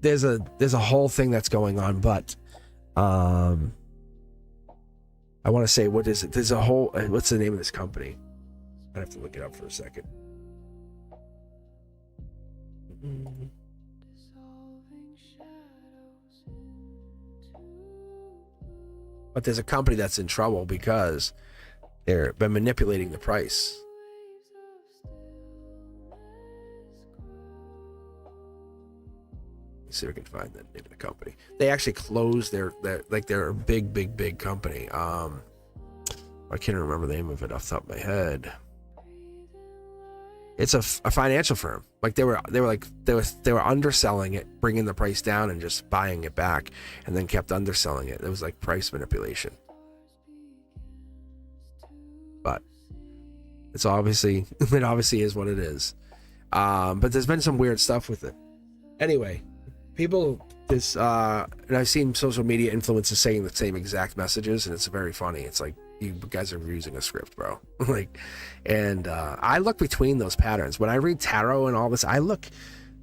there's a whole thing that's going on, but I want to say, what is it? There's a whole, what's the name of this company? I have to look it up for a second. But there's a company that's in trouble because they've been manipulating the price. Let's see if I can find the name of the company. They actually closed their they're a big company. I can't remember the name of it off the top of my head. It's a financial firm. Like they were underselling it, bringing the price down and just buying it back, and then kept underselling it. It was like price manipulation. but it's obviously it obviously is what it is. But there's been some weird stuff with it. Anyway, people and I've seen social media influencers saying the same exact messages, and it's very funny. It's like, you guys are using a script, bro. I look between those patterns when I read tarot and all this.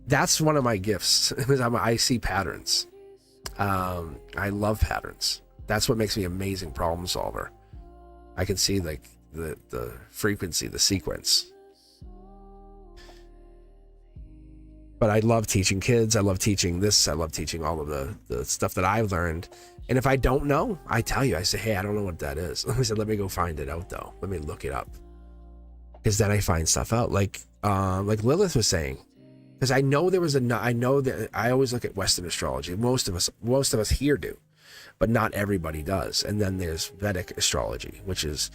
That's one of my gifts. I see patterns. I love patterns. That's what makes me an amazing problem solver. I can see like the frequency, the sequence. But I love teaching kids. I love teaching this. I love teaching all of the stuff that I've learned. And if I don't know, I tell you, I say, hey, I don't know what that is. I said, let me go find it out though. Let me look it up. Because then I find stuff out. Like Lilith was saying, because I know I know that I always look at Western astrology. Most of us here do, but not everybody does. And then there's Vedic astrology, which is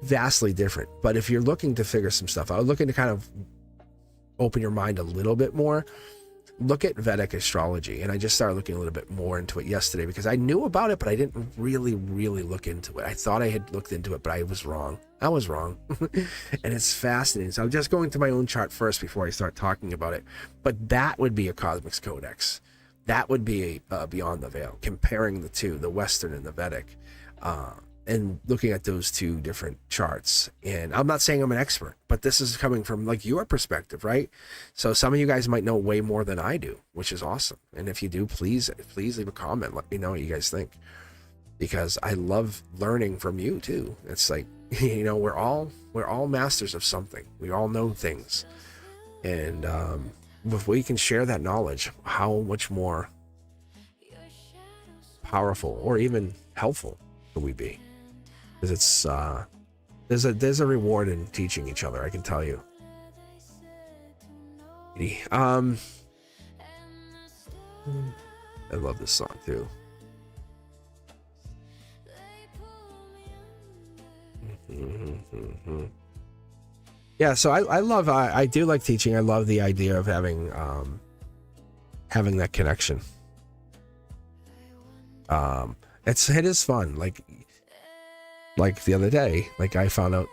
vastly different. But if you're looking to figure some stuff out, looking to kind of open your mind a little bit more, look at Vedic astrology. And I just started looking a little bit more into it yesterday because I knew about it, but I didn't really look into it. I thought I had looked into it, but I was wrong. And it's fascinating. So I'm just going to my own chart first before I start talking about it. But that would be a Cosmic Codex. That would be a Beyond the Veil, comparing the two, the Western and the Vedic, and looking at those two different charts. And I'm not saying I'm an expert, but this is coming from like your perspective, right? So some of you guys might know way more than I do, which is awesome. And if you do, please leave a comment. Let me know what you guys think, because I love learning from you too. It's like, we're all masters of something. We all know things. And if we can share that knowledge, how much more powerful or even helpful will we be? Because it's there's a reward in teaching each other, I can tell you. I love this song too. Yeah, so I do like teaching. I love the idea of having that connection. It is fun. Like the other day, like I found out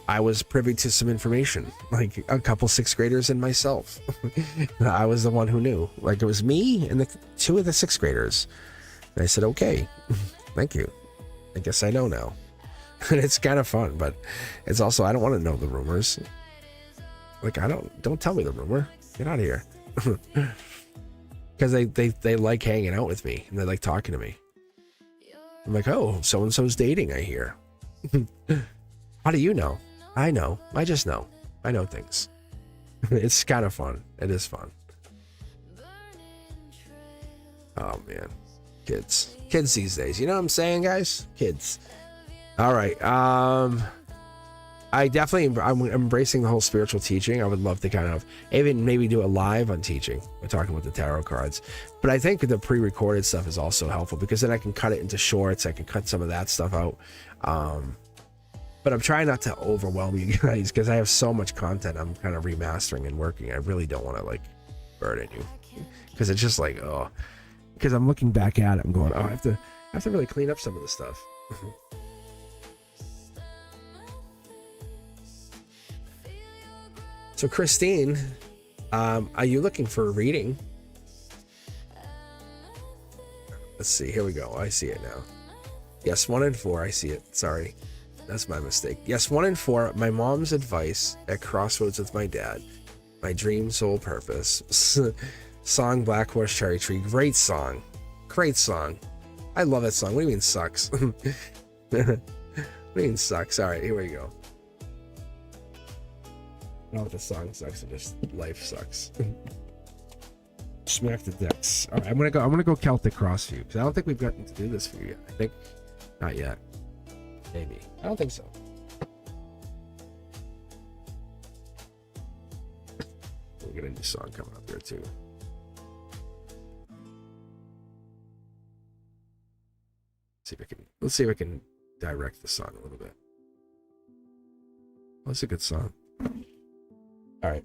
I was privy to some information, like a couple sixth graders and myself. I was the one who knew. Like it was me and two of the sixth graders. And I said, okay, thank you. I guess I know now. And it's kind of fun, but it's also, I don't want to know the rumors. Like don't tell me the rumor. Get out of here. Because they like hanging out with me and they like talking to me. I'm like, oh, so-and-so's dating, I hear. How do you know? I know. I just know. I know things. It's kind of fun. It is fun. Oh, man. Kids these days. You know what I'm saying, guys? Kids. All right. I'm embracing the whole spiritual teaching. I would love to kind of even maybe do a live on teaching. We're talking about the tarot cards, but I think the pre-recorded stuff is also helpful because then I can cut it into shorts. I can cut some of that stuff out. But I'm trying not to overwhelm you guys because I have so much content I'm kind of remastering and working. I really don't want to like burden you because it's just like, oh, because I'm looking back at it. I'm going, oh, I have to really clean up some of the stuff. So Christine, are you looking for a reading? Let's see. Here we go. I see it now. Yes, 1 in 4. I see it. Sorry. That's my mistake. Yes, 1 in 4. My mom's advice at crossroads with my dad. My dream soul purpose. Song Black Horse Cherry Tree. Great song. Great song. I love that song. What do you mean sucks? What do you mean sucks? All right, here we go. I don't know if the song sucks or just life sucks. Smack the decks. All right, I'm gonna go Celtic Cross for you because I don't think we've gotten to do this for you yet. I think not yet. Maybe. I don't think so. We'll get a new song coming up there too. Let's see if I can direct the song a little bit. Oh, that's a good song. All right.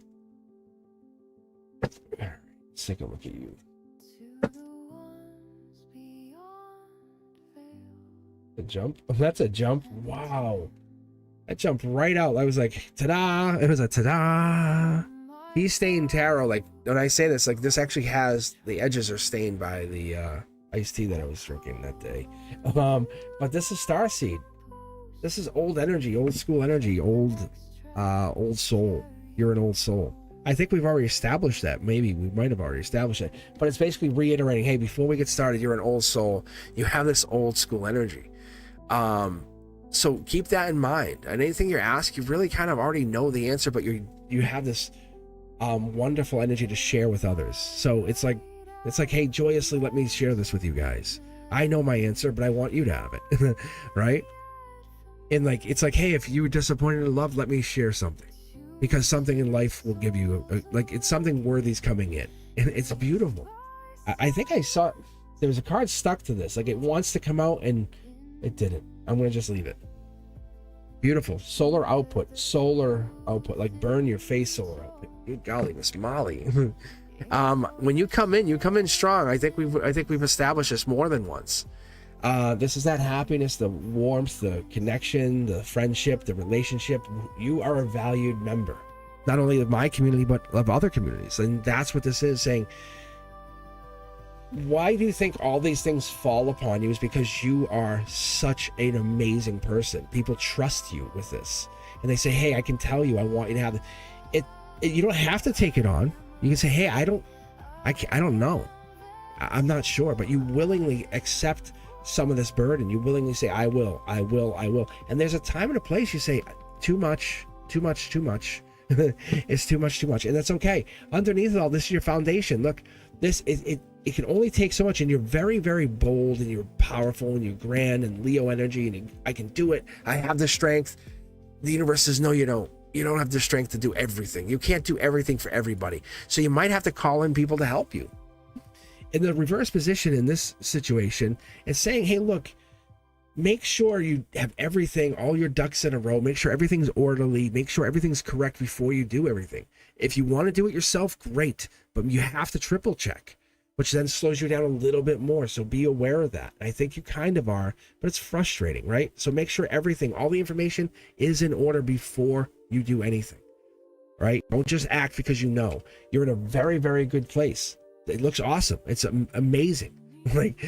Let's take a look at you. The jump? That's a jump? Wow. That jumped right out. I was like, ta-da! It was a ta-da! Tea stained tarot. Like when I say this, like this actually has the edges are stained by the iced tea that I was drinking that day. But this is starseed. This is old energy, old school energy, old soul. You're an old soul. I think we've already established that. Maybe we might have already established it. But it's basically reiterating, hey, before we get started, you're an old soul. You have this old school energy. So keep that in mind. And anything you're asked, you really kind of already know the answer, but you have this wonderful energy to share with others. So it's like, hey, joyously, let me share this with you guys. I know my answer, but I want you to have it, right? And like, it's like, hey, if you were disappointed in love, let me share something, because something in life will give you like, it's something worthy's coming in, and it's beautiful. I think I saw there was a card stuck to this, like it wants to come out and it didn't. I'm gonna just leave it. Beautiful. Solar output, like burn your face solar output. Good golly, Miss Molly. When you come in strong. I think we've established this more than once. This is that happiness, the warmth, the connection, the friendship, the relationship. You are a valued member, not only of my community, but of other communities. And that's what this is saying. Why do you think all these things fall upon you? Is because you are such an amazing person. People trust you with this, and they say, hey, I can tell you, I want you to have it. You don't have to take it on. You can say, hey, I don't know, I'm not sure, but you willingly accept some of this burden. You willingly say, I will. And there's a time and a place you say, too much. It's too much. And that's okay. Underneath it all, this is your foundation. Look, this is it can only take so much, and you're very, very bold, and you're powerful, and you're grand, and Leo energy, and I can do it. I have the strength. The universe says, no, you don't. You don't have the strength to do everything. You can't do everything for everybody. So you might have to call in people to help you. In the reverse position in this situation, it's saying, hey, look, make sure you have everything, all your ducks in a row. Make sure everything's orderly. Make sure everything's correct before you do everything. If you want to do it yourself, great, but you have to triple check, which then slows you down a little bit more. So be aware of that. I think you kind of are, but it's frustrating, right? So make sure everything, all the information is in order before you do anything, right? Don't just act because you know. You're in a very, very good place. It looks awesome. It's amazing. Like,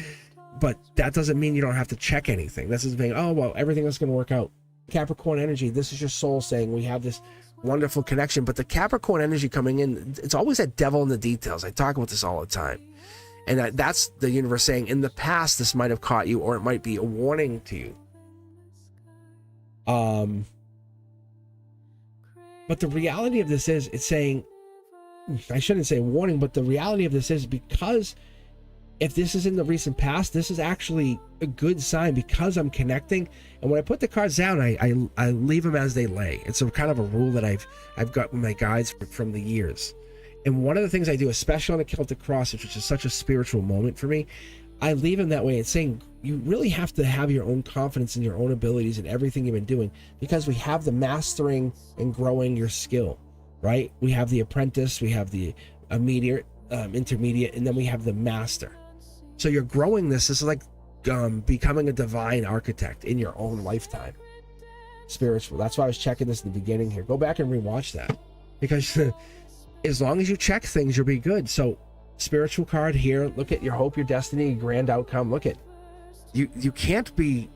but that doesn't mean you don't have to check anything. This is being, oh, well, everything is going to work out. Capricorn energy, this is your soul saying we have this wonderful connection. But the Capricorn energy coming in, it's always that devil in the details. I talk about this all the time. And that's the universe saying, in the past, this might have caught you, or it might be a warning to you. But the reality of this is, it's saying, I shouldn't say warning, but the reality of this is, because if this is in the recent past, this is actually a good sign, because I'm connecting. And when I put the cards down, I leave them as they lay. It's a kind of a rule that I've got with my guides from the years. And one of the things I do, especially on the Celtic cross, which is such a spiritual moment for me, I leave them that way. It's saying you really have to have your own confidence in your own abilities and everything you've been doing, because we have the mastering and growing your skill, right? We have the apprentice, we have the immediate, intermediate, and then we have the master. So you're growing this. This is like becoming a divine architect in your own lifetime. Spiritual. That's why I was checking this in the beginning here. Go back and rewatch that, because as long as you check things, you'll be good. So spiritual card here. Look at your hope, your destiny, your grand outcome. Look at you can't be,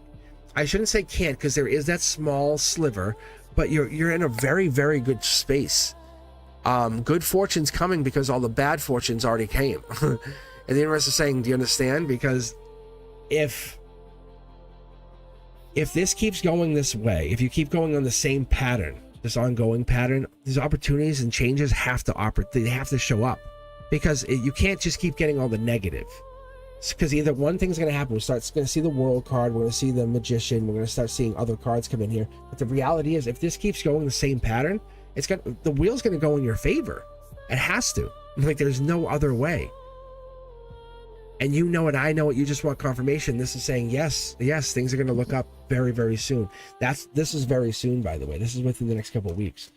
I shouldn't say can't, because there is that small sliver, but you're in a very, very good space. Good fortune's coming because all the bad fortunes already came. And the universe is saying, do you understand? Because if this keeps going this way, if you keep going on the same pattern, this ongoing pattern, these opportunities and changes have to show up, because you can't just keep getting all the negative. Because either one thing's going to happen. We're going to see the World card, we're going to see the Magician, we're going to start seeing other cards come in here. But the reality is, if this keeps going the same pattern, the wheel's going to go in your favor. It has to. Like, there's no other way. And you know it, I know it, you just want confirmation. This is saying, yes, things are going to look up very, very soon. This is very soon, by the way. This is within the next couple of weeks.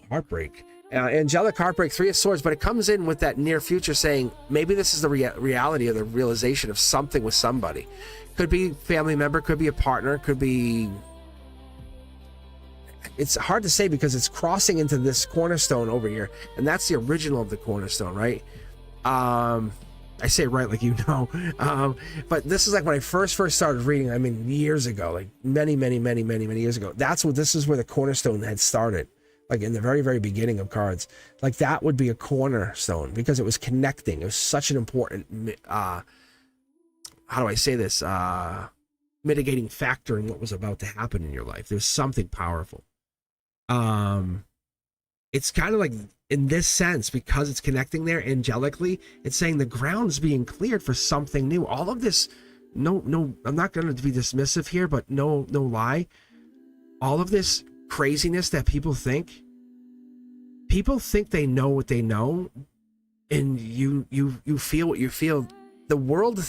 Heartbreak. Angelic heartbreak, 3 of swords, but it comes in with that near future saying maybe this is the reality of the realization of something with somebody. Could be family member, could be a partner, could be, it's hard to say because it's crossing into this cornerstone over here, and that's the original of the cornerstone, right? I say it right, like, you know, but this is like when I first started reading, I mean, years ago, like many years ago. This is where the cornerstone had started, like in the very, very beginning of cards. Like that would be a cornerstone because it was connecting. It was such an important, how do I say this? Mitigating factor in what was about to happen in your life. There was something powerful. It's kind of like, in this sense, because it's connecting there angelically, it's saying the ground is being cleared for something new. All of this, no, I'm not going to be dismissive here, but no lie. All of this craziness that people think they know what they know, and you feel what you feel. The world,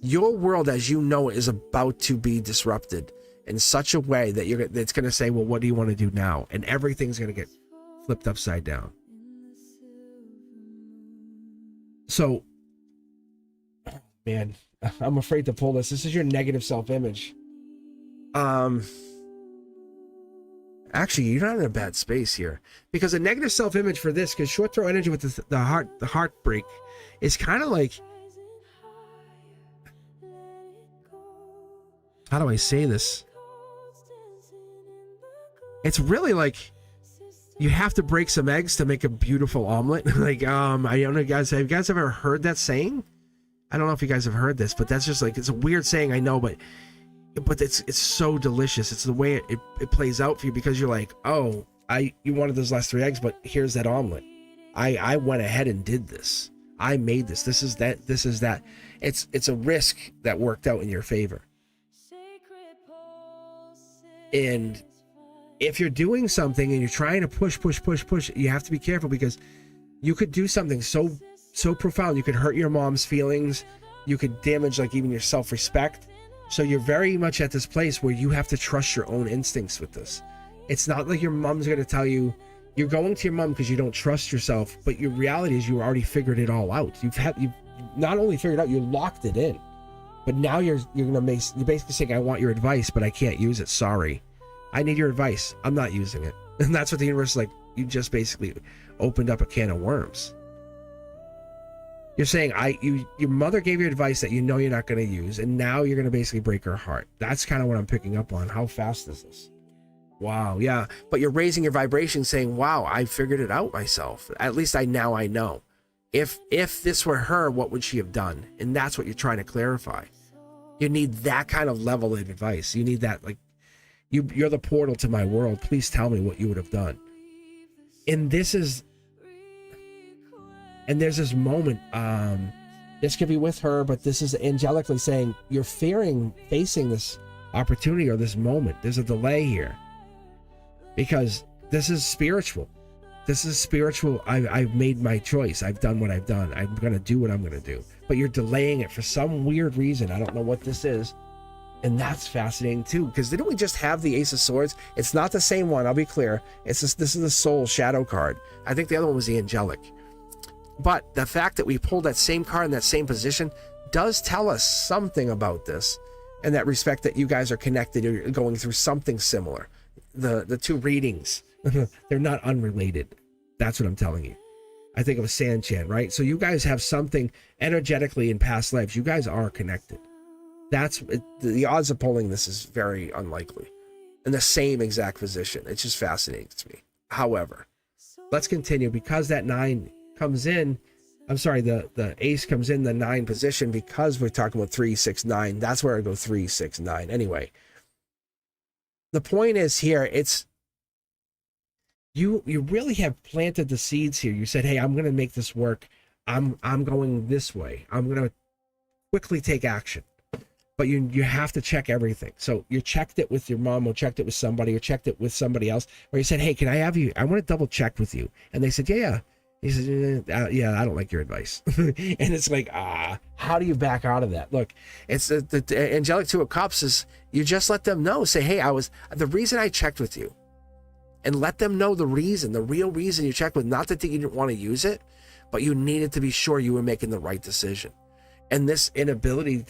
your world as you know it, is about to be disrupted in such a way that it's going to say, well, what do you want to do now? And everything's going to get flipped upside down. So, man, I'm afraid to pull this. This is your negative self-image. Actually, you're not in a bad space here, because a negative self-image for this, because short throw energy with the heartbreak is kind of like, how do I say this? It's really like you have to break some eggs to make a beautiful omelet. Like, I don't know, guys, have you guys ever heard that saying? I don't know if you guys have heard this, but that's just like, it's a weird saying, I know, but it's so delicious. It's the way it plays out for you, because you're like, oh, you wanted those last 3 eggs, but here's that omelet. I went ahead and did this. I made this. This is that. This is that. It's a risk that worked out in your favor. And if you're doing something and you're trying to push, you have to be careful, because you could do something so profound. You could hurt your mom's feelings. You could damage, like, even your self-respect. So you're very much at this place where you have to trust your own instincts with this. It's not like your mom's going to tell you, you're going to your mom because you don't trust yourself, but your reality is you already figured it all out. You've not only figured it out, you locked it in. But now you're basically saying, I want your advice, but I can't use it. Sorry. I need your advice. I'm not using it. And that's what the universe is like. You just basically opened up a can of worms. You're saying, your mother gave you advice that you know you're not going to use, and now you're going to basically break her heart. That's kind of what I'm picking up on. How fast is this? Wow, yeah. But you're raising your vibration saying, wow, I figured it out myself. At least I know. If this were her, what would she have done? And that's what you're trying to clarify. You need that kind of level of advice. You need that, like, you're the portal to my world. Please tell me what you would have done. And there's this moment, this could be with her, but this is angelically saying you're facing this opportunity or this moment. There's a delay here, because this is spiritual. I've made my choice. I've done what I've done. I'm going to do what I'm going to do. But you're delaying it for some weird reason. I don't know what this is. And that's fascinating too, because didn't we just have the Ace of Swords? It's not the same one, I'll be clear. This is the Soul Shadow card. I think the other one was the Angelic. But the fact that we pulled that same card in that same position does tell us something about this, in that respect that you guys are connected, you're going through something similar. The two readings, they're not unrelated. That's what I'm telling you. I think of a sand chant, right? So you guys have something energetically in past lives. You guys are connected. The odds of pulling this is very unlikely. In the same exact position. It just fascinates me. However, let's continue, because that 9 comes in. I'm sorry, the ace comes in the 9 position, because we're talking about 3, 6, 9. That's where I go 3, 6, 9. Anyway, the point is here, it's you really have planted the seeds here. You said, hey, I'm going to make this work. I'm going this way. I'm going to quickly take action. But you have to check everything. So you checked it with your mom, or checked it with somebody, or checked it with somebody else, or you said, hey, can I have you? I want to double check with you. And they said, yeah. He said, yeah, I don't like your advice. And it's like, how do you back out of that? Look, it's the Angelic Two of Cups is, you just let them know. Say, hey, the reason I checked with you and let them know the reason, the real reason you checked with. Not that you didn't want to use it, but you needed to be sure you were making the right decision. And this inability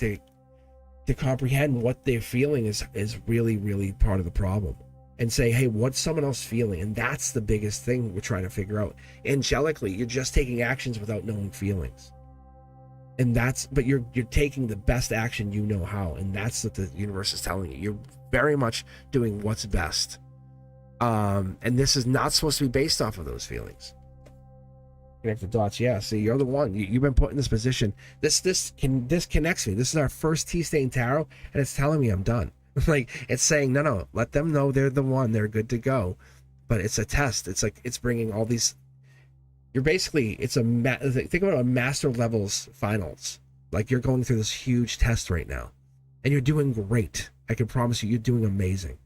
to comprehend what they're feeling is really, really part of the problem. And say, hey, what's someone else feeling? And that's the biggest thing we're trying to figure out. Angelically, you're just taking actions without knowing feelings. And but you're taking the best action you know how. And that's what the universe is telling you. You're very much doing what's best. And this is not supposed to be based off of those feelings. Connect the dots. Yeah, see, you're the one. You've been put in this position. This connects me. This is our first tea stain tarot, and it's telling me I'm done. Like, it's saying, no, let them know they're the one. They're good to go. But it's a test. It's like it's bringing all these. You're basically, it's think about a master levels finals. Like, you're going through this huge test right now, and you're doing great. I can promise you, you're doing amazing.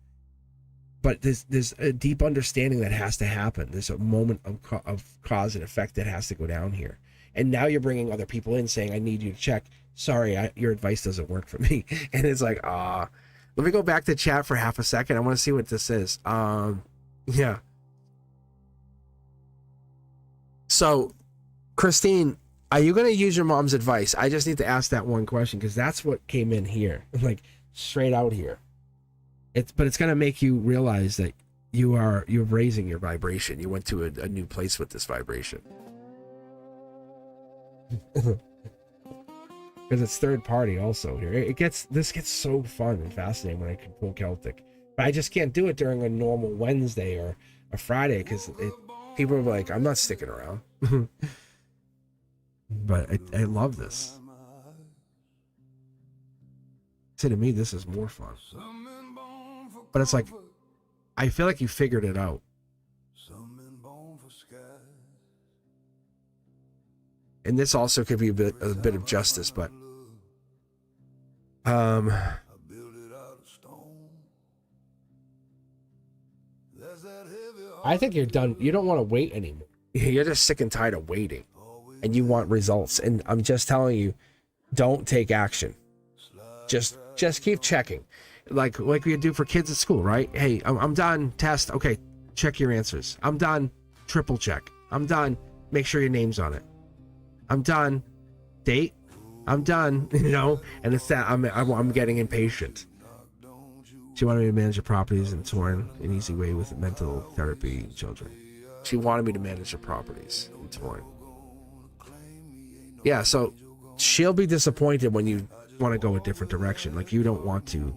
But there's a deep understanding that has to happen. There's a moment of cause and effect that has to go down here. And now you're bringing other people in saying, I need you to check. Sorry, your advice doesn't work for me. And it's like, let me go back to chat for half a second. I want to see what this is. Yeah. So, Christine, are you going to use your mom's advice? I just need to ask that one question because that's what came in here. Like, straight out here. But it's going to make you realize that you're raising your vibration. You went to a new place with this vibration. Because it's third party also here. This gets so fun and fascinating when I can pull Celtic. But I just can't do it during a normal Wednesday or a Friday because people are like, I'm not sticking around. But I love this. See, to me, this is more fun. But it's like, I feel like you figured it out. And this also could be a bit of justice, but I think you're done. You don't want to wait anymore. You're just sick and tired of waiting, and you want results. And I'm just telling you, don't take action. Just keep checking. Like we do for kids at school, right? Hey, I'm done. Test. Okay, check your answers. I'm done. Triple check. I'm done. Make sure your name's on it. I'm done. Date. I'm done. You know, and it's that I'm getting impatient. She wanted me to manage the properties in Torn, an easy way with mental therapy children. She wanted me to manage the properties in Torn. Yeah, so she'll be disappointed when you want to go a different direction. Like, you don't want to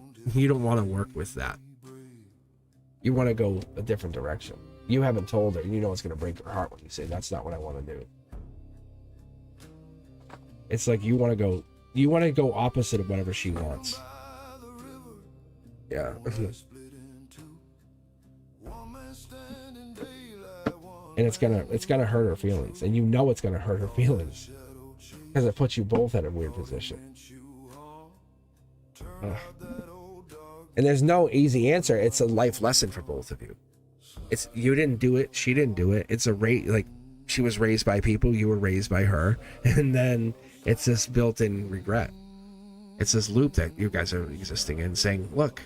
work with that. You want to go a different direction. You haven't told her, and you know it's going to break her heart when you say, that's not what I want to do. It's like you want to go opposite of whatever she wants. Yeah. And it's gonna hurt her feelings, and you know it's gonna hurt her feelings because it puts you both in a weird position. Ugh. And there's no easy answer. It's a life lesson for both of you. It's, you didn't do it, she didn't do it. It's like she was raised by people, you were raised by her, and then it's this built-in regret. It's this loop that you guys are existing in, saying, look,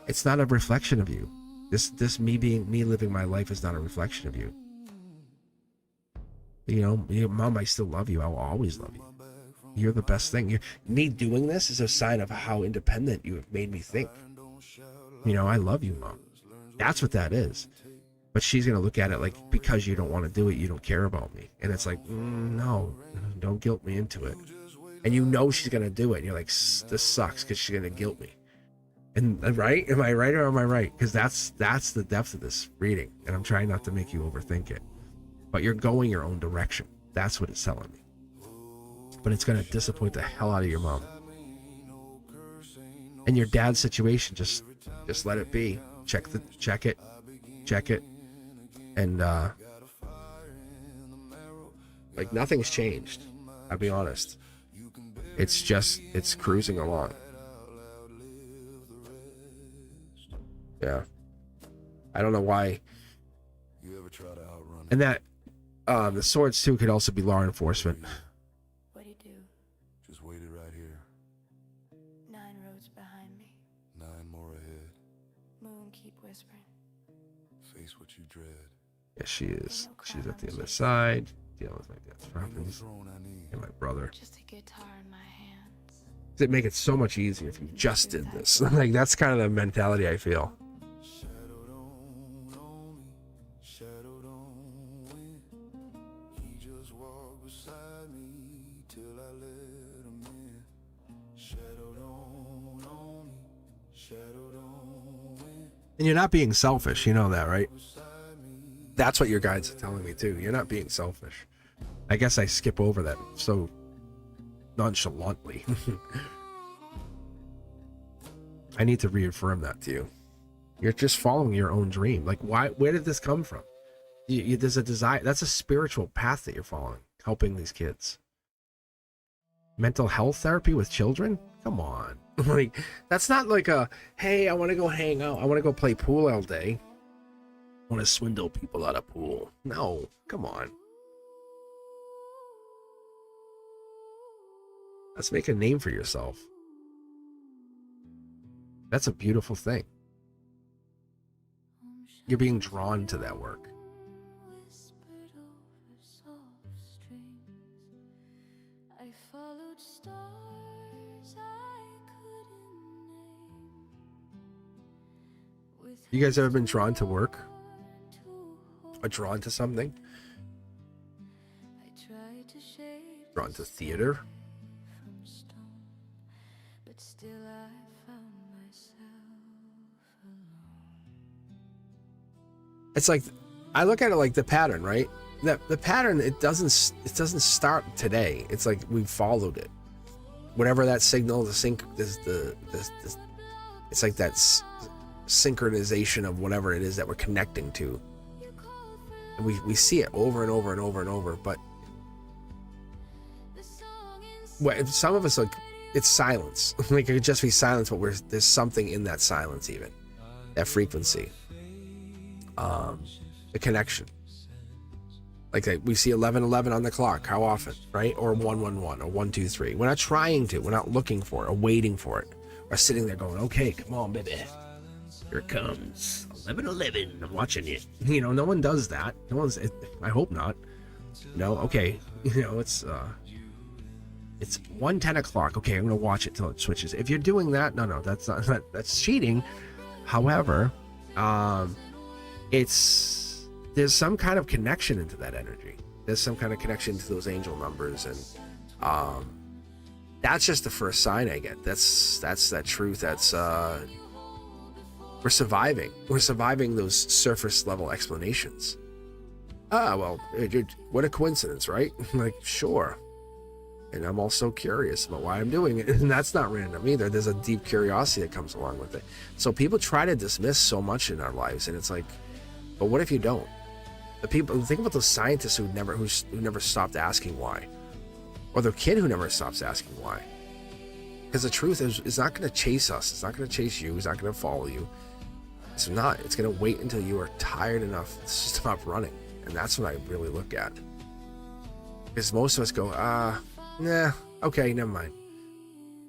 it's not a reflection of you. This me living my life is not a reflection of you. You know, Mom, I still love you. I will always love you. You're the best thing. Me doing this is a sign of how independent you have made me think. You know, I love you, Mom. That's what that is. But she's going to look at it like, because you don't want to do it, you don't care about me. And it's like, no, don't guilt me into it. And you know she's going to do it. And you're like, this sucks because she's going to guilt me. And right? Am I right or am I right? Because that's the depth of this reading. And I'm trying not to make you overthink it. But you're going your own direction. That's what it's telling me. But it's going to disappoint the hell out of your mom. And your dad's situation, just let it be. Check it. And like, nothing's changed. I'll be honest. It's cruising along. Yeah. I don't know why. And that the swords too could also be law enforcement. What'd he do? Just waited right here. 9 roads behind me. 9 more ahead. Moon, keep whispering. Face what you dread. Yes, she is. She's at the other side, dealing with my dad's Ain't no problems throne I need. and my brother. Just a guitar in my hands. It'd make it so much easier if you just did this. Like, that's kind of the mentality I feel. Shadow don't own me. Shadow don't win. He just walked beside me till I let him in. Shadow don't own me. Shadow don't win. And you're not being selfish, you know that, right? Beside me. That's what your guides are telling me too. You're not being selfish. I guess I skip over that so nonchalantly. I need to reaffirm that to you. You're just following your own dream. Like, why? Where did this come from? There's a desire. That's a spiritual path that you're following, helping these kids. Mental health therapy with children? Come on. Like, that's not like a, hey, I want to go hang out. I want to go play pool all day. I want to swindle people out of pool. No, come on. Let's make a name for yourself. That's a beautiful thing. You're being drawn to that work. Whispered over soft strings. I followed stars I couldn't name. With You guys ever been drawn to work? to hold, Or drawn to something? I tried to shape Drawn to theater? from stone, but still I found myself alone. It's like, I look at it like the pattern, right? The pattern, it doesn't start today. It's like we followed it. Whatever that signal, the sync, this, it's like that synchronization of whatever it is that we're connecting to. And we see it over and over and over and over. But some of us, like, it's silence. Like, it could just be silence, but there's something in that silence, even that frequency, the connection. Like, we see 11:11 on the clock. How often, right? Or 111 or 123. We're not trying to. We're not looking for it or waiting for it. We're sitting there going, okay, come on, baby. Here it comes. 11:11. I'm watching it. You know, no one does that. No one's. I hope not. No. Okay. You know, it's 1:10 o'clock. Okay, I'm gonna watch it till it switches. If you're doing that, no, that's not. That's cheating. However, there's some kind of connection into that energy. There's some kind of connection to those angel numbers, and that's just the first sign I get. That's that truth. That's we're surviving. We're surviving those surface level explanations. Well, what a coincidence, right? Like, sure. And I'm also curious about why I'm doing it, and that's not random either. There's a deep curiosity that comes along with it. So people try to dismiss so much in our lives, and it's like, but what if you don't? The people, think about those scientists who never stopped asking why, or the kid who never stops asking why. Because the truth is, it's not going to chase us. It's not going to chase you. It's not going to follow you. It's not. It's going to wait until you are tired enough to stop running, and that's what I really look at. Because most of us go, nah, okay, never mind.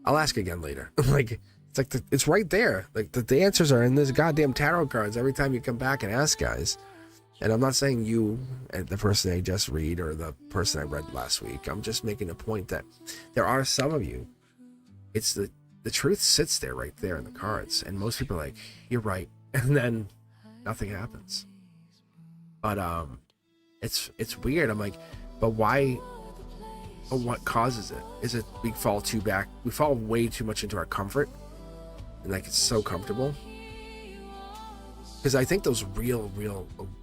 I'll ask again later. Like, it's like it's right there. Like, the answers are in this goddamn tarot cards every time you come back and ask, guys. And I'm not saying you, the person I just read, or the person I read last week. I'm just making a point that there are some of you. It's the truth sits there right there in the cards, and most people are like, you're right, and then nothing happens. But it's weird. I'm like, but why? But what causes it? Is it we fall way too much into our comfort, and like, it's so comfortable? Because I think those real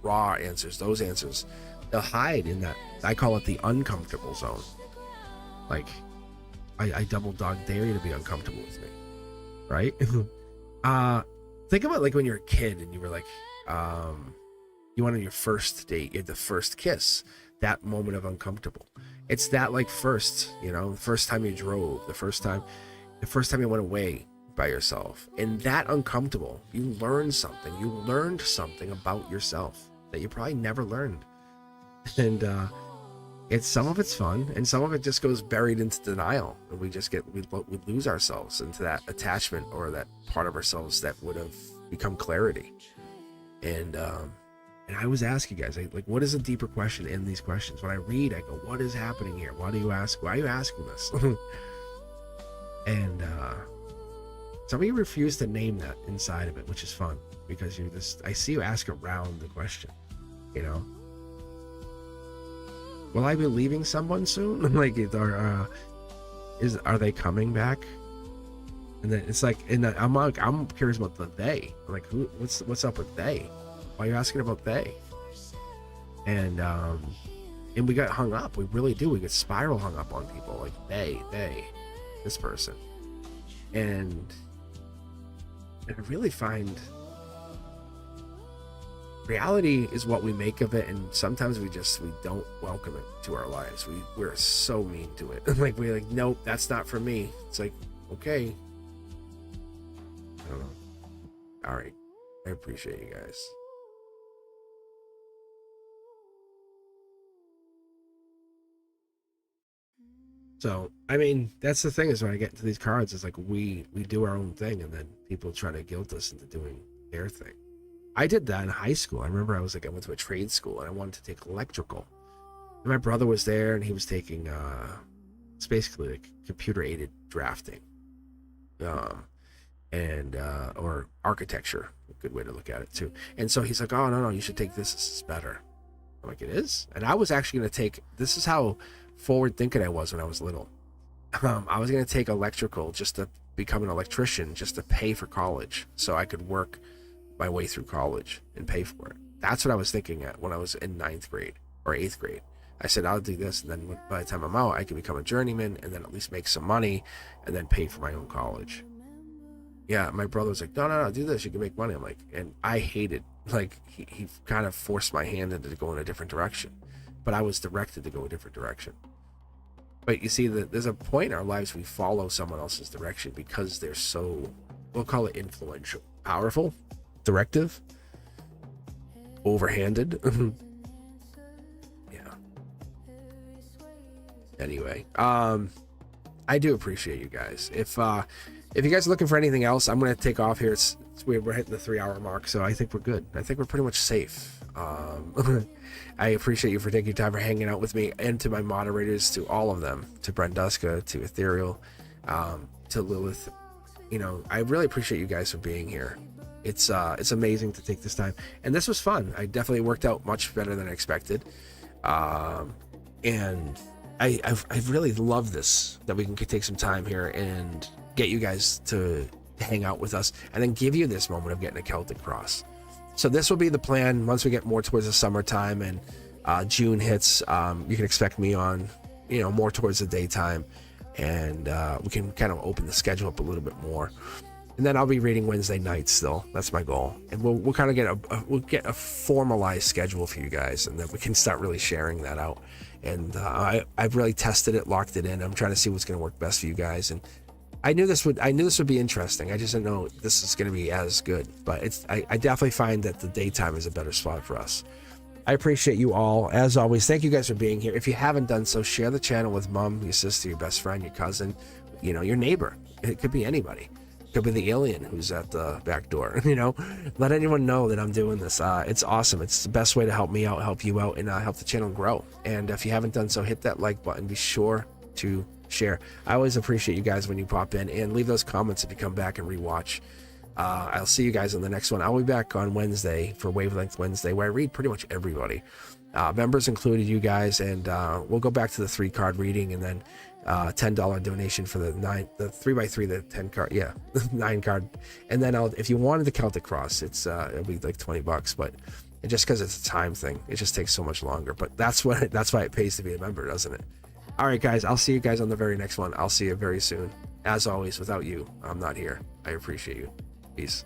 raw answers, those answers, they'll hide in that. I call it the uncomfortable zone. Like, I double dog dare you to be uncomfortable with me, right? Think about, like, when you're a kid and you were like, you went on your first date, you had the first kiss, that moment of uncomfortable. It's that, like, first, the first time you drove, the first time you went away by yourself, and that uncomfortable, you learned something. You learned something about yourself that you probably never learned, and some of it's fun, and some of it just goes buried into denial, and we lose ourselves into that attachment, or that part of ourselves that would have become clarity. And And I always ask you guys, like, what is a deeper question in these questions? When I read, I go, what is happening here? Why are you asking this? And some of you refuse to name that inside of it, which is fun, because I see you ask around the question, you know. Will I be leaving someone soon? Like, are they coming back? And then it's like, and I'm curious about the they. I'm like, what's up with they? Why are you asking about they? And we got hung up. We really do. We get spiral hung up on people, like they, this person. And I really find reality is what we make of it, and sometimes we don't welcome it to our lives. We're so mean to it. Like, we're like, nope, that's not for me. It's like, okay. I don't know. All right. I appreciate you guys. So, I mean, that's the thing, is when I get into these cards, it's like we do our own thing, and then people try to guilt us into doing their thing. I did that in high school. I remember I went to a trade school, and I wanted to take electrical. And my brother was there, and he was taking, it's basically like computer-aided drafting. Or architecture, a good way to look at it too. And so he's like, oh, no, you should take this is better. I'm like, it is? And I was actually going to take, this is how forward thinking I was when I was little. I was going to take electrical just to become an electrician, just to pay for college, so I could work my way through college and pay for it. That's what I was thinking at when I was in 9th grade or 8th grade. I said, I'll do this, and then by the time I'm out, I can become a journeyman and then at least make some money and then pay for my own college. Yeah, my brother was like, no, do this, you can make money. I'm like, and I hated, like, he kind of forced my hand into going a different direction, but I was directed to go a different direction. But you see, there's a point in our lives we follow someone else's direction because they're so, we'll call it influential, powerful, directive, overhanded. Yeah. Anyway, I do appreciate you guys. If you guys are looking for anything else, I'm going to take off here. We're hitting the 3-hour mark, so I think we're good. I think we're pretty much safe. I appreciate you for taking your time for hanging out with me, and to my moderators, to all of them, to Brenduska, to Ethereal, to Lilith. You know, I really appreciate you guys for being here. It's amazing to take this time, and this was fun. I definitely worked out much better than I expected, and I really love this, that we can take some time here and get you guys to hang out with us, and then give you this moment of getting a Celtic cross. So this will be the plan once we get more towards the summertime and June hits. You can expect me on, more towards the daytime, and we can kind of open the schedule up a little bit more. And then I'll be reading Wednesday nights still. That's my goal, and we'll kind of get a formalized schedule for you guys, and then we can start really sharing that out. And I've really tested it, locked it in. I'm trying to see what's going to work best for you guys, and I knew this would be interesting. I just didn't know this is going to be as good, but I definitely find that the daytime is a better spot for us. I appreciate you all. As always, thank you guys for being here. If you haven't done so, share the channel with mom, your sister, your best friend, your cousin, your neighbor. It could be anybody. It could be the alien who's at the back door. Let anyone know that I'm doing this. It's awesome. It's the best way to help me out, help you out, and help the channel grow. And if you haven't done so, hit that like button. Be sure to share. I always appreciate you guys when you pop in, and leave those comments if you come back and rewatch. I'll see you guys on the next one. I'll be back on Wednesday for Wavelength Wednesday, where I read pretty much everybody, members included, you guys, and we'll go back to the 3-card reading, and then $10 donation for the 3x3, the 10 card, yeah, 9 card, and then if you wanted the Celtic cross, it'll be like $20, but just because it's a time thing, it just takes so much longer. But that's why it pays to be a member, doesn't it? All right, guys, I'll see you guys on the very next one. I'll see you very soon. As always, without you, I'm not here. I appreciate you. Peace.